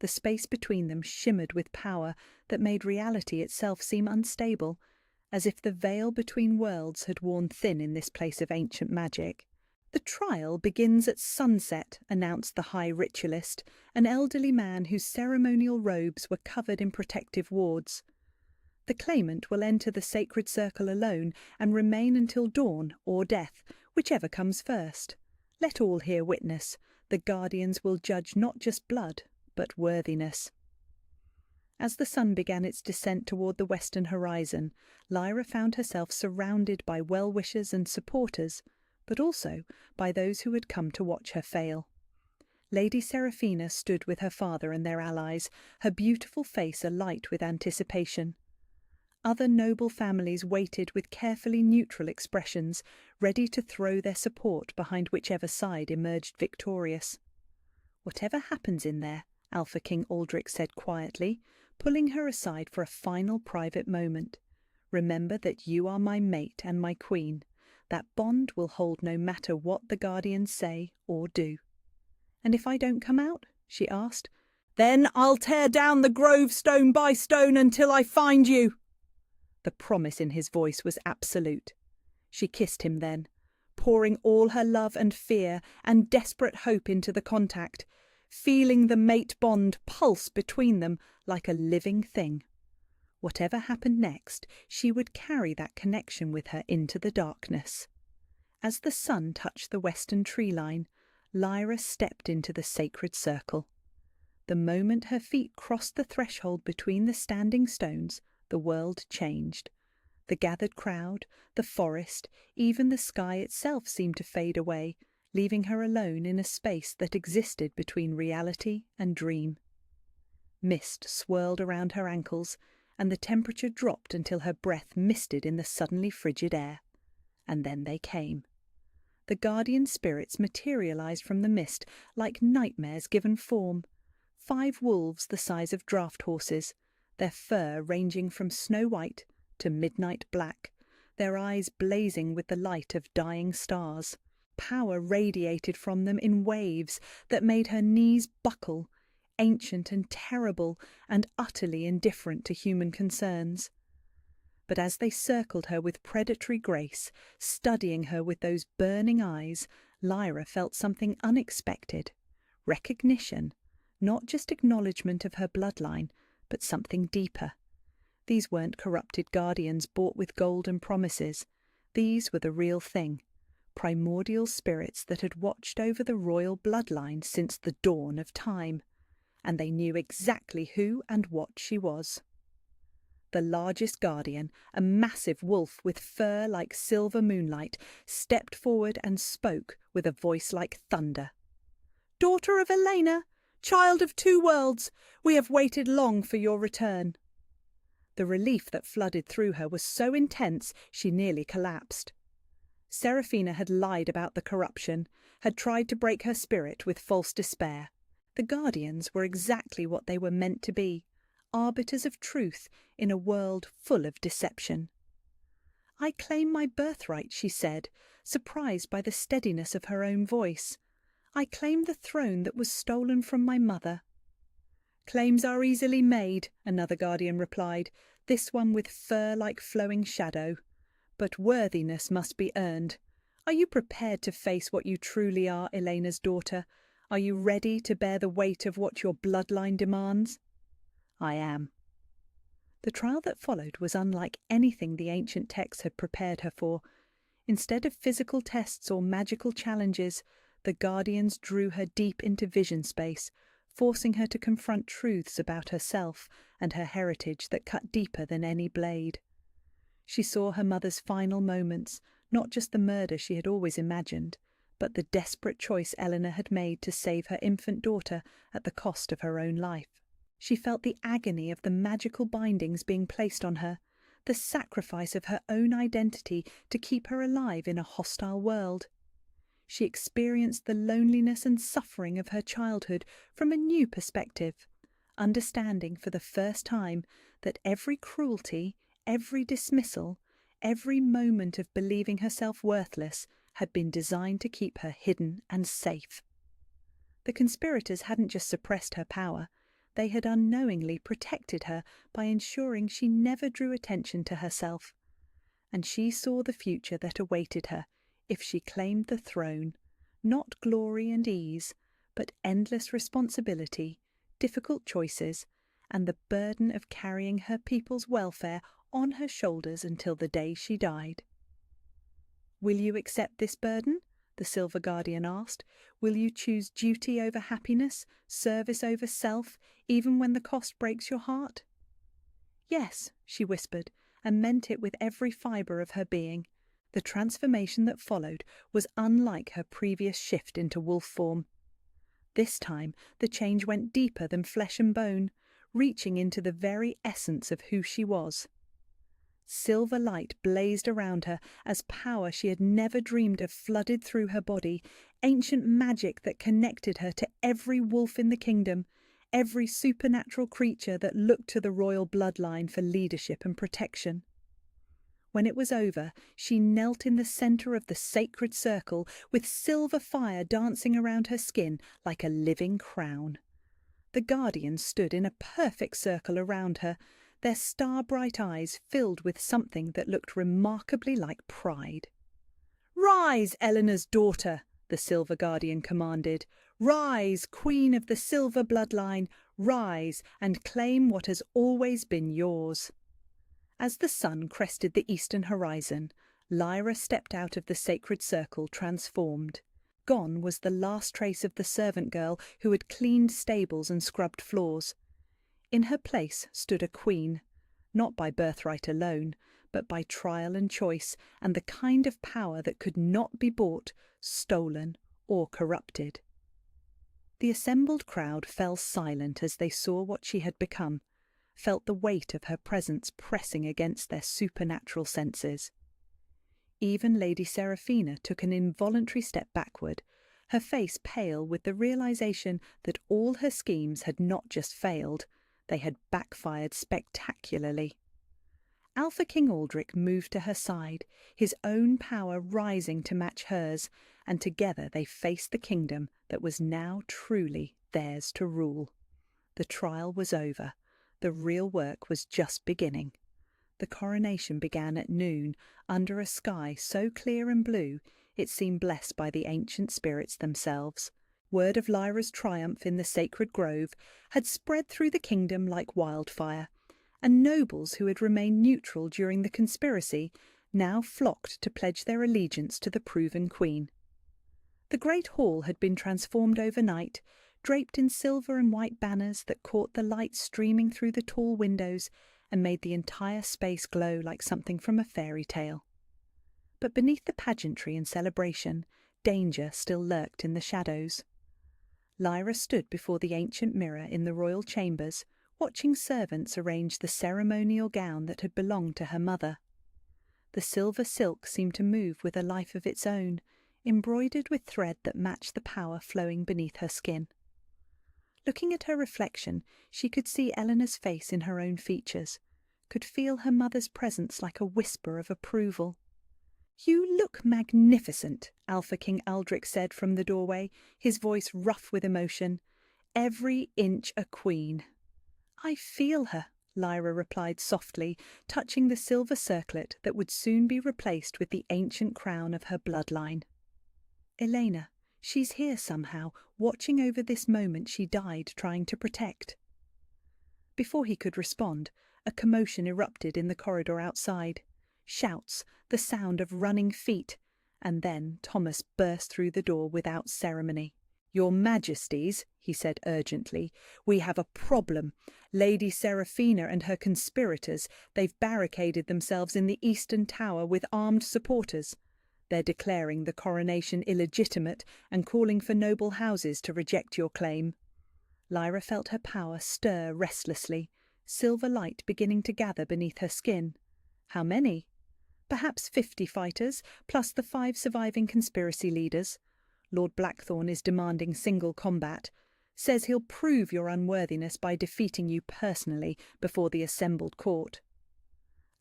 The space between them shimmered with power that made reality itself seem unstable, as if the veil between worlds had worn thin in this place of ancient magic. "The trial begins at sunset," announced the High Ritualist, an elderly man whose ceremonial robes were covered in protective wards. "The claimant will enter the sacred circle alone and remain until dawn or death, whichever comes first. Let all here witness. The guardians will judge not just blood, but worthiness." As the sun began its descent toward the western horizon, Lyra found herself surrounded by well-wishers and supporters, but also by those who had come to watch her fail. Lady Seraphina stood with her father and their allies, her beautiful face alight with anticipation. Other noble families waited with carefully neutral expressions, ready to throw their support behind whichever side emerged victorious. "Whatever happens in there," Alpha King Aldrich said quietly, pulling her aside for a final private moment, "remember that you are my mate and my queen. That bond will hold no matter what the Guardians say or do." "And if I don't come out?" she asked. "Then I'll tear down the grove stone by stone until I find you." The promise in his voice was absolute. She kissed him then, pouring all her love and fear and desperate hope into the contact, feeling the mate bond pulse between them like a living thing. Whatever happened next, she would carry that connection with her into the darkness. As the sun touched the western tree line, Lyra stepped into the sacred circle. The moment her feet crossed the threshold between the standing stones, the world changed. The gathered crowd, the forest, even the sky itself seemed to fade away, leaving her alone in a space that existed between reality and dream. Mist swirled around her ankles, and the temperature dropped until her breath misted in the suddenly frigid air. And then they came. The guardian spirits materialized from the mist like nightmares given form. 5 wolves the size of draft horses, their fur ranging from snow white to midnight black, their eyes blazing with the light of dying stars. Power radiated from them in waves that made her knees buckle, ancient and terrible and utterly indifferent to human concerns. But as they circled her with predatory grace, studying her with those burning eyes, Lyra felt something unexpected. Recognition, not just acknowledgement of her bloodline, but something deeper. These weren't corrupted guardians bought with gold and promises. These were the real thing, primordial spirits that had watched over the royal bloodline since the dawn of time, and they knew exactly who and what she was. The largest guardian, a massive wolf with fur like silver moonlight, stepped forward and spoke with a voice like thunder. "Daughter of Elena, child of 2 worlds, we have waited long for your return." The relief that flooded through her was so intense she nearly collapsed. Seraphina had lied about the corruption, had tried to break her spirit with false despair. The Guardians were exactly what they were meant to be, arbiters of truth in a world full of deception. "I claim my birthright," she said, surprised by the steadiness of her own voice. "I claim the throne that was stolen from my mother." "Claims are easily made," another guardian replied, this one with fur like flowing shadow. "But worthiness must be earned. Are you prepared to face what you truly are, Elena's daughter? Are you ready to bear the weight of what your bloodline demands?" "I am." The trial that followed was unlike anything the ancient texts had prepared her for. Instead of physical tests or magical challenges, the guardians drew her deep into vision space, forcing her to confront truths about herself and her heritage that cut deeper than any blade. She saw her mother's final moments, not just the murder she had always imagined, but the desperate choice Eleanor had made to save her infant daughter at the cost of her own life. She felt the agony of the magical bindings being placed on her, the sacrifice of her own identity to keep her alive in a hostile world. She experienced the loneliness and suffering of her childhood from a new perspective, understanding for the first time that every cruelty, every dismissal, every moment of believing herself worthless had been designed to keep her hidden and safe. The conspirators hadn't just suppressed her power, they had unknowingly protected her by ensuring she never drew attention to herself. And she saw the future that awaited her if she claimed the throne, not glory and ease, but endless responsibility, difficult choices, and the burden of carrying her people's welfare on her shoulders until the day she died. "Will you accept this burden?" the Silver Guardian asked. "Will you choose duty over happiness, service over self, even when the cost breaks your heart?" "Yes," she whispered, and meant it with every fibre of her being. The transformation that followed was unlike her previous shift into wolf form. This time, the change went deeper than flesh and bone, reaching into the very essence of who she was. Silver light blazed around her as power she had never dreamed of flooded through her body, ancient magic that connected her to every wolf in the kingdom, every supernatural creature that looked to the royal bloodline for leadership and protection. When it was over, she knelt in the centre of the sacred circle, with silver fire dancing around her skin like a living crown. The guardians stood in a perfect circle around her, their star-bright eyes filled with something that looked remarkably like pride. "Rise, Eleanor's daughter," the Silver Guardian commanded. "Rise, Queen of the Silver Bloodline, rise and claim what has always been yours." As the sun crested the eastern horizon, Lyra stepped out of the sacred circle transformed. Gone was the last trace of the servant girl who had cleaned stables and scrubbed floors. In her place stood a queen, not by birthright alone, but by trial and choice, and the kind of power that could not be bought, stolen, or corrupted. The assembled crowd fell silent as they saw what she had become, felt the weight of her presence pressing against their supernatural senses. Even Lady Seraphina took an involuntary step backward, her face pale with the realization that all her schemes had not just failed, they had backfired spectacularly. Alpha King Aldrich moved to her side, his own power rising to match hers, and together they faced the kingdom that was now truly theirs to rule. The trial was over. The real work was just beginning. The coronation began at noon, under a sky so clear and blue it seemed blessed by the ancient spirits themselves. Word of Lyra's triumph in the sacred grove had spread through the kingdom like wildfire, and nobles who had remained neutral during the conspiracy now flocked to pledge their allegiance to the proven queen. The great hall had been transformed overnight, draped in silver and white banners that caught the light streaming through the tall windows and made the entire space glow like something from a fairy tale. But beneath the pageantry and celebration, danger still lurked in the shadows. Lyra stood before the ancient mirror in the royal chambers, watching servants arrange the ceremonial gown that had belonged to her mother. The silver silk seemed to move with a life of its own, embroidered with thread that matched the power flowing beneath her skin. Looking at her reflection, she could see Eleanor's face in her own features, could feel her mother's presence like a whisper of approval. "You look magnificent," Alpha King Aldrich said from the doorway, his voice rough with emotion. "Every inch a queen." "I feel her," Lyra replied softly, touching the silver circlet that would soon be replaced with the ancient crown of her bloodline. "Elena, she's here somehow, watching over this moment she died trying to protect." Before he could respond, a commotion erupted in the corridor outside. Shouts, the sound of running feet, and then Thomas burst through the door without ceremony. "Your Majesties," he said urgently, "we have a problem. Lady Seraphina and her conspirators, they've barricaded themselves in the Eastern Tower with armed supporters. They're declaring the coronation illegitimate and calling for noble houses to reject your claim." Lyra felt her power stir restlessly, silver light beginning to gather beneath her skin. How many? Perhaps 50 fighters, plus the 5 surviving conspiracy leaders. Lord Blackthorn is demanding single combat. Says he'll prove your unworthiness by defeating you personally before the assembled court.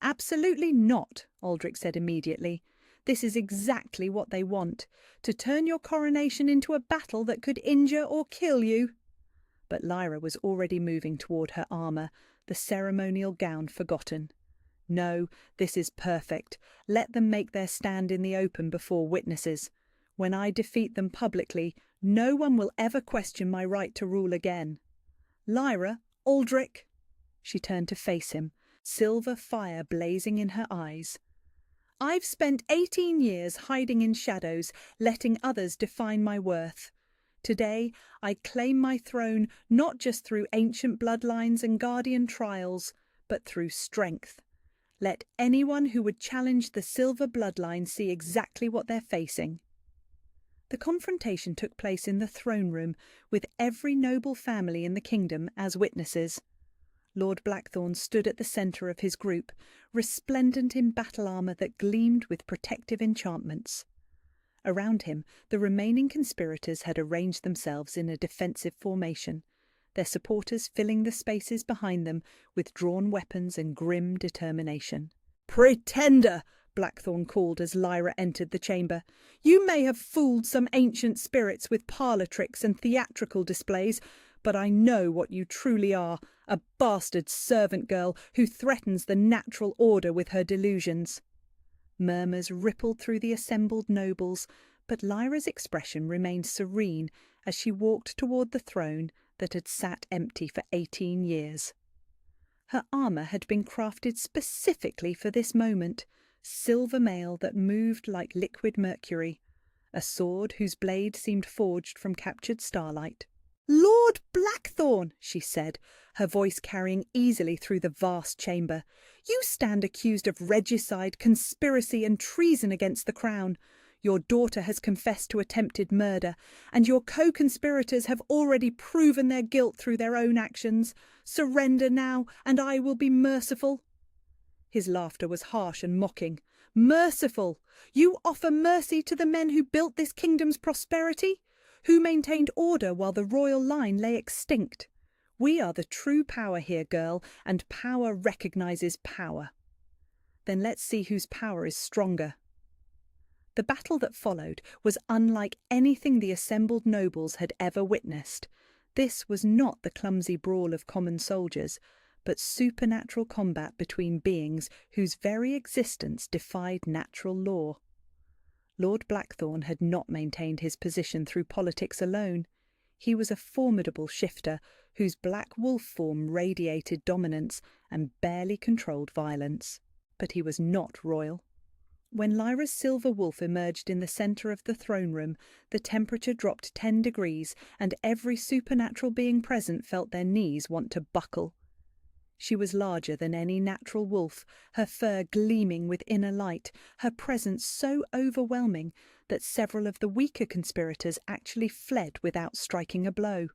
"Absolutely not," Aldrich said immediately. "This is exactly what they want, to turn your coronation into a battle that could injure or kill you." But Lyra was already moving toward her armour, the ceremonial gown forgotten. "No, this is perfect. Let them make their stand in the open before witnesses. When I defeat them publicly, no one will ever question my right to rule again. Lyra, Aldrich!" She turned to face him, silver fire blazing in her eyes. "I've spent 18 years hiding in shadows, letting others define my worth. Today, I claim my throne not just through ancient bloodlines and guardian trials, but through strength. Let anyone who would challenge the silver bloodline see exactly what they're facing. The confrontation took place in the throne room, with every noble family in the kingdom as witnesses. Lord Blackthorn stood at the centre of his group, resplendent in battle armour that gleamed with protective enchantments. Around him, the remaining conspirators had arranged themselves in a defensive formation, their supporters filling the spaces behind them with drawn weapons and grim determination. "Pretender!" Blackthorn called as Lyra entered the chamber. "You may have fooled some ancient spirits with parlour tricks and theatrical displays, but I know what you truly are, a bastard servant girl who threatens the natural order with her delusions." Murmurs rippled through the assembled nobles, but Lyra's expression remained serene as she walked toward the throne that had sat empty for 18 years. Her armour had been crafted specifically for this moment, silver mail that moved like liquid mercury, a sword whose blade seemed forged from captured starlight. "Lord Blackthorn," she said, her voice carrying easily through the vast chamber, "you stand accused of regicide, conspiracy and treason against the crown. Your daughter has confessed to attempted murder, and your co-conspirators have already proven their guilt through their own actions. Surrender now, and I will be merciful." His laughter was harsh and mocking. "Merciful! You offer mercy to the men who built this kingdom's prosperity? Who maintained order while the royal line lay extinct? We are the true power here, girl, and power recognizes power. Then let's see whose power is stronger." The battle that followed was unlike anything the assembled nobles had ever witnessed. This was not the clumsy brawl of common soldiers, but supernatural combat between beings whose very existence defied natural law. Lord Blackthorn had not maintained his position through politics alone. He was a formidable shifter whose black wolf form radiated dominance and barely controlled violence. But he was not royal. When Lyra's silver wolf emerged in the centre of the throne room, the temperature dropped 10 degrees, and every supernatural being present felt their knees want to buckle. She was larger than any natural wolf, her fur gleaming with inner light, her presence so overwhelming that several of the weaker conspirators actually fled without striking a blow.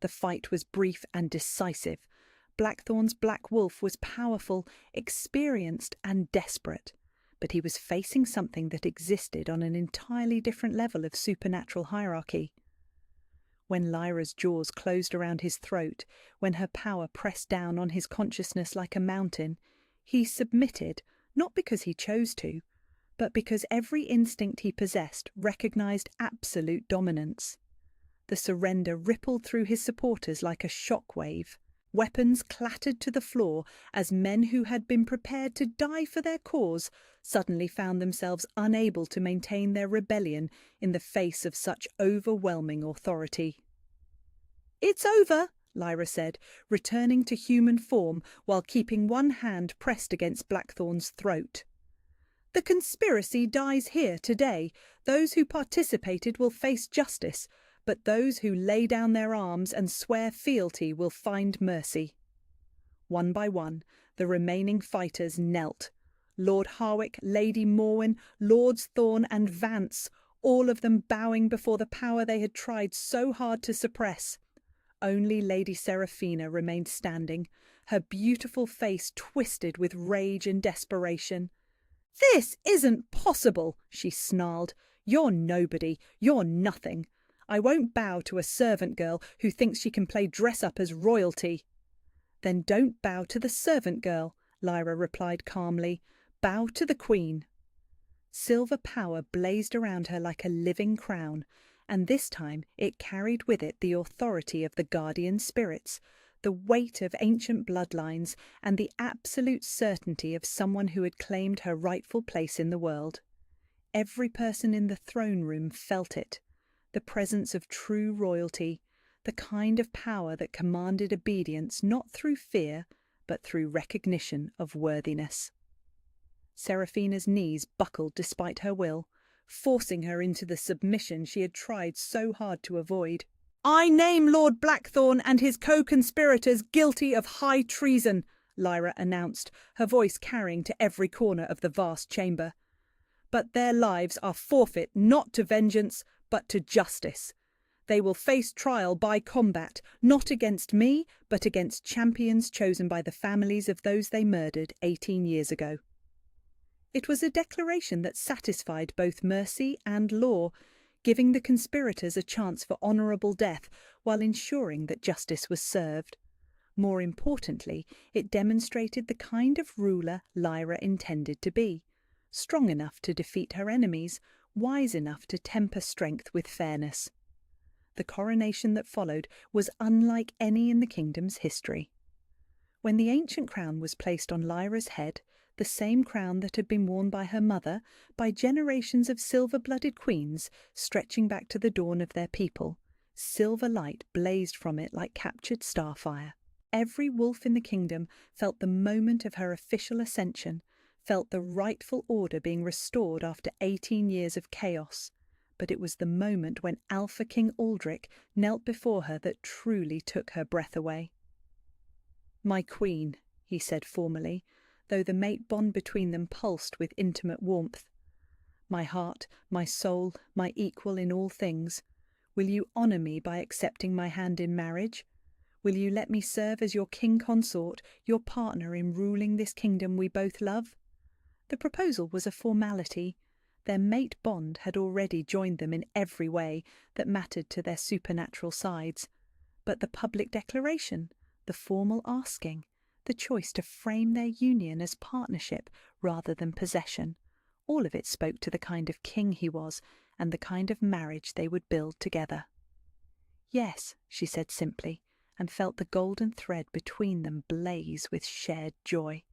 The fight was brief and decisive. Blackthorn's black wolf was powerful, experienced and desperate, but he was facing something that existed on an entirely different level of supernatural hierarchy. When Lyra's jaws closed around his throat, when her power pressed down on his consciousness like a mountain, he submitted, not because he chose to, but because every instinct he possessed recognized absolute dominance. The surrender rippled through his supporters like a shockwave. Weapons clattered to the floor as men who had been prepared to die for their cause suddenly found themselves unable to maintain their rebellion in the face of such overwhelming authority. "It's over," Lyra said, returning to human form while keeping one hand pressed against Blackthorn's throat. "The conspiracy dies here today. Those who participated will face justice, but those who lay down their arms and swear fealty will find mercy." One by one, the remaining fighters knelt. Lord Harwick, Lady Morwen, Lords Thorne and Vance, all of them bowing before the power they had tried so hard to suppress. Only Lady Seraphina remained standing, her beautiful face twisted with rage and desperation. "This isn't possible," she snarled. "You're nobody. You're nothing. I won't bow to a servant girl who thinks she can play dress-up as royalty." "Then don't bow to the servant girl," Lyra replied calmly. "Bow to the Queen." Silver power blazed around her like a living crown, and this time it carried with it the authority of the guardian spirits, the weight of ancient bloodlines, and the absolute certainty of someone who had claimed her rightful place in the world. Every person in the throne room felt it. The presence of true royalty, the kind of power that commanded obedience not through fear, but through recognition of worthiness. Seraphina's knees buckled despite her will, forcing her into the submission she had tried so hard to avoid. "I name Lord Blackthorn and his co-conspirators guilty of high treason," Lyra announced, her voice carrying to every corner of the vast chamber. "But their lives are forfeit not to vengeance, but to justice. They will face trial by combat, not against me, but against champions chosen by the families of those they murdered 18 years ago." It was a declaration that satisfied both mercy and law, giving the conspirators a chance for honourable death while ensuring that justice was served. More importantly, it demonstrated the kind of ruler Lyra intended to be, strong enough to defeat her enemies, wise enough to temper strength with fairness. The coronation that followed was unlike any in the kingdom's history. When the ancient crown was placed on Lyra's head, the same crown that had been worn by her mother, by generations of silver-blooded queens stretching back to the dawn of their people, silver light blazed from it like captured starfire. Every wolf in the kingdom felt the moment of her official ascension, felt the rightful order being restored after 18 years of chaos. But it was the moment when Alpha King Aldrich knelt before her that truly took her breath away. "My queen," he said formally, though the mate bond between them pulsed with intimate warmth. "My heart, my soul, my equal in all things. Will you honour me by accepting my hand in marriage? Will you let me serve as your king consort, your partner in ruling this kingdom we both love?" The proposal was a formality. Their mate bond had already joined them in every way that mattered to their supernatural sides. But the public declaration, the formal asking, the choice to frame their union as partnership rather than possession, all of it spoke to the kind of king he was and the kind of marriage they would build together. "Yes," she said simply, and felt the golden thread between them blaze with shared joy.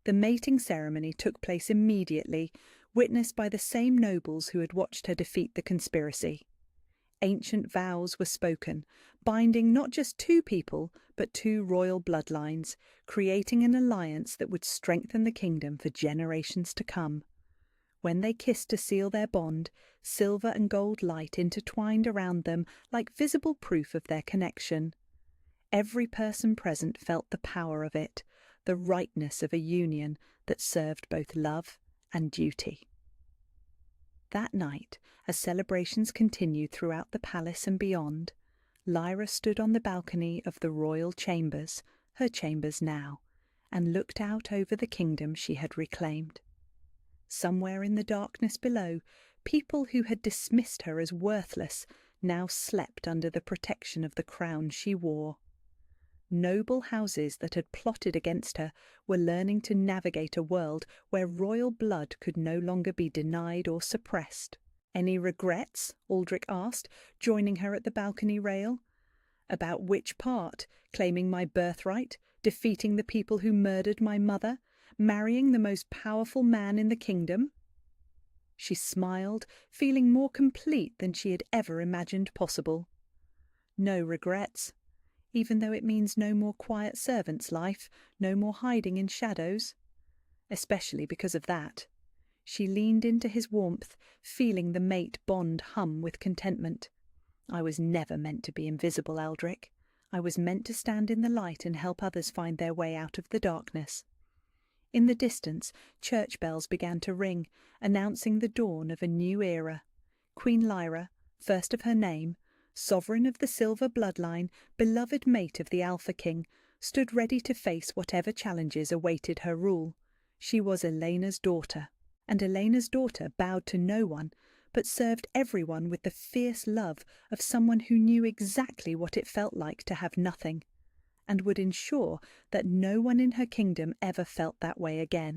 The mating ceremony took place immediately, witnessed by the same nobles who had watched her defeat the conspiracy. Ancient vows were spoken, binding not just two people, but two royal bloodlines, creating an alliance that would strengthen the kingdom for generations to come. When they kissed to seal their bond, silver and gold light intertwined around them like visible proof of their connection. Every person present felt the power of it, the rightness of a union that served both love and duty. That night, as celebrations continued throughout the palace and beyond, Lyra stood on the balcony of the royal chambers, her chambers now, and looked out over the kingdom she had reclaimed. Somewhere in the darkness below, people who had dismissed her as worthless now slept under the protection of the crown she wore. Noble houses that had plotted against her were learning to navigate a world where royal blood could no longer be denied or suppressed. "Any regrets?" Aldrich asked, joining her at the balcony rail. "About which part? Claiming my birthright, defeating the people who murdered my mother, marrying the most powerful man in the kingdom?" She smiled, feeling more complete than she had ever imagined possible. "No regrets. Even though it means no more quiet servant's life, no more hiding in shadows. Especially because of that." She leaned into his warmth, feeling the mate bond hum with contentment. "I was never meant to be invisible, Aldrich. I was meant to stand in the light and help others find their way out of the darkness." In the distance, church bells began to ring, announcing the dawn of a new era. Queen Lyra, first of her name, sovereign of the silver bloodline, beloved mate of the Alpha King, stood ready to face whatever challenges awaited her rule. She was Elena's daughter, and Elena's daughter bowed to no one, but served everyone with the fierce love of someone who knew exactly what it felt like to have nothing, and would ensure that no one in her kingdom ever felt that way again.